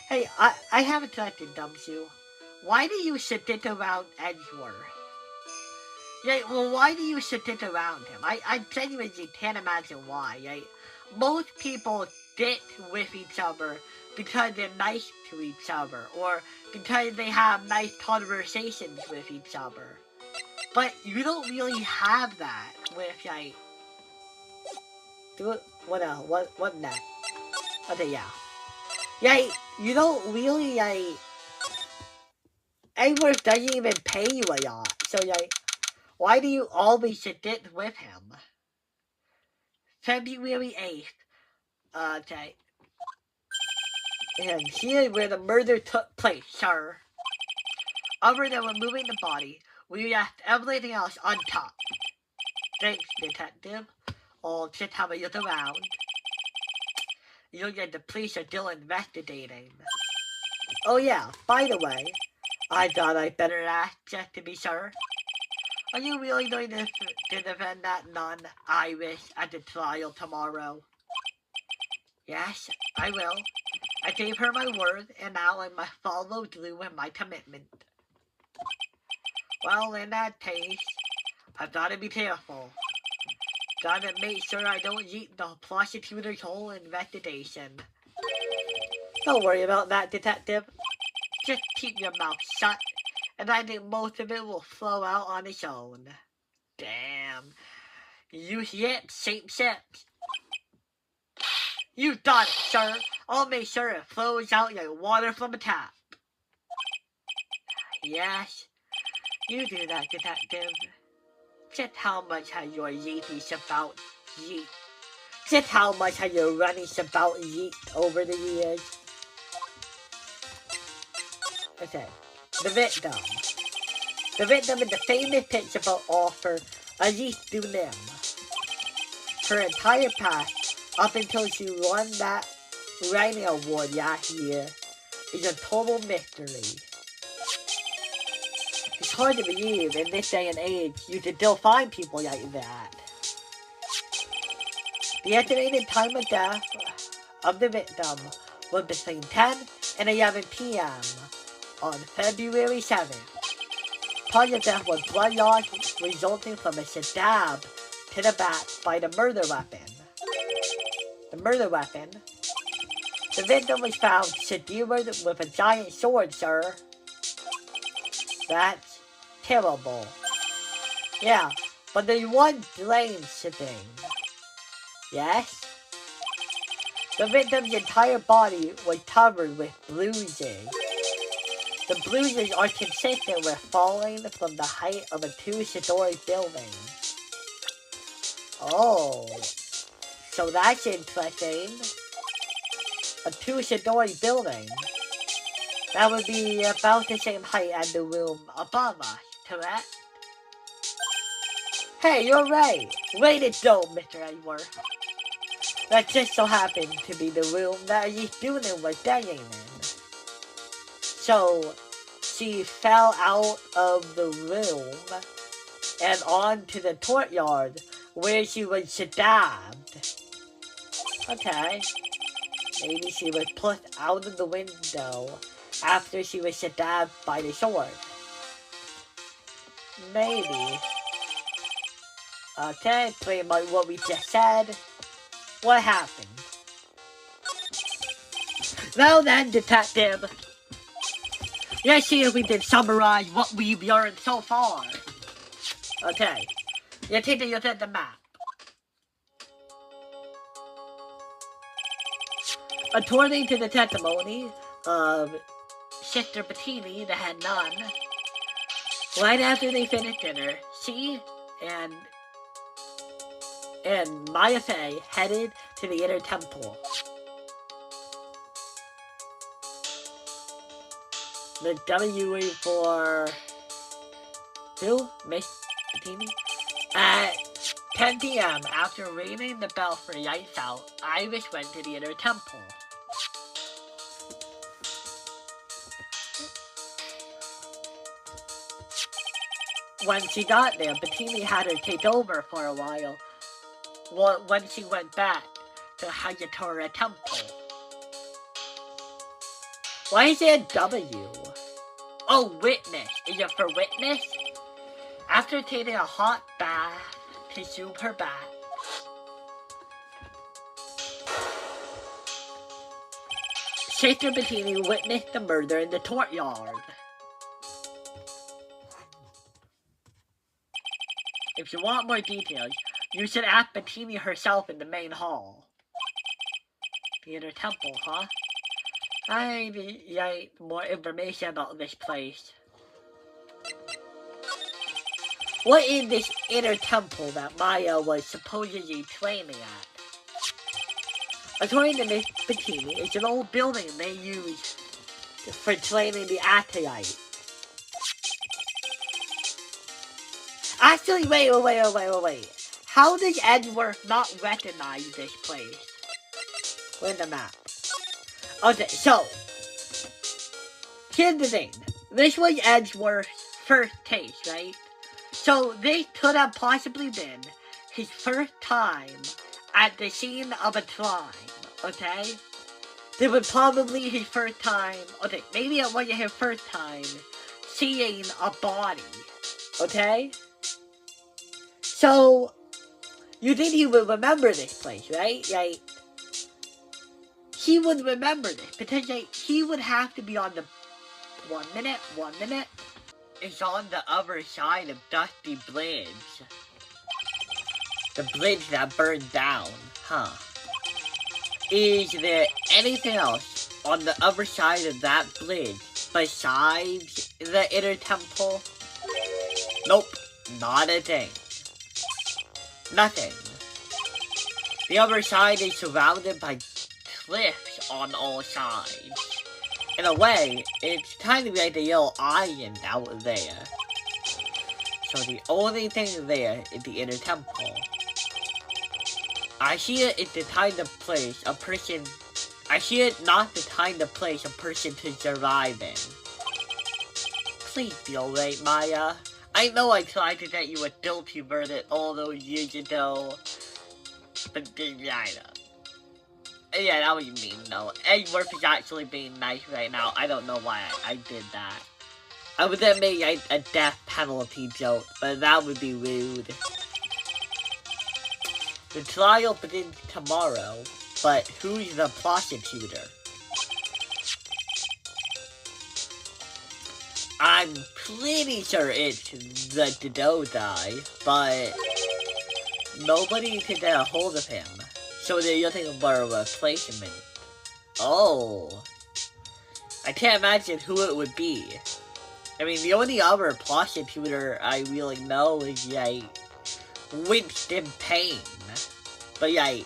Hey, I have a question, Dumbshoe. Why do you sit around Edgeworth? Yeah, well, why do you sit around him? I genuinely can't imagine why. Right? Most people sit with each other because they're nice to each other, or because they have nice conversations with each other. But you don't really have that with, like... What else? What next? Okay, yeah. Yeah, you don't really, like... Edward doesn't even pay you a lot, so, like... Why do you always sit with him? February 8th. Okay. And here's where the murder took place, sir. Other than removing the body, we left everything else untouched. Thanks, Detective. I'll just have a look around. You look like the police are still investigating. Oh yeah, by the way, I thought I'd better ask just to be sure. Are you really going to defend that nun, Iris, at the trial tomorrow? Yes, I will. I gave her my word, and now I must follow through with my commitment. Well, in that case, I've gotta be careful. Gotta make sure I don't eat the prosecutor's whole investigation. Don't worry about that, Detective. Just keep your mouth shut, and I think most of it will flow out on its own. Damn. You yet shape ships. You got it, sir. I'll make sure it flows out like water from a tap. Yes, you do that, Detective. Just how much has your yeeties about yeet? Just how much has your runnings about yeet over the years? Okay, the victim. The victim in the famous picture about author Alice Dunim. Her entire past, up until she won that writing award last year, is a total mystery. It's hard to believe in this day and age you can still find people like that. The estimated time of death of the victim was between 10 and 11 p.m. on February 7th. Part of death was blood loss resulting from a stab to the back by the murder weapon. The victim was found secured with a giant sword, sir. That's terrible. Yeah, but there's one strange thing. Yes? The victim's entire body was covered with bruises. The bruises are consistent with falling from the height of a 2-story building. Oh, so that's interesting. A 2-story building. That would be about the same height as the room above us, correct? Hey, you're right. Way to go, Mr. Edward. That just so happened to be the room that Alice Dunin was dying in. So, she fell out of the room and onto the courtyard where she was stabbed. Okay. Maybe she was pushed out of the window after she was stabbed by the sword. Maybe. Okay, pretty much what we just said. What happened? Well then, Detective. Let's see if we can summarize what we've learned so far. Okay. You take a look at the map. According to the testimony of Sister Bettini, the head nun, right after they finished dinner, she and Maya Fey headed to the inner temple. The W for who? Miss Bettini? At 10 p.m., after ringing the bell for lights out, Iris went to the inner temple. When she got there, Bettini had her take over for a while when she went back to Hayatora Temple. Why is there a W? Oh, witness. Is it for witness? After taking a hot bath to soothe her back, Sister Bettini witnessed the murder in the courtyard. If you want more details, you should ask Bettini herself in the main hall. The inner temple, huh? I need more information about this place. What is this inner temple that Maya was supposedly training at? According to Miss Bettini, it's an old building they use for training the acolyte. Actually, wait. How does Edgeworth not recognize this place? Where's the map? Okay, so here's the thing. This was Edgeworth's first case, right? So this could have possibly been his first time at the scene of a crime, okay? It was probably his first time, okay, maybe it wasn't his first time seeing a body. Okay? So, you think he would remember this place, right? Like, he would remember this because like, he would have to be on the 1 minute. It's on the other side of Dusty Bridge. The bridge that burned down, huh? Is there anything else on the other side of that bridge besides the inner temple? Nope, not a thing. Nothing. The other side is surrounded by cliffs on all sides. In a way, it's kind of like the yellow island out there. So the only thing there is the inner temple. I see it is the kind of place a person... I see it not the kind of place a person to survive in. Please be alright, Maya. I know I tried to get you a guilty verdict all those years ago. But yeah, yeah, that was mean though. Edgeworth is actually being nice right now. I don't know why I did that. I was gonna make a death penalty joke, but that would be rude. The trial begins tomorrow, but who's the prosecutor? I'm pretty sure it's the Dodo guy, but nobody can get a hold of him. So they're looking for a replacement. Oh. I can't imagine who it would be. I mean, the only other prosecutor I really know is, like, Winston Payne. But, like,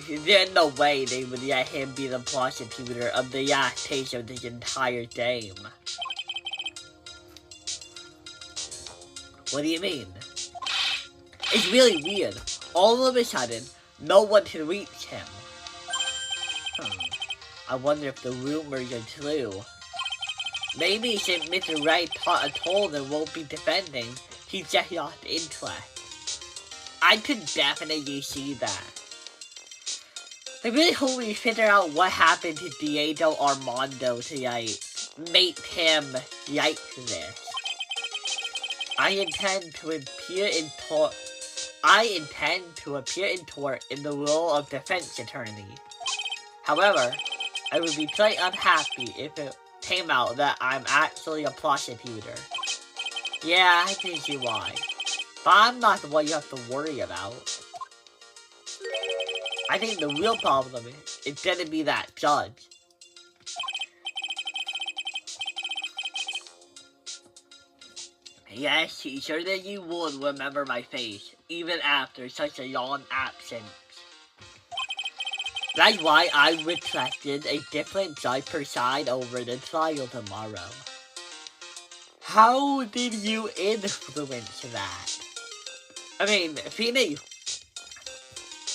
there's no way they would let him be the prosecutor of the last case of this entire game. What do you mean? It's really weird. All of a sudden, no one can reach him. I wonder if the rumors are true. Maybe since Mr. Wright told and won't be defending, he just lost interest. I could definitely see that. I really hope we figure out what happened to Diego Armando to, like, make him like this. I intend to appear in court in the role of defense attorney. However, I would be quite unhappy if it came out that I'm actually a prosecutor. Yeah, I can see why. But I'm not the one you have to worry about. I think the real problem is it's gonna be that judge. Yes, he's sure that you would remember my face, even after such a long absence. That's why I requested a different judge preside over the trial tomorrow. How did you influence that? I mean, Phoenix...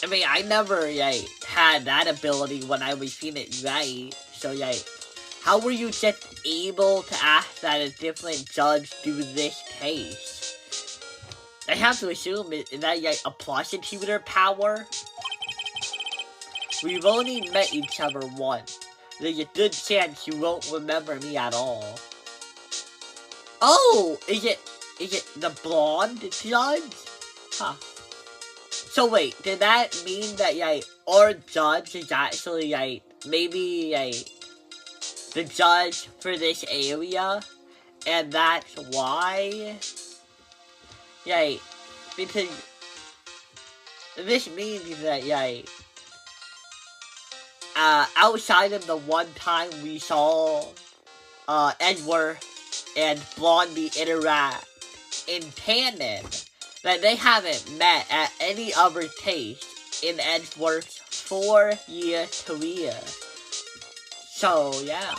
I never, like, had that ability when I was Phoenix Wright, so, like, how were you just able to ask that a different judge do this case? I have to assume, is that, like, a prosecutor power? We've only met each other once. There's a good chance you won't remember me at all. Oh! Is it the blonde judge? Huh. So wait, did that mean that, like, our judge is actually, like, maybe, like, the judge for this area? And that's why? Like, because this means that, like, outside of the one time we saw, Edgeworth and Blondie interact in canon, that they haven't met at any other case in Edgeworth's 4-year career. So, yeah.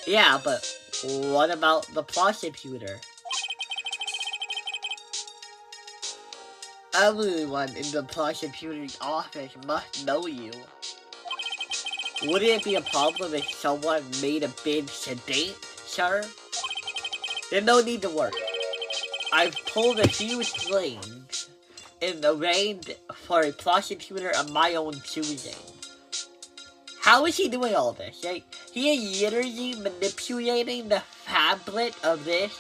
Yeah, but what about the prosecutor? Everyone in the prosecutor's office must know you. Wouldn't it be a problem if someone made a bid to date, sir? There's no need to worry. I've pulled a few strings and arranged for a prosecutor of my own choosing. How is he doing all this? Like, He is literally manipulating the fabric of this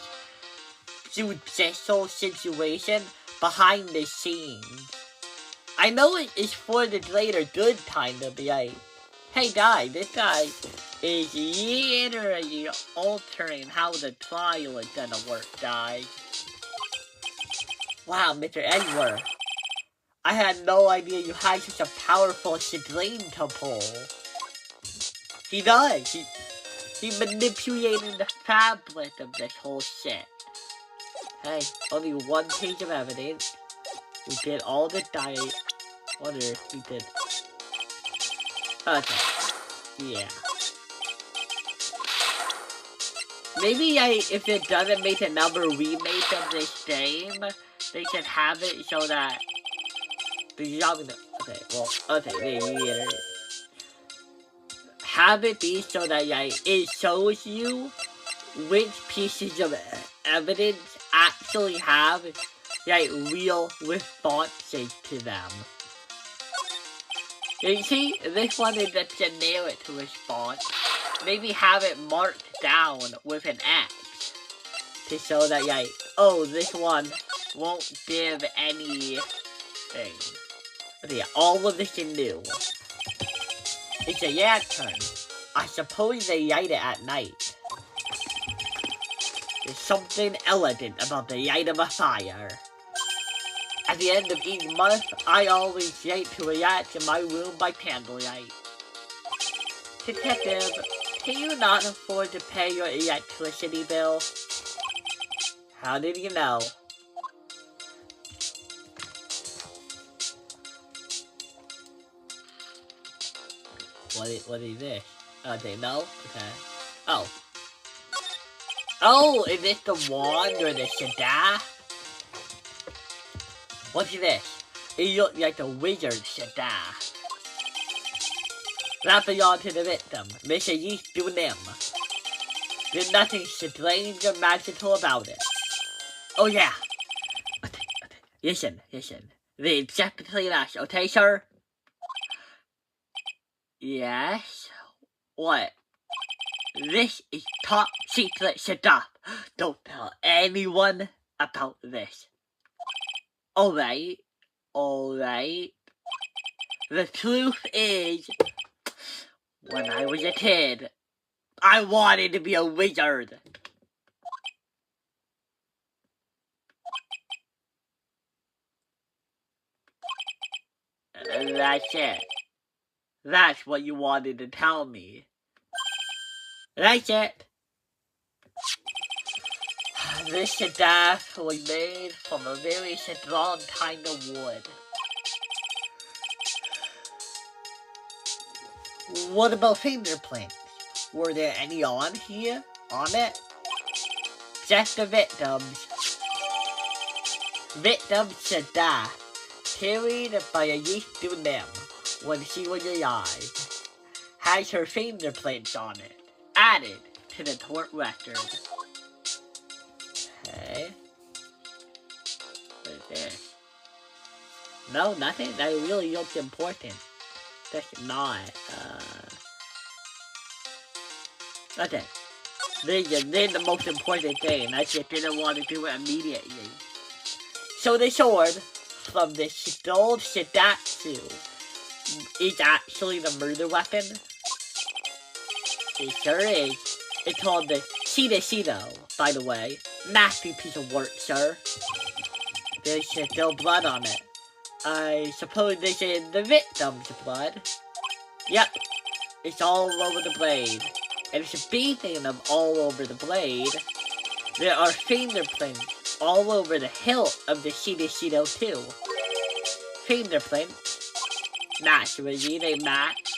judicial situation behind the scenes. I know it is for the greater good, kind of, be like, hey guys, this guy is literally altering how the trial is gonna work, guys. Wow, Mr. Edward. I had no idea you had such a powerful string to pull. He does. He manipulated the fabric of this whole shit. Hey, only one page of evidence. We did all the diet. Wonder if we did. Okay. Yeah. Maybe if it doesn't make another remake of this game, they can have it so that the zombie. Okay, well, okay, yeah. Have it be so that it shows you which pieces of evidence actually have real responses to them. You see, this one is a generic response. Maybe have it marked down with an X to show that oh, this one won't give anything. Okay, all of this is new. It's a lantern. I suppose they light it at night. There's something elegant about the light of a fire. At the end of each month, I always like to relax in my room by candlelight. Detective, can you not afford to pay your electricity bill? How did you know? What is this? Okay, no? Okay. Oh. Oh, is this the wand or the staff? What's this? It looks like the wizard staff. Wrap it on to the victim. Mr. Yeast do them. There's nothing strange or magical about it. Oh yeah. Okay. Listen. The exactly last, okay, sir? Yes? What? This is top secret stuff. Don't tell anyone about this. Alright. The truth is, when I was a kid, I wanted to be a wizard. That's it. That's what you wanted to tell me. That's it. This staff was made from a very strong kind of wood. What about fingerprints? Were there any on here? On it? Just the victims. Victims staff. Carried by a yeast to them when she was alive. Has her fingerprints on it. Added to the court record. Okay. What is this? No, nothing. That really looks important. That's not, okay. This is the most important thing. I just didn't want to do it immediately. So the sword from the old Shidatsu is actually the murder weapon. It sure is. It's called the Shido, by the way. Nasty piece of work, sir. There's still blood on it. I suppose this is the victim's blood. Yep. It's all over the blade. And speaking of all over the blade, there are fingerprints all over the hilt of the Shido too. Fingerprints. Naturally, they match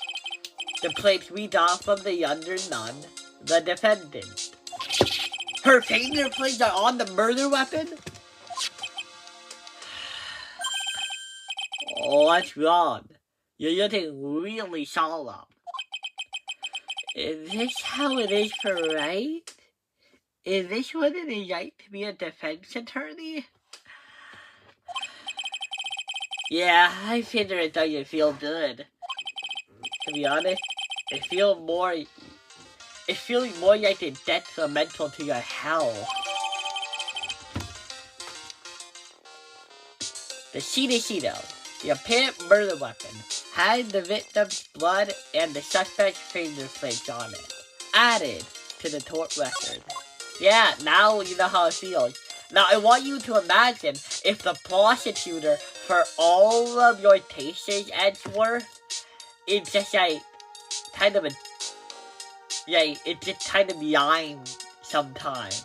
the plates we got from the younger nun, the defendant. Her fingerprints are on the murder weapon? Oh, what's wrong? You're looking really solemn. Is this how it is for Wright? Is this what it is like to be a defense attorney? Yeah, I figure it doesn't feel good. To be honest, it feels more It's feeling more like it's detrimental to your health. The Shido, the apparent murder weapon, had the victim's blood and the suspect's fingerprints on it, added to the tort record. Yeah, now you know how it feels. Now I want you to imagine if the prosecutor for all of your tasting Edgeworth is just like kind of a it's just kind of lying sometimes.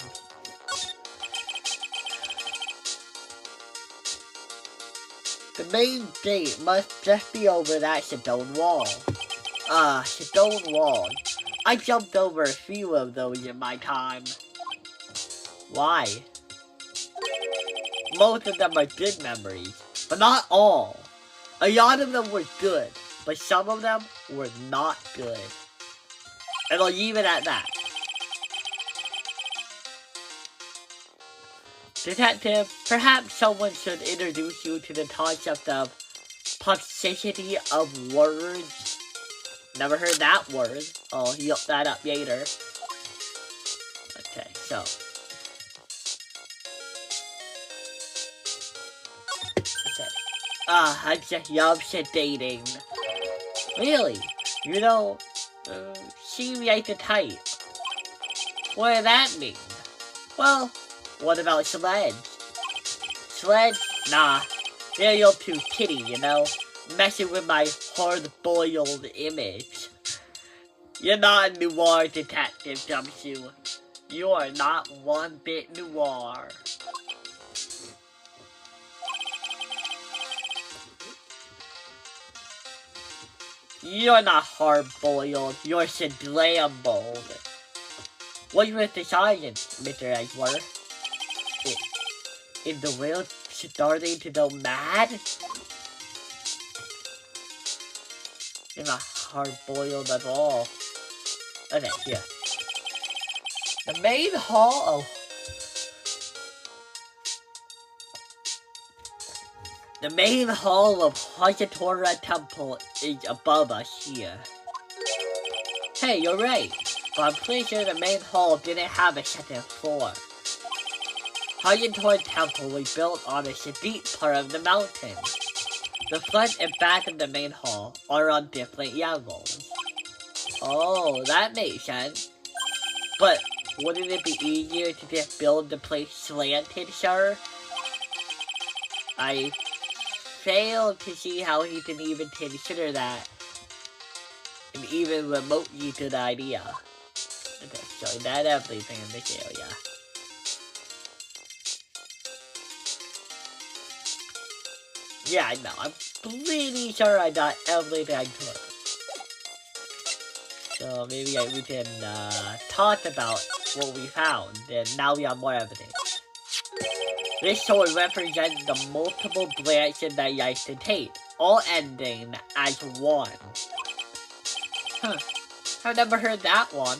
The main gate must just be over that stone wall. Stone wall. I jumped over a few of those in my time. Why? Most of them are good memories, but not all. A lot of them were good, but some of them were not good. And I'll leave it at that. Detective, perhaps someone should introduce you to the concept of toxicity of words. Never heard that word. I'll look that up later. Okay, so. Okay. I just love sedating. Really? You know, seem like the type. What does that mean? Well, what about Sledge? Sledge? Nah, they're a little too kitty, you know? Messing with my hard-boiled image. You're not a noir detective, Gumshoe. You are not one bit noir. You're not hard-boiled, you're slambold. What's with the science, Mr. Edgeworth? Is the world starting to go mad? You're not hard-boiled at all. Okay, here. The main hall of Hayatora Temple is above us here. Hey, you're right, but I'm pretty sure the main hall didn't have a second floor. Hayatora Temple was built on a steep part of the mountain. The front and back of the main hall are on different levels. Oh, that makes sense. But wouldn't it be easier to just build the place slanted, sir? I fail to see how he can even consider that an even remotely good idea. Okay, so that everything in this area. Yeah, I know. I'm pretty sure I got everything I could. So maybe we can talk about what we found, and now we have more evidence. This sword represents the multiple branches that you can take, all ending as one. Huh. I've never heard that one.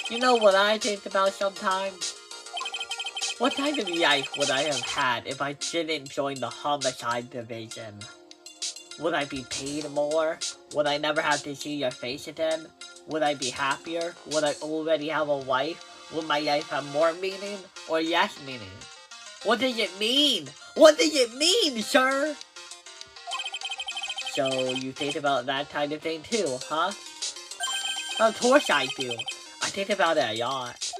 You know what I think about sometimes? What kind of life would I have had if I didn't join the homicide division? Would I be paid more? Would I never have to see your face again? Would I be happier? Would I already have a wife? Would my life have more meaning or less meaning? What does it mean? What does it mean, sir? So you think about that kind of thing too, huh? Of course I do. I think about it a lot.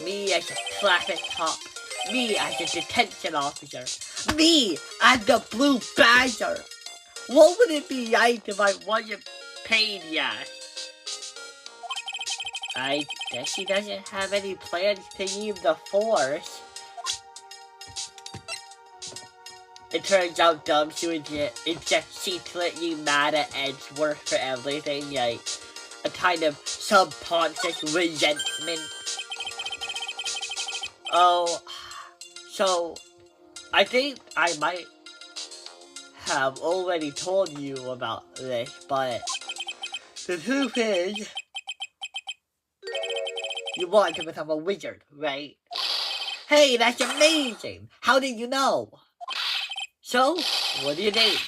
Me as a traffic cop. Me as a detention officer. Me as the Blue Badger. What would it be like if I wasn't paid yet? I guess he doesn't have any plans to leave the force. It turns out Gumshoe is just secretly mad at Edgeworth for everything, like a kind of subconscious resentment. Oh, so I think I might have already told you about this, but the truth is, you want to become a wizard, right? Hey, that's amazing! How did you know? So, what do you think?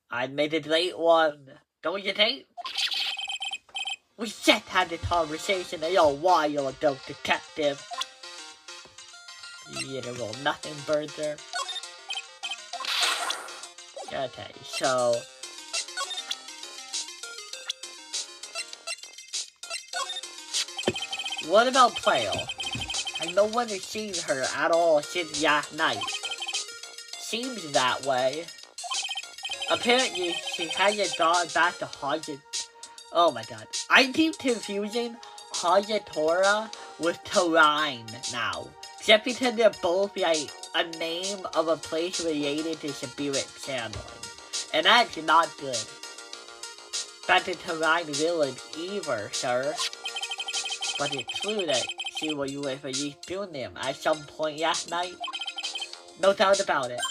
I made a great one, don't you think? We just had a conversation a little while ago, detective. You little nothing birder. Okay, so... What about Playo? I no one has seen her at all since last night. Seems that way. Apparently, she hasn't gone back to Haunted. Oh my god. I keep confusing Hayatora with Terrain now. Just because they're both like a name of a place related to spirit channeling. And that's not good. Back to Terrain Village either, sir. But it's true that she was with a doing them at some point last night. No doubt about it.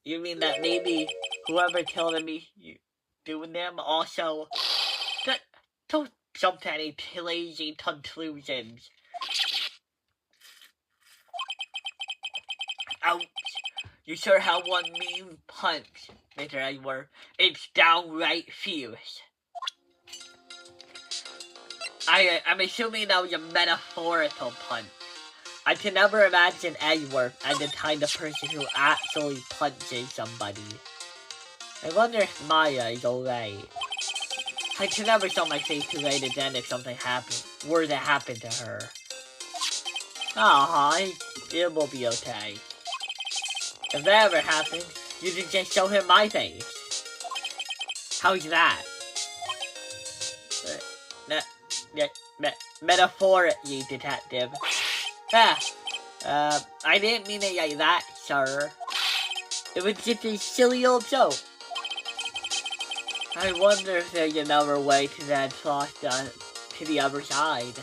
You mean that maybe whoever killed me doing them also... Don't jump to any lazy conclusions. Ouch. You sure have one mean punch, Mr. Edward. It's downright fierce. I'm assuming that was a metaphorical punch. I can never imagine Edward as the kind of person who actually punches somebody. I wonder if Maya is alright. I can never show my face too late again if something were to happen to her. It will be okay. If that ever happens, you can just show him my face. How's that? Metaphorically, detective. I didn't mean it like that, sir. It was just a silly old joke. I wonder if there's another way to that cross to the other side.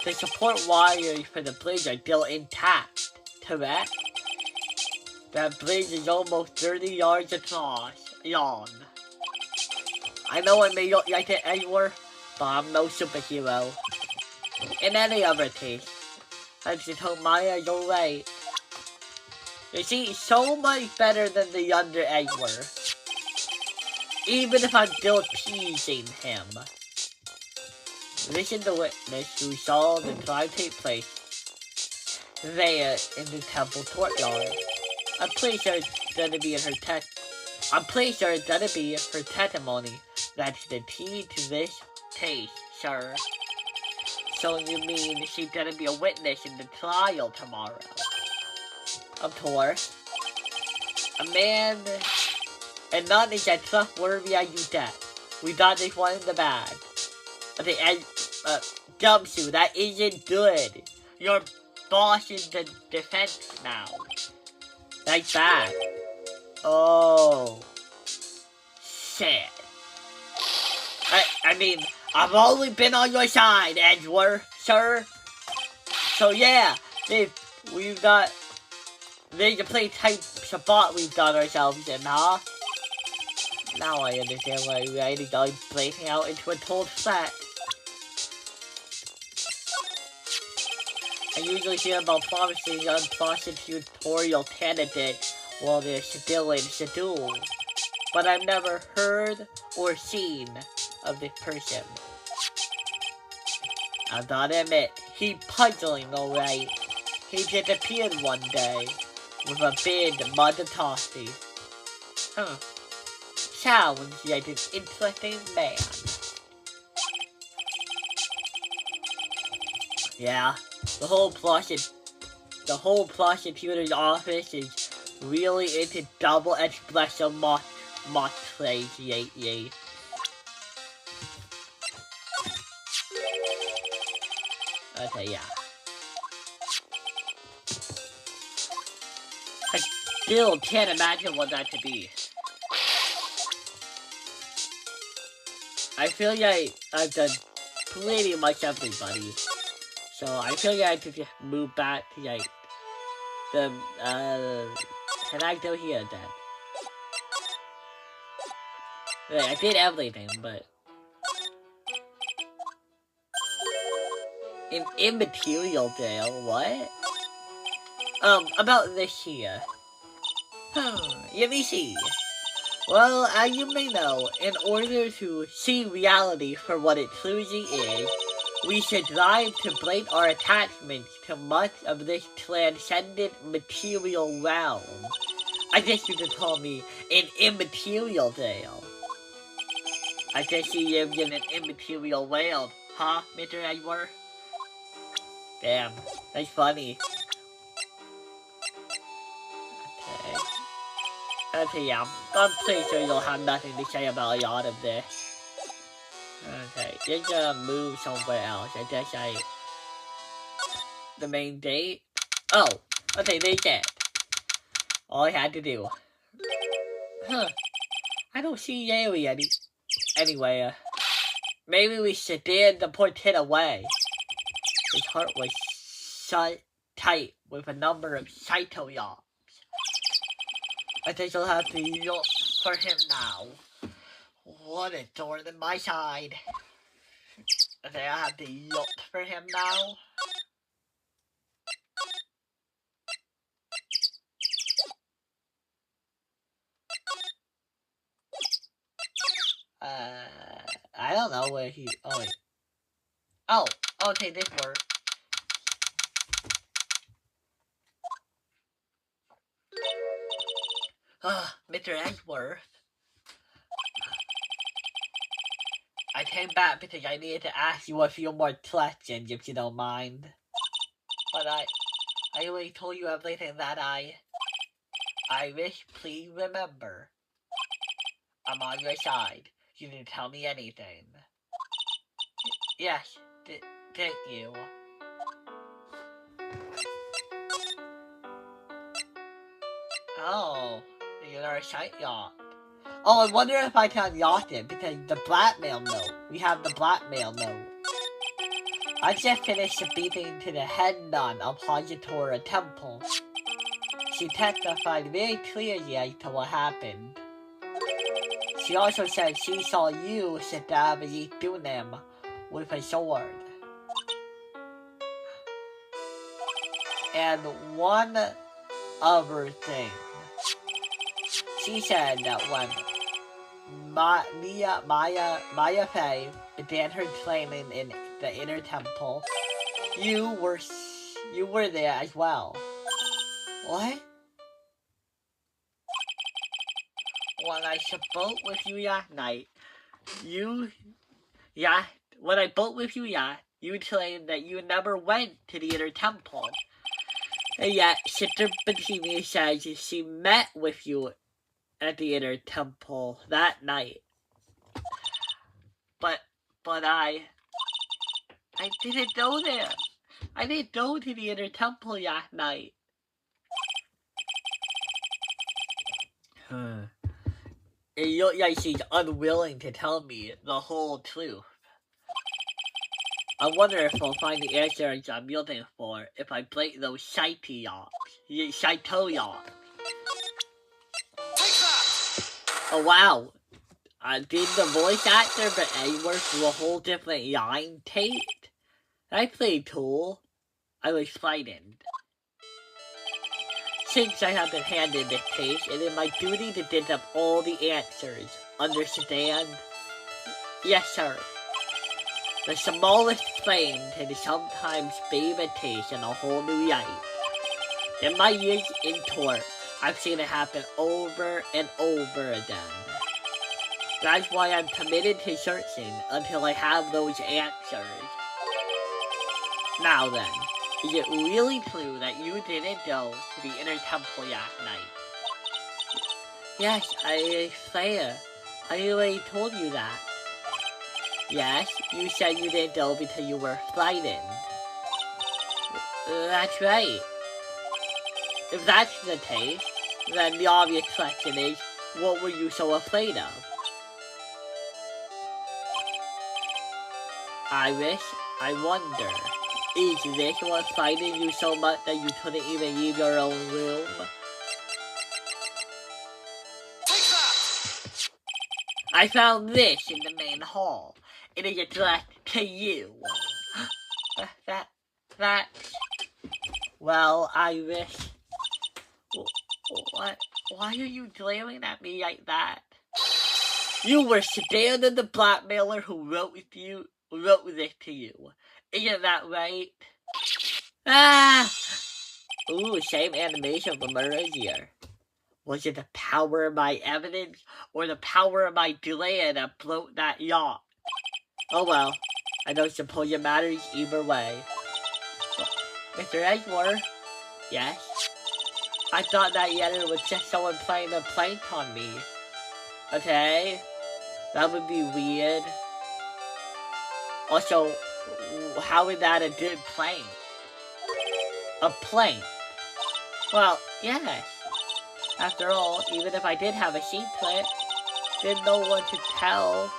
The support wires for the bridge are still intact, correct? That bridge is almost 30 yards across, long. I know it may look like it anywhere, but I'm no superhero. In any other case, I just hope Maya is alright. You see, so much better than the younger Edward. Even if I'm still teasing him. Listen to the witness who saw the crime take place there in the temple courtyard. I'm pretty sure it's gonna be her testimony that's the key to this case, sir. So you mean she's gonna be a witness in the trial tomorrow? Of course. A man and none is as trustworthy as you get. We got this one in the bag. Okay, jumpsuit, that isn't good. Your boss is the defense now. Like that. Oh. Shit. I mean, I've always been on your side, Edward, sir. So yeah, there's a play type spot we've got ourselves in, huh? Now I understand why Wright is always breaking out into a total threat. I usually hear about promising unprosecutorial candidates while they're still in schedule, but I've never heard or seen of this person. I've got to admit, he's puzzling, alright. He just appeared one day with a big Magatossi. Sounds like an interesting man. Yeah, the whole prosecutor's office is really into double espresso mock plays lately. Okay, yeah. I still can't imagine what that could be. I feel like I've done pretty much everybody. So I feel like I could just move back to like the can I go here then? Wait, I did everything, but an immaterial deal, what? About this here. Let me see. Well, as you may know, in order to see reality for what it truly is, we should strive to break our attachments to much of this transcendent material realm. I guess you could call me an immaterial whale. I guess you live in an immaterial world, huh, Mr. Edward? Damn, that's funny. Okay. Okay, yeah, I'm pretty sure you'll have nothing to say about a lot of this. Okay, just gonna move somewhere else. I guess the main date? Oh, okay, they did. All I had to do. Huh, I don't see Yui anyway. Maybe we should dare to put it away. His heart was shut tight with a number of cytoyons. I think I'll have to look for him now. What a thorn in my side. I think I'll have to look for him now. I don't know where he... Oh, wait. Oh, okay, this works. Mr. Edgeworth. I came back because I needed to ask you a few more questions, if you don't mind. But I already told you everything that I wish. Please remember, I'm on your side. You didn't tell me anything. Yes, thank you. Oh, you're a sight yacht. Oh, I wonder if I can yacht it, because the blackmail note. We have the blackmail note. I just finished speaking to the head nun of Hajatora Temple. She testified very clearly as to what happened. She also said she saw you stab Dunim with a sword. And one other thing. She said that when Maya Fey began her training in the inner temple, you were there as well. What? When I spoke with you last night, when I spoke with you you claimed that you never went to the inner temple. And yet, Sister Bohemia says she met with you at the inner temple that night. But I didn't go there. I didn't go to the inner temple that night. It looks like she's unwilling to tell me the whole truth. I wonder if I'll find the answers I'm looking for if I break those cytoyons. Oh wow. Did the voice actor but Edward do a whole different line tape? That's pretty cool. I was frightened. Since I have been handed this case, it is my duty to dig up all the answers. Understand? Yes, sir. The smallest flame can sometimes bathe a taste in a whole new light. In my years in court, I've seen it happen over and over again. That's why I'm committed to searching until I have those answers. Now then, is it really true that you didn't go to the inner temple last night? Yes, I already told you that. Yes, you said you didn't go because you were frightened. That's right. If that's the case, then the obvious question is, what were you so afraid of? I wonder, is this what frightened you so much that you couldn't even leave your own room? Take that! I found this in the main hall. It is addressed to you. Well, I wish. What? Why are you glaring at me like that? You were scared of the blackmailer who wrote this to you. Isn't that right? Ah! Ooh, same animation from earlier. Was it the power of my evidence or the power of my delay that broke that yacht? Oh well, I don't suppose it matters either way. Mr. Edgeworth? Yes? I thought that yetter was just someone playing a prank on me. Okay? That would be weird. Also, how is that a good prank? A prank? Well, yes. After all, even if I did have a secret, there's no one to tell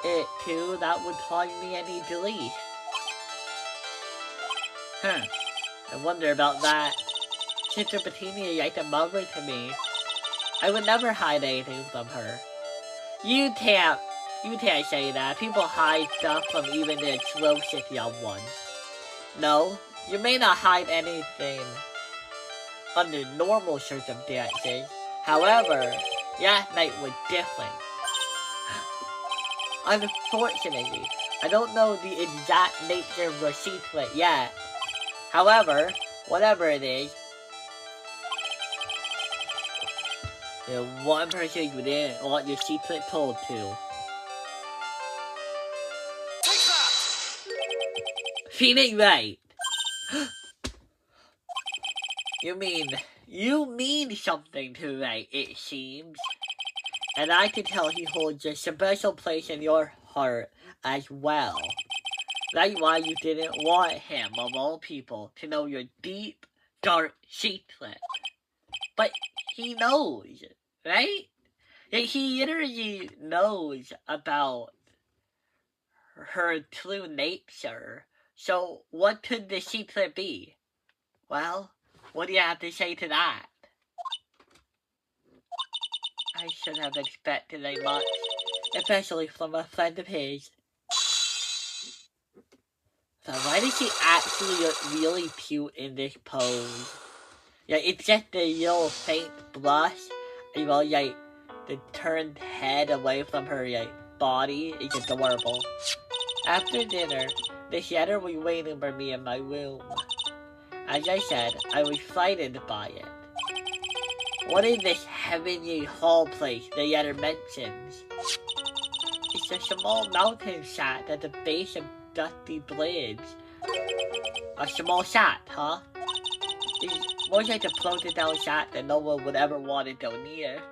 it to that would cause me any relief. I wonder about that. Sister Bettina is like a mother to me. I would never hide anything from her. You can't say that. People hide stuff from even their closest young ones. No, you may not hide anything under normal circumstances. However, last night was different. Unfortunately, I don't know the exact nature of your secret yet. However, whatever it is, the one person you didn't want your secret told to. Feeling right. You mean something to Wright, it seems. And I can tell he holds a special place in your heart as well. That's why you didn't want him, of all people, to know your deep, dark secret. But he knows, right? He literally knows about her true nature. So what could the secret be? Well, what do you have to say to that? I should have expected a much, especially from a friend of his. So why does she actually look really cute in this pose? Yeah, it's just the little faint blush, and like the turned head away from her body is adorable. After dinner, the shadow was waiting for me in my room. As I said, I was frightened by it. What is this heavenly hall place the Yetter mentions? It's a small mountain shack at the base of Dusty Bridge. A small shack, huh? It's more like a floated down shack that no one would ever want to go near.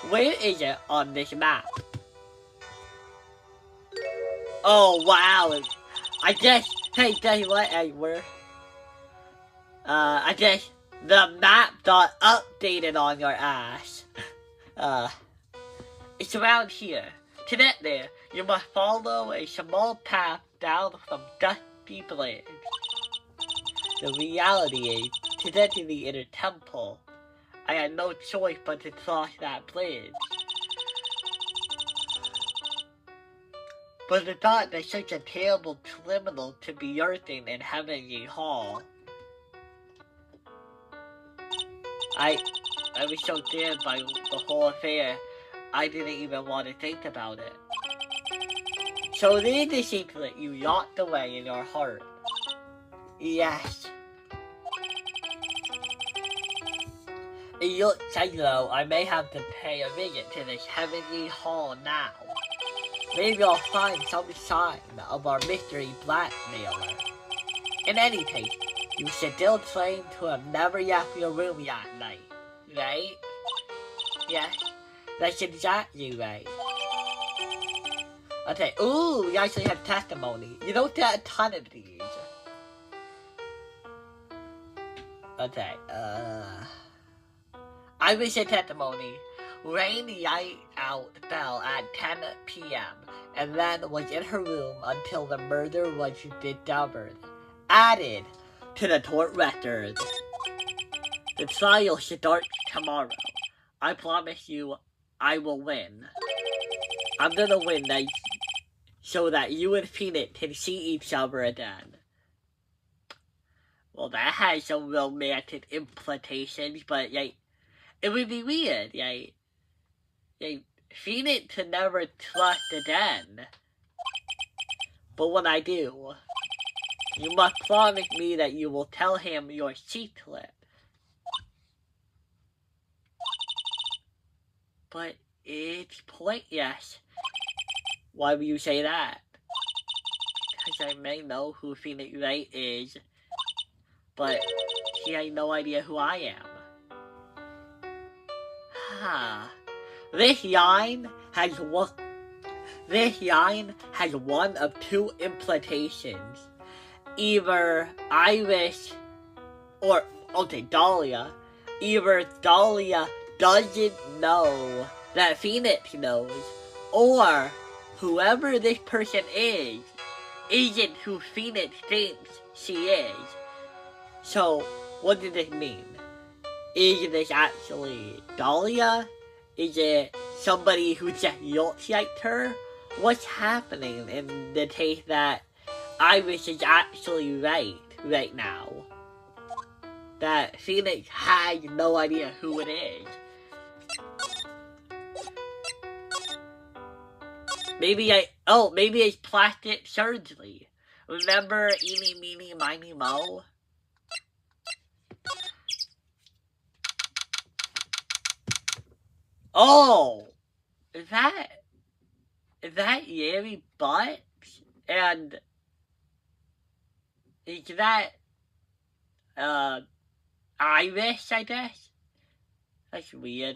Where is it on this map? Oh wow! I guess, hey, tell you what, Edward. I guess the map got updated on your ass. It's around here. To get there, you must follow a small path down from Dusty Bridge. The reality is, to get to the inner temple, I had no choice but to cross that bridge. But the thought that such a terrible criminal could be lurking in Heavenly Hall. I was so scared by the whole affair, I didn't even want to think about it. So there's the secret you locked away in your heart. Yes. It looks like though I may have to pay a visit to this Heavenly Hall now. Maybe I'll find some sign of our mystery blackmailer. In any case, you still claim to have never left your room that night, right? Yes, that's exactly right. Okay, ooh, we actually have testimony. You don't get a ton of these. Okay, I received testimony. Rain light out fell at 10 p.m. and then was in her room until the murder was discovered. Added to the court record. The trial starts tomorrow. I promise you, I will win. I'm gonna win that so that you and Phoenix can see each other again. Well, that has some romantic implications, but it would be weird, They Phoenix to never trust again. But when I do, you must promise me that you will tell him your secret. But it's pointless. Why would you say that? Because I may know who Phoenix Wright is, but he has no idea who I am. This line has one of two implications. Either Iris or Dahlia. Either Dahlia doesn't know that Phoenix knows, or whoever this person is isn't who Phoenix thinks she is. So, what does this mean? Is this actually Dahlia? Is it somebody who just looks like her? What's happening in the case that Iris is actually right now? That Phoenix has no idea who it is. Maybe it's plastic surgery. Remember Eeny, Meeny, Miny, Mo? Oh! Is that Yeri Butt? And is that Iris, I guess? That's weird.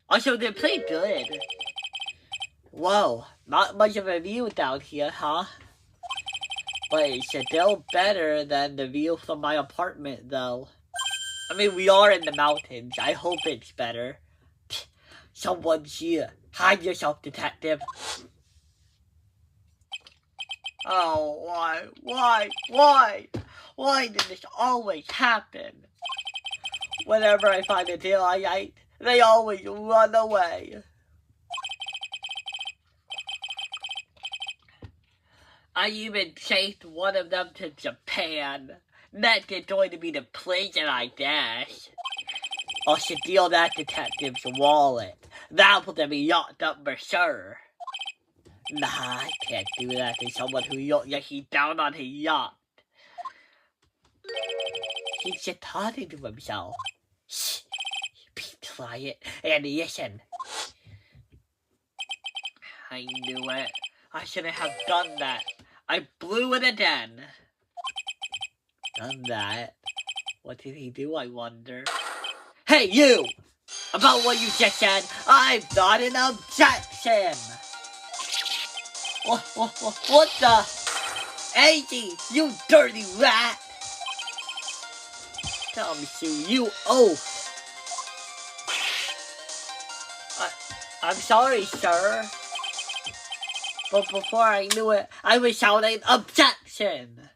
Also, they're pretty good. Whoa, not much of a view down here, huh? But it's still better than the view from my apartment, though. I mean, we are in the mountains. I hope it's better. Someone's here. Hide yourself, detective. Oh, why? Why did this always happen? Whenever I find a daylight, they always run away. I even chased one of them to Japan. Next is going to be the prison, I guess. I should steal that detective's wallet. That'll put them locked up for sure. Nah, I can't do that to someone who looks like he's down on his yacht. He's just talking to himself. Shh, be quiet and listen. I knew it. I shouldn't have done that. I blew it again. Done that? What did he do, I wonder? Hey, you! About what you just said, I've got an objection! What the? Angie, you dirty rat! Tell me, Sue, you oaf! I'm sorry, sir. But before I knew it, I was shouting objection!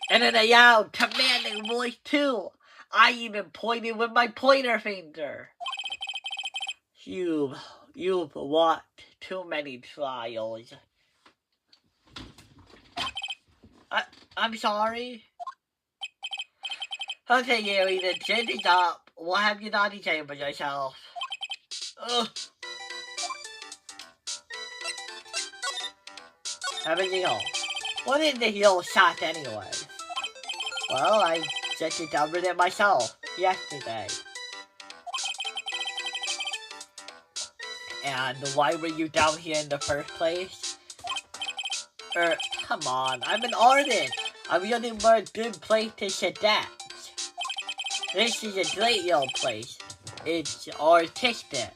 And in a loud, commanding voice, too. I even pointed with my pointer finger. You've watched too many trials. I'm sorry. Okay, Gary, the gin is up. What have you done to say for yourself? Ugh. Everything else. What is the heel shot anyway? Well, I just discovered it myself yesterday. And why were you down here in the first place? Come on, I'm an artist. I'm looking for a good place to adapt. This is a great little place. It's artistic.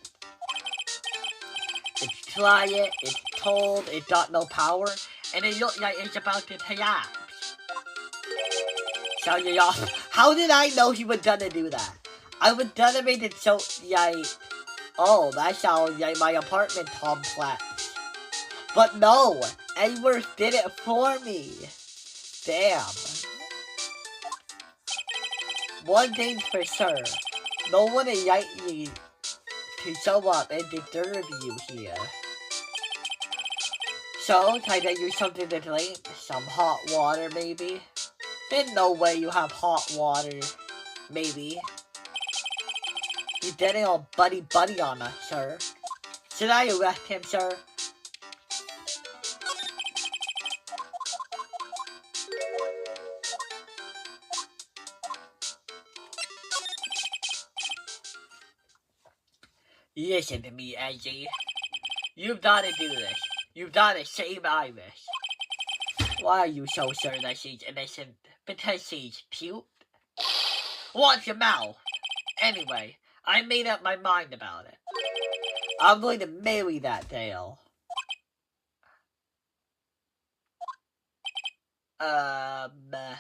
It's quiet, it's cold, it's got no power, and it looks like it's about to collapse. So you off. How did I know he was gonna do that? I was gonna make it so like, oh, that sounds like my apartment complex. But no, Edward did it for me. Damn. One thing's for sure, no one is likely to show up and disturb you here. So, can I get you something to drink? Some hot water, maybe? There's no way you have hot water. Maybe. He's getting all buddy-buddy on us, sir. Should I arrest him, sir? Listen to me, Angie. You've got to do this. You've got to save Iris. Why are you so sure that she's innocent? Because she's cute? Watch your mouth. Anyway, I made up my mind about it. I'm going to marry that Dale. Mr.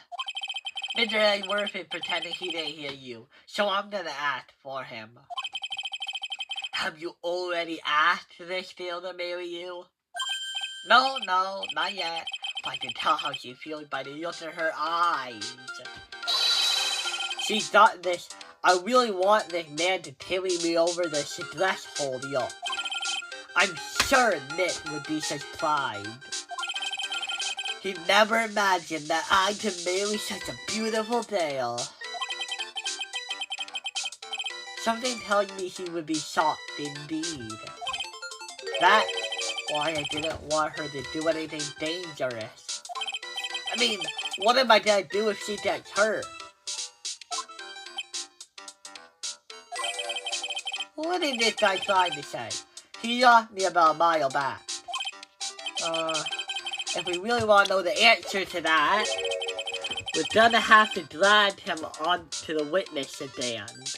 Edgeworth is pretending he didn't hear you, so I'm gonna ask for him. Have you already asked this Dale to marry you? No, not yet. But I can tell how she feels by the look in her eyes. She's got this, I really want this man to carry me over the threshold, yo. I'm sure Nick would be surprised. He never imagined that I could marry such a beautiful Dale. Something tells me he would be shocked indeed. That's why I didn't want her to do anything dangerous. I mean, what am I gonna do if she gets hurt? What is this guy trying to say? He asked me about a mile back. If we really want to know the answer to that, we're gonna have to drag him onto the witness stand.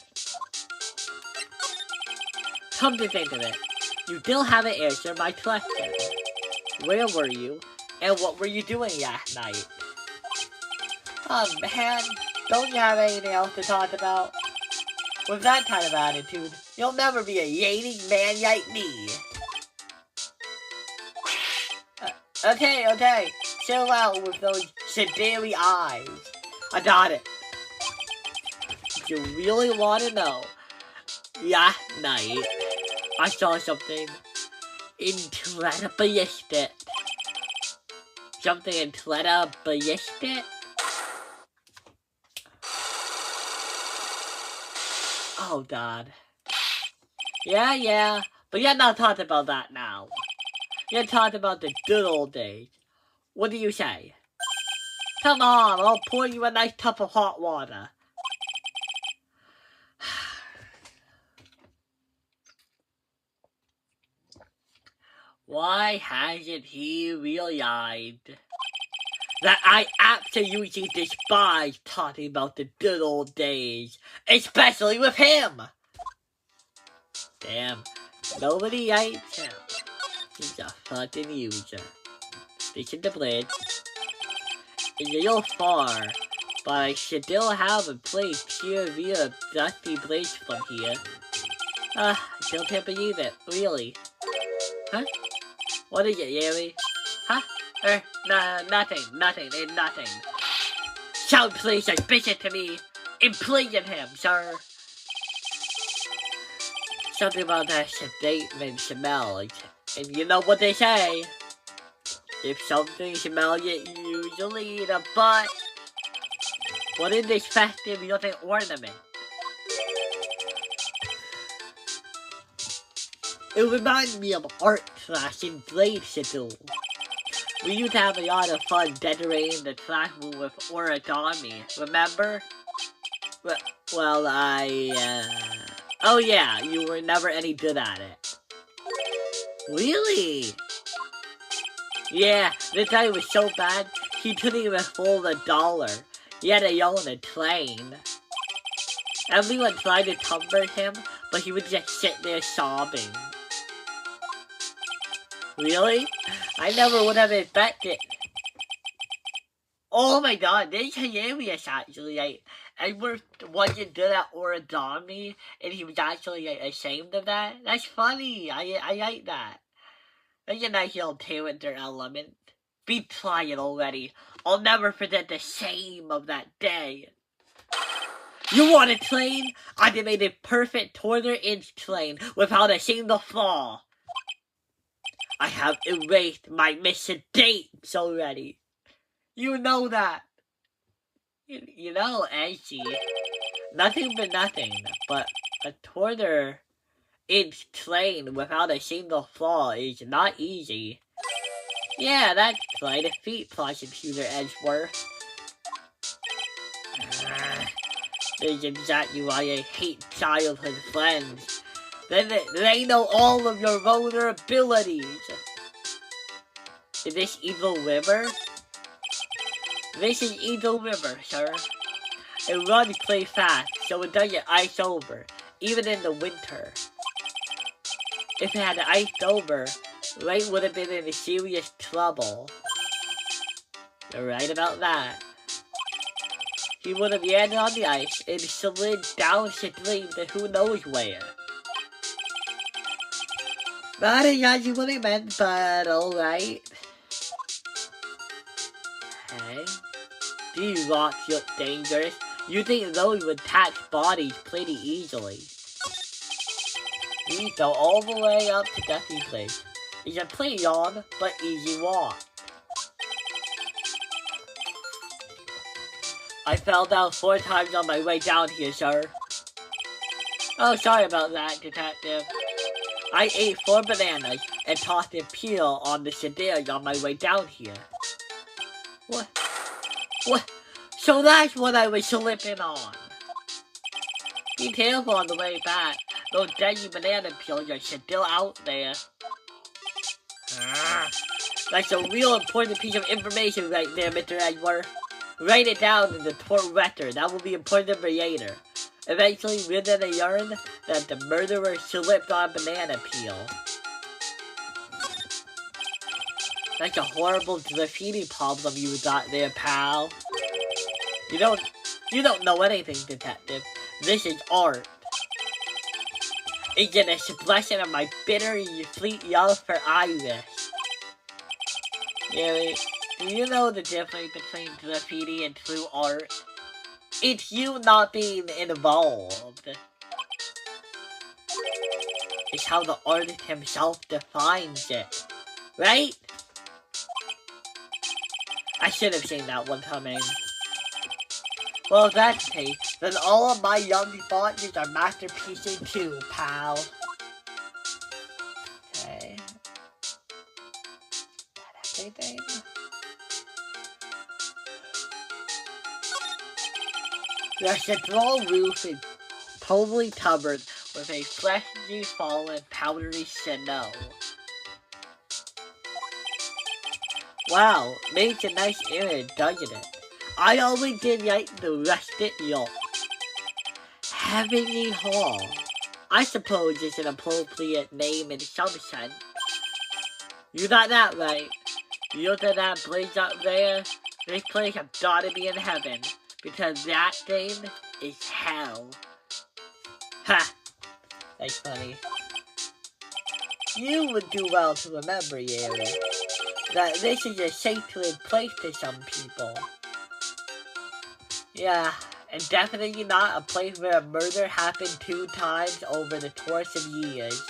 Come to think of it, you still haven't answered my question. Where were you, and what were you doing last night? Man, don't you have anything else to talk about? With that kind of attitude, you'll never be a yearning man like me. Okay, chill out with those sedary eyes. I got it. If you really want to know, last night, I saw something incredibly. Something incredibly. Oh, God. Yeah, but you're not talking about that now. You're talking about the good old days. What do you say? Come on, I'll pour you a nice cup of hot water. Why hasn't he realized that I absolutely despise talking about the good old days, especially with him? Damn, nobody likes him. He's a fucking user. This is the bridge. It's a little far, but I still have a place clear via a dusty bridge from here. I still can't believe it, really. Huh? What is it, Yeri? Huh? Nothing. Sound please suspicious to me. Imprison him, sir. Something about that statement smells. And you know what they say. If something smells, it usually eat a butt. What is this festive looking ornament? It reminds me of art class in grade school. We used to have a lot of fun decorating the classroom with origami, remember? Well, oh yeah, you were never any good at it. Really? Yeah, this guy was so bad, he couldn't even fold $1. He had to yell on a train. Everyone tried to comfort him, but he would just sit there sobbing. Really? I never would have expected. Oh my god, this is hilarious actually. Like, Edward wasn't good at origami, and he was actually ashamed of that. That's funny. I like that. That's a nice little character element. Be quiet already. I'll never forget the shame of that day. You want a train? I made a perfect quarter-inch train without a single flaw. I have erased my mistakes already. You know that. You know, Angie. Nothing but nothing. But A quarter inch train without a single flaw is not easy. Yeah, that's right. Defeat Prosecutor Edgeworth. This is exactly why I hate childhood friends. They know all of your vulnerabilities. Is this Eagle River? This is Eagle River, sir. It runs pretty fast, so it doesn't ice over, even in the winter. If it had iced over, Wright would have been in serious trouble. You're right about that. He would have landed on the ice and slid downstream to who knows where. Not exactly what I meant, but alright. Hey, these rocks look dangerous. You think those would touch bodies pretty easily. These go all the way up to Duffy Bridge. It's a pretty long, but easy walk. I fell down 4 times on my way down here, sir. Oh, sorry about that, Detective. I ate 4 bananas and tossed a peel on the stairs on my way down here. What? So that's what I was slipping on. Be careful on the way back. Those deadly banana peels are still out there. That's a real important piece of information right there, Mr. Edgeworth. Write it down in the court record. That will be important for later. Eventually, we're gonna learn that the murderer slipped on a banana peel. That's a horrible graffiti problem you got there, pal. You don't know anything, Detective. This is art. It's an expression of my bitter, sweet love for Irish. Gary, do you know the difference between graffiti and true art? It's you not being involved. It's how the artist himself defines it. Right? I should have seen that one coming. Well, if that's the case, then all of my young thoughts are masterpieces too, pal. Okay. That everything? The central roof is totally covered with a freshly fallen powdery snow. Wow, makes a nice image, doesn't it? I only did like the rustic look. Heavenly Hall. I suppose is an appropriate name in some sense. You got that right. You look at that place up there? This place has gotta be in heaven. Because that thing is hell. Ha! That's funny. You would do well to remember, Yeri, that this is a sacred place to some people. Yeah, and definitely not a place where a murder happened 2 times over the course of years.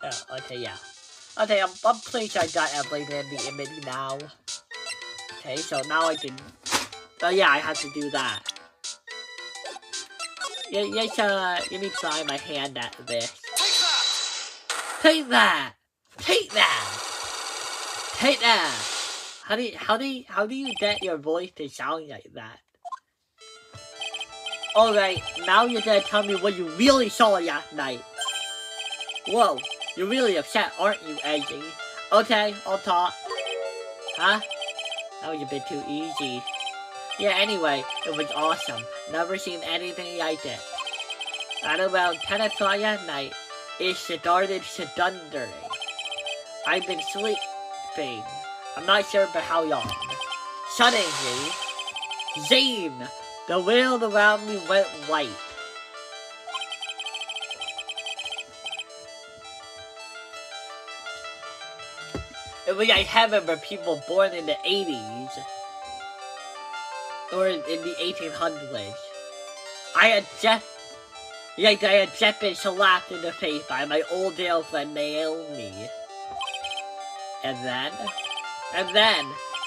Oh, okay, yeah. Okay, I'm pretty sure I got everything in the image now. Okay, so now I can... Oh yeah, I have to do that. Yes, let me try my hand at this. Take that! Take that! Take that! How do you get your voice to sound like that? Alright, now you're gonna tell me what you really saw last night. Whoa, you're really upset, aren't you, Edgy? Okay, I'll talk. Huh? That was a bit too easy. Yeah, anyway, it was awesome. Never seen anything like it. At around 10 o'clock at night, it started thundering. I've been sleeping. I'm not sure for how long. Suddenly, zing! The world around me went white. It was like heaven for people born in the 80s. Or in the 1800s. I had just been slapped in the face by my old girlfriend Naomi. And then,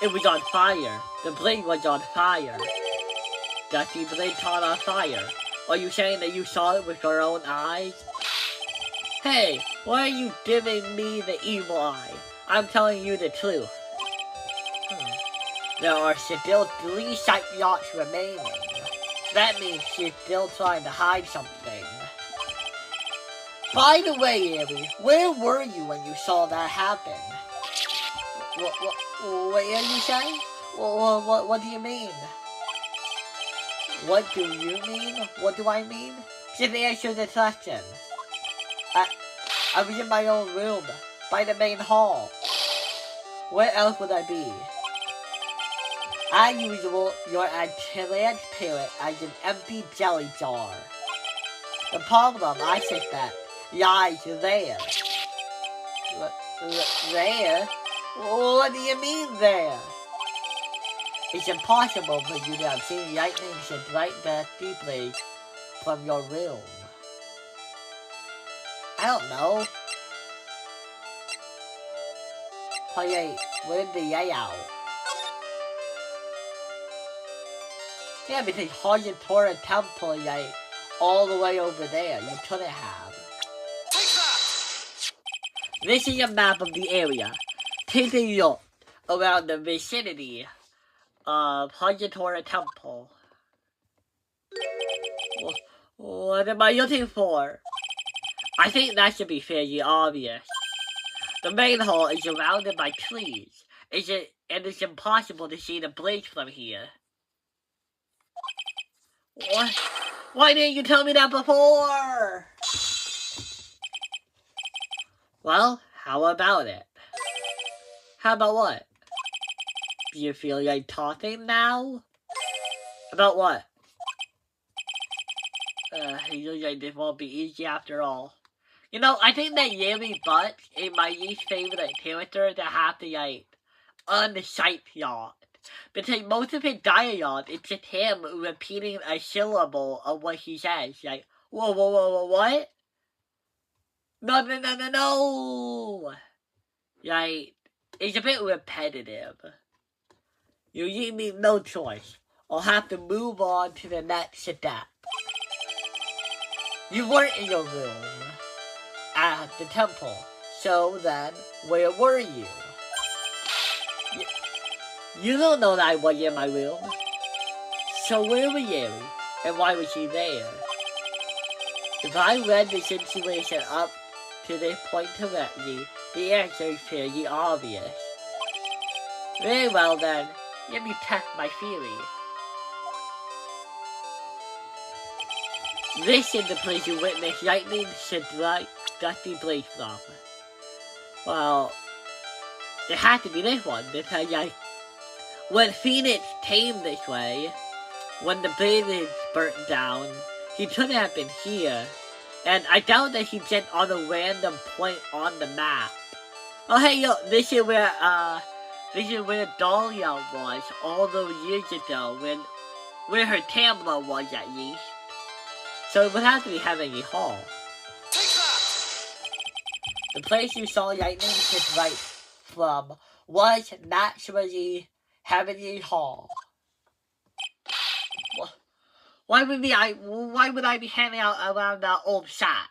it was on fire. The plane was on fire. Dusty Blade caught on fire. Are you saying that you saw it with your own eyes? Hey, why are you giving me the evil eye? I'm telling you the truth. There are still 3 sight yachts remaining. That means she's still trying to hide something. By the way, Abby, where were you when you saw that happen? What are you saying? What do you mean? What do you mean? What do I mean? Just answer the question. I was in my own room, by the main hall. Where else would I be? As usual, you're as transparent as an empty jelly jar. The problem, I suspect, lies there. There? What do you mean there? It's impossible for you to have seen lightning strike back deeply from your room. I don't know. Play with the layout. Yeah, because Hayatora Temple like all the way over there. You couldn't have. This is a map of the area. Take a look around the vicinity of Hayatora Temple. What am I looking for? I think that should be fairly obvious. The main hall is surrounded by trees, and it's impossible to see the bridge from here. What? Why didn't you tell me that before? Well, how about it? How about what? Do you feel like talking now? About what? It looks like this won't be easy after all. You know, I think that Yami Butt is my least favorite character to have to, like, unsight yacht. Because most of his dialogue is just him repeating a syllable of what he says. Like, whoa, what? No! Like, it's a bit repetitive. You leave me no choice. I'll have to move on to the next step. You weren't in your room at the temple. So then, where were you? You don't know that I was in my room. So where were you? And why was she there? If I read the situation up to this point correctly, the answer is fairly obvious. Very well then, let me test my theory. This is the place you witnessed lightning strike Dusty Blade from. Well, it had to be this one, because when Phoenix came this way, when the blade burnt down, he couldn't have been here. And I doubt that he just on a random point on the map. Oh hey yo, this is where Dahlia was all those years ago, where her camera was at least. So it would have to be Heavenly Hall. The place you saw lightning strike from was naturally Heavenly Hall. Why would I be hanging out around that old shack?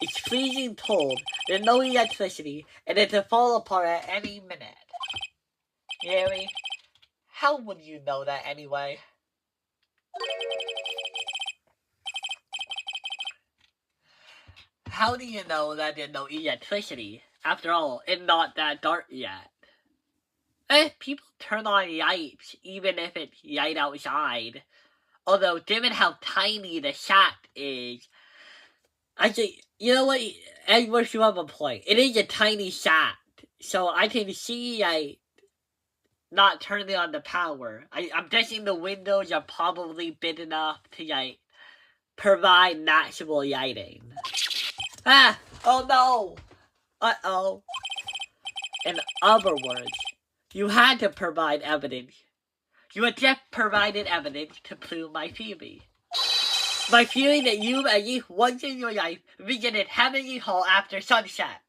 It's freezing cold, there's no electricity, and it will fall apart at any minute. Gary, how would you know that anyway? How do you know that there's no electricity? After all, it's not that dark yet. People turn on lights, even if it's light outside. Although, given how tiny the shack is, I think, you know what, Edward, you have a point. It is a tiny shack, so I can see, not turning on the power. I'm guessing the windows are probably big enough to, provide natural lighting. Oh no! Uh-oh. In other words, you had to provide evidence. You had just provided evidence to prove my theory. My theory that you, at least once in your life, visited Heavenly Hall after sunset.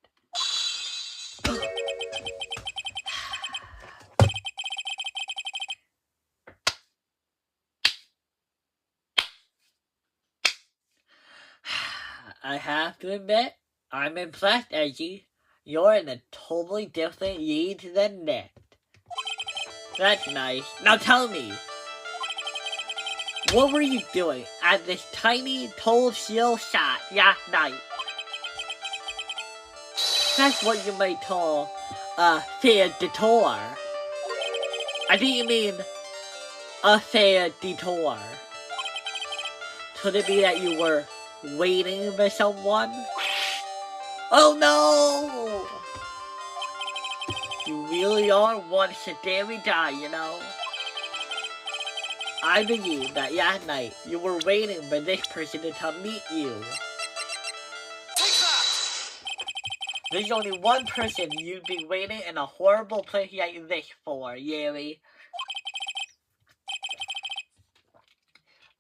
I have to admit, I'm impressed, Edgy. You're in a totally different league than Nick. That's nice. Now tell me, what were you doing at this tiny toll shield shop last night? That's what you might call a fair detour. I think you mean a fair detour. Could it be that you were waiting for someone? Oh no! You really are one scary guy, you know? I believe that last night you were waiting for this person to come meet you. There's only one person you'd be waiting in a horrible place like this for, Yuri.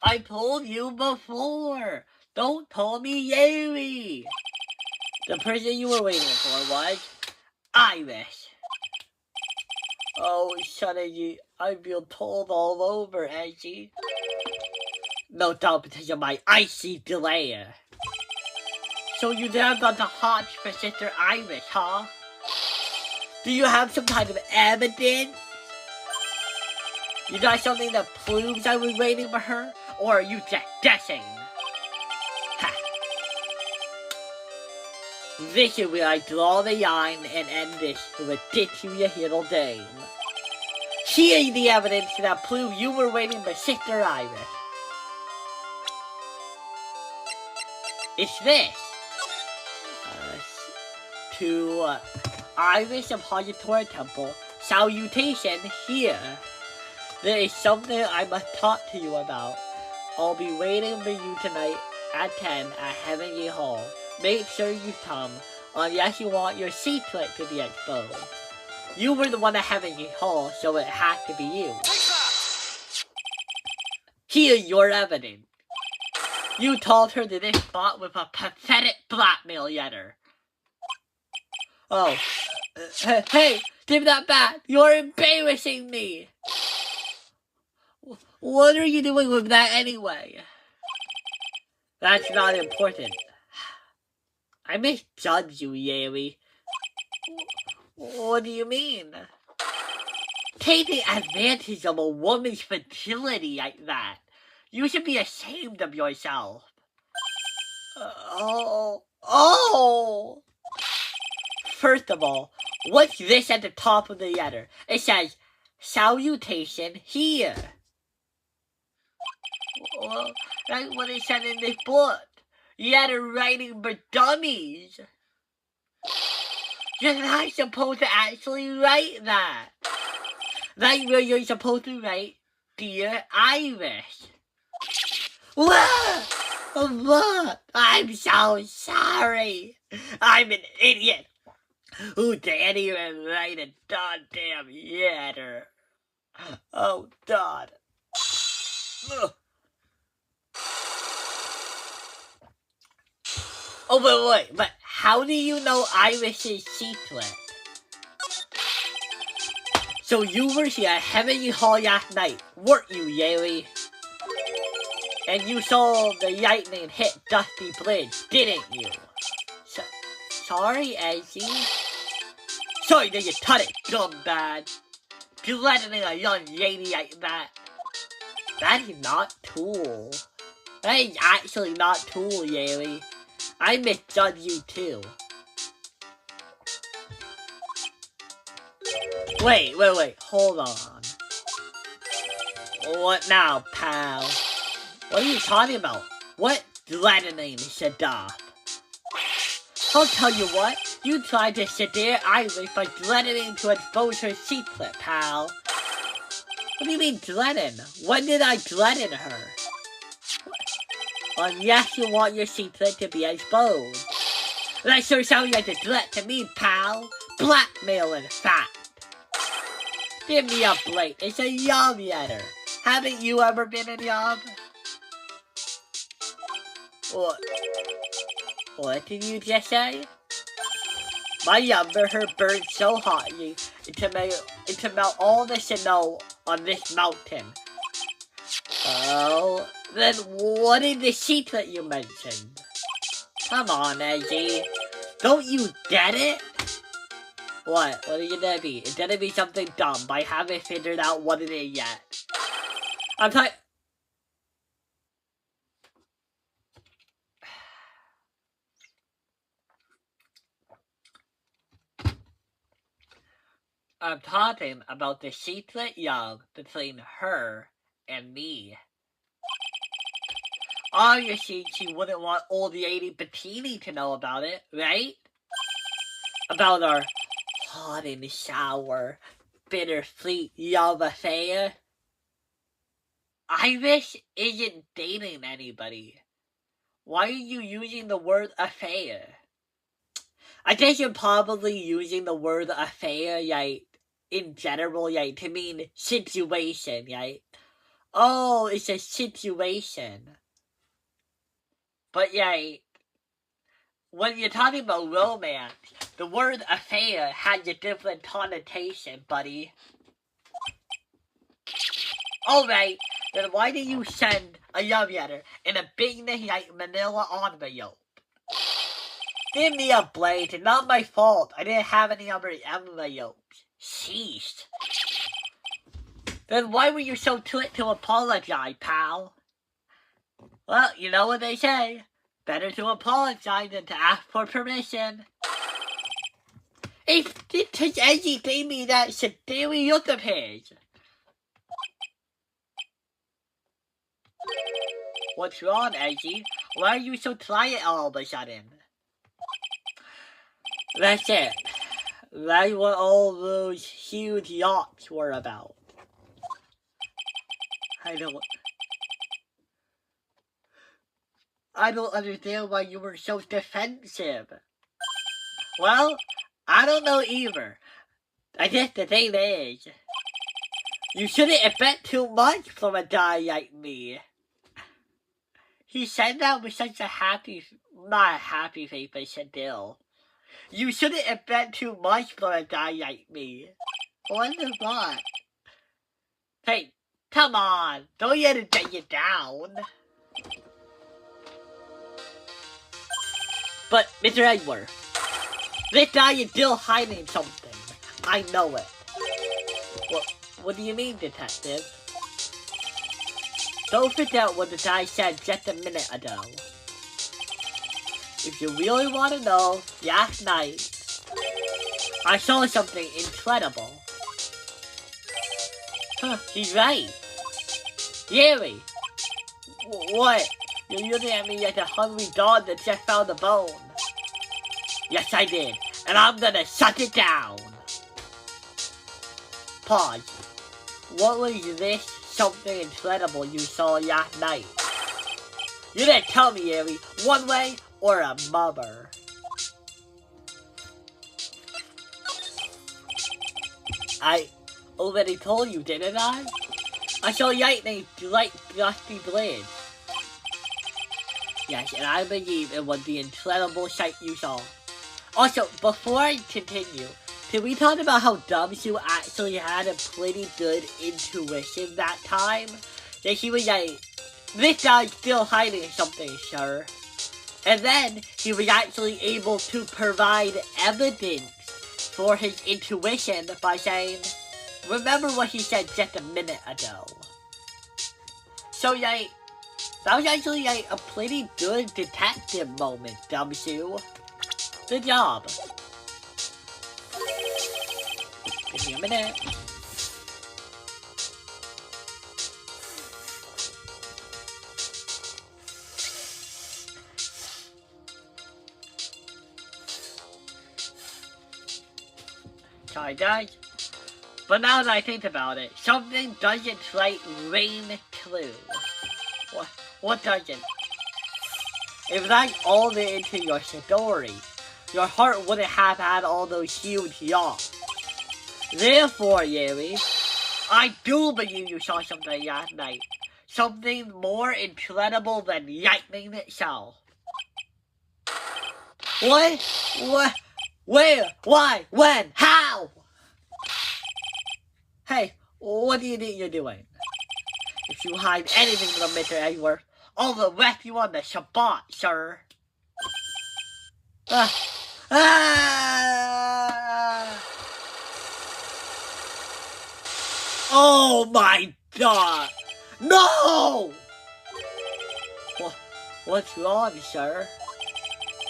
I told you before! Don't call me Yuri! The person you were waiting for was Irish. Oh, suddenly I feel cold all over, Edgy. No doubt because of my icy delay. So you now got the hot for Sister Irish, huh? Do you have some kind of evidence? You got something that proves I was waiting for her? Or are you just guessing? Ha! This is where I draw the line and end this ridiculous little game. Here is the evidence that proves you were waiting for Sister Irish. It's this. To Irish Apostolic Temple, salutation here. There is something I must talk to you about. I'll be waiting for you tonight at 10 at Heavenly Hall. Make sure you come, unless you want your secret to be exposed. You were the one at Heavenly Hall, so it had to be you. Here's your evidence. You told her to this spot with a pathetic blackmail letter. Oh. Hey, give that back! You're embarrassing me! What are you doing with that anyway? That's not important. I misjudged you, Yeri. What do you mean? Taking advantage of a woman's fragility like that. You should be ashamed of yourself. Oh! First of all, what's this at the top of the letter? It says, salutation here. Well, that's what it said in this book. Letter writing for dummies. You're not supposed to actually write that. That's where you're supposed to write, Dear Irish. What? I'm so sorry. I'm an idiot. Who dare even write a goddamn letter? Oh, God. Ugh. Oh, wait, but how do you know Irish's secret? So you were here at Heavenly Hall last night, weren't you, Yeri? And you saw the lightning hit Dusty Bridge, didn't you? Sorry, Ezzy. Sorry that you cut it, scumbag. Threatening a young lady like that. That is not cool. That is actually not cool, Yeri. I misjudged you too. Wait, hold on. What now, pal? What are you talking about? What threatening Shaddaf? I'll tell you what, you tried to seduce Irish by threatening to expose her secret, pal. What do you mean threaten? When did I threaten her? Unless you want your secret to be exposed. That sure sounds like a threat to me, pal. Blackmail, in fact. Give me a break. It's a job letter. Haven't you ever been in a job? What did you just say? My lumber burned so hotly to melt all the snow on this mountain. Oh, then what is the secret you mentioned? Come on, Edgy. Don't you get it? What? What are you gonna be? It's gonna be something dumb, but I haven't figured out what it is yet. I'm talking about the secret love between her and me. Obviously, she wouldn't want old lady Bikini to know about it, right? About our hot in the shower, bittersweet love affair. Iris isn't dating anybody. Why are you using the word affair? I guess you're probably using the word affair, like, in general, like, to mean situation, right? Oh, it's a situation. But, like, when you're talking about romance, the word affair has a different connotation, buddy. Alright, then why do you send a love letter in a big, like, manila envelope? Give me a break, it's not my fault. I didn't have any other envelopes. Sheesh. Then why were you so quick to apologize, pal? Well, you know what they say. Better to apologize than to ask for permission. If this Edgy gave me that severely look of his. What's wrong, Edgy? Why are you so quiet all of a sudden? That's it. That's what all those huge yachts were about. I don't understand why you were so defensive. Well, I don't know either. I guess the thing is, you shouldn't expect too much from a guy like me. He said that with such a not a happy face, but still. You shouldn't expect too much from a guy like me. What the fuck? Hey, come on, don't let it get you down. But, Mr. Edward, this guy is still hiding something. I know it. What do you mean, detective? Don't forget what the guy said just a minute ago. If you really want to know, last night, I saw something incredible. Huh, he's right. Gary! What? You're looking at me like a hungry dog that just found a bone. Yes, I did. And I'm gonna shut it down. Pause. What was this something incredible you saw last night? You didn't tell me, Gary. One way or a mother. I already told you, didn't I? I saw lightning like gusty blades. Yes, and I believe it was the incredible sight you saw. Also, before I continue, can we talk about how dumb she actually had a pretty good intuition that time? That she was like, this guy's still hiding something, sir. And then, he was actually able to provide evidence for his intuition by saying, remember what he said just a minute ago. So, like, that was actually, like, a pretty good detective moment, Gumshoe. Good job. Give me a minute. Sorry, guys. But now that I think about it, something doesn't quite ring true. What doesn't? If that's all the into your story, your heart wouldn't have had all those huge yachts. Therefore, Yuri, I do believe you saw something last night. Something more incredible than lightning itself. What? What? Where? Why? When? How? Hey, what do you think you're doing? If you hide anything from Mr. Edward, I'll arrest you on the Shabbat, sir. Oh my god! No! What's wrong, sir?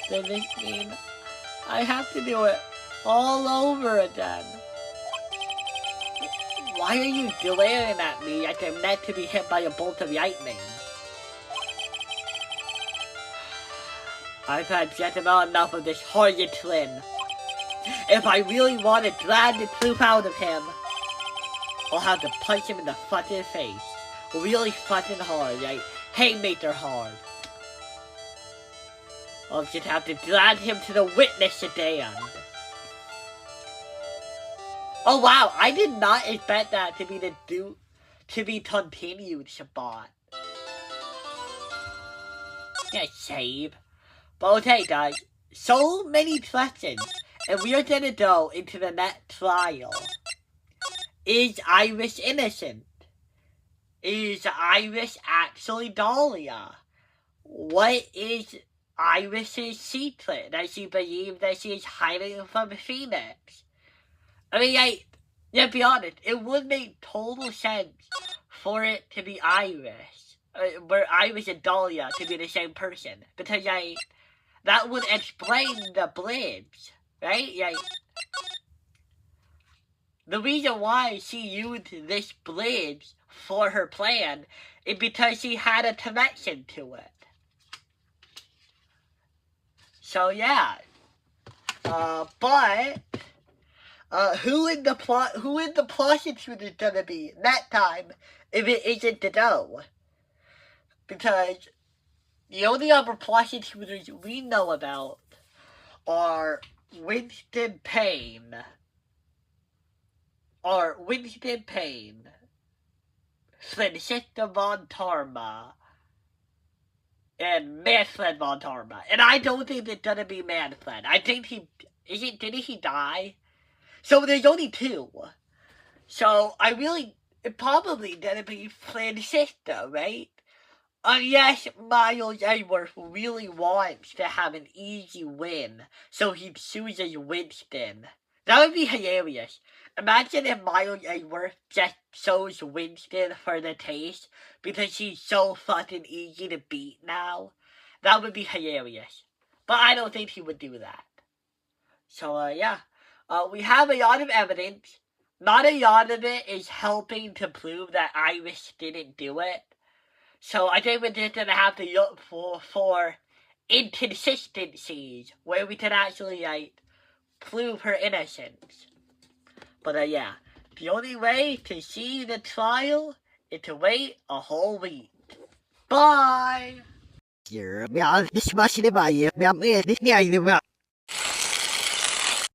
Does this mean I have to do it all over again? Why are you glaring at me like I'm meant to be hit by a bolt of lightning? I've had just about enough of this horrid twin. If I really want to drag the truth out of him, I'll have to punch him in the fucking face. Really fucking hard, like haymaker hard. I'll just have to drag him to the witness stand. Oh wow, I did not expect that to be continued, Shabbat. Yeah, save. But okay, guys, so many questions, and we are gonna go into the next trial. Is Iris innocent? Is Iris actually Dahlia? What is Iris's secret that she believes that she is hiding from Phoenix? I mean, to be honest, it would make total sense for it to be Iris, where Iris and Dahlia to be the same person, because that would explain the blibs, right? The reason why she used this blibs for her plan is because she had a connection to it. So yeah, but who in the prosecutor is gonna be that time if it isn't the doe? Because the only other prosecutors we know about are Winston Payne, Francisca Von Tarma, and Manfred Von Tarma. And I don't think it's gonna be Manfred. I think didn't he die? So there's only two. So it probably gonna be Francisca, right? Unless Miles Edgeworth really wants to have an easy win, so he chooses Winston. That would be hilarious. Imagine if Miles Edgeworth just chose Winston for the taste because he's so fucking easy to beat now. That would be hilarious. But I don't think he would do that. So, yeah. We have a lot of evidence. Not a lot of it is helping to prove that Iris didn't do it. So I think we're just gonna have to look for inconsistencies where we can actually, prove her innocence. But, yeah. The only way to see the trial is to wait a whole week. Bye!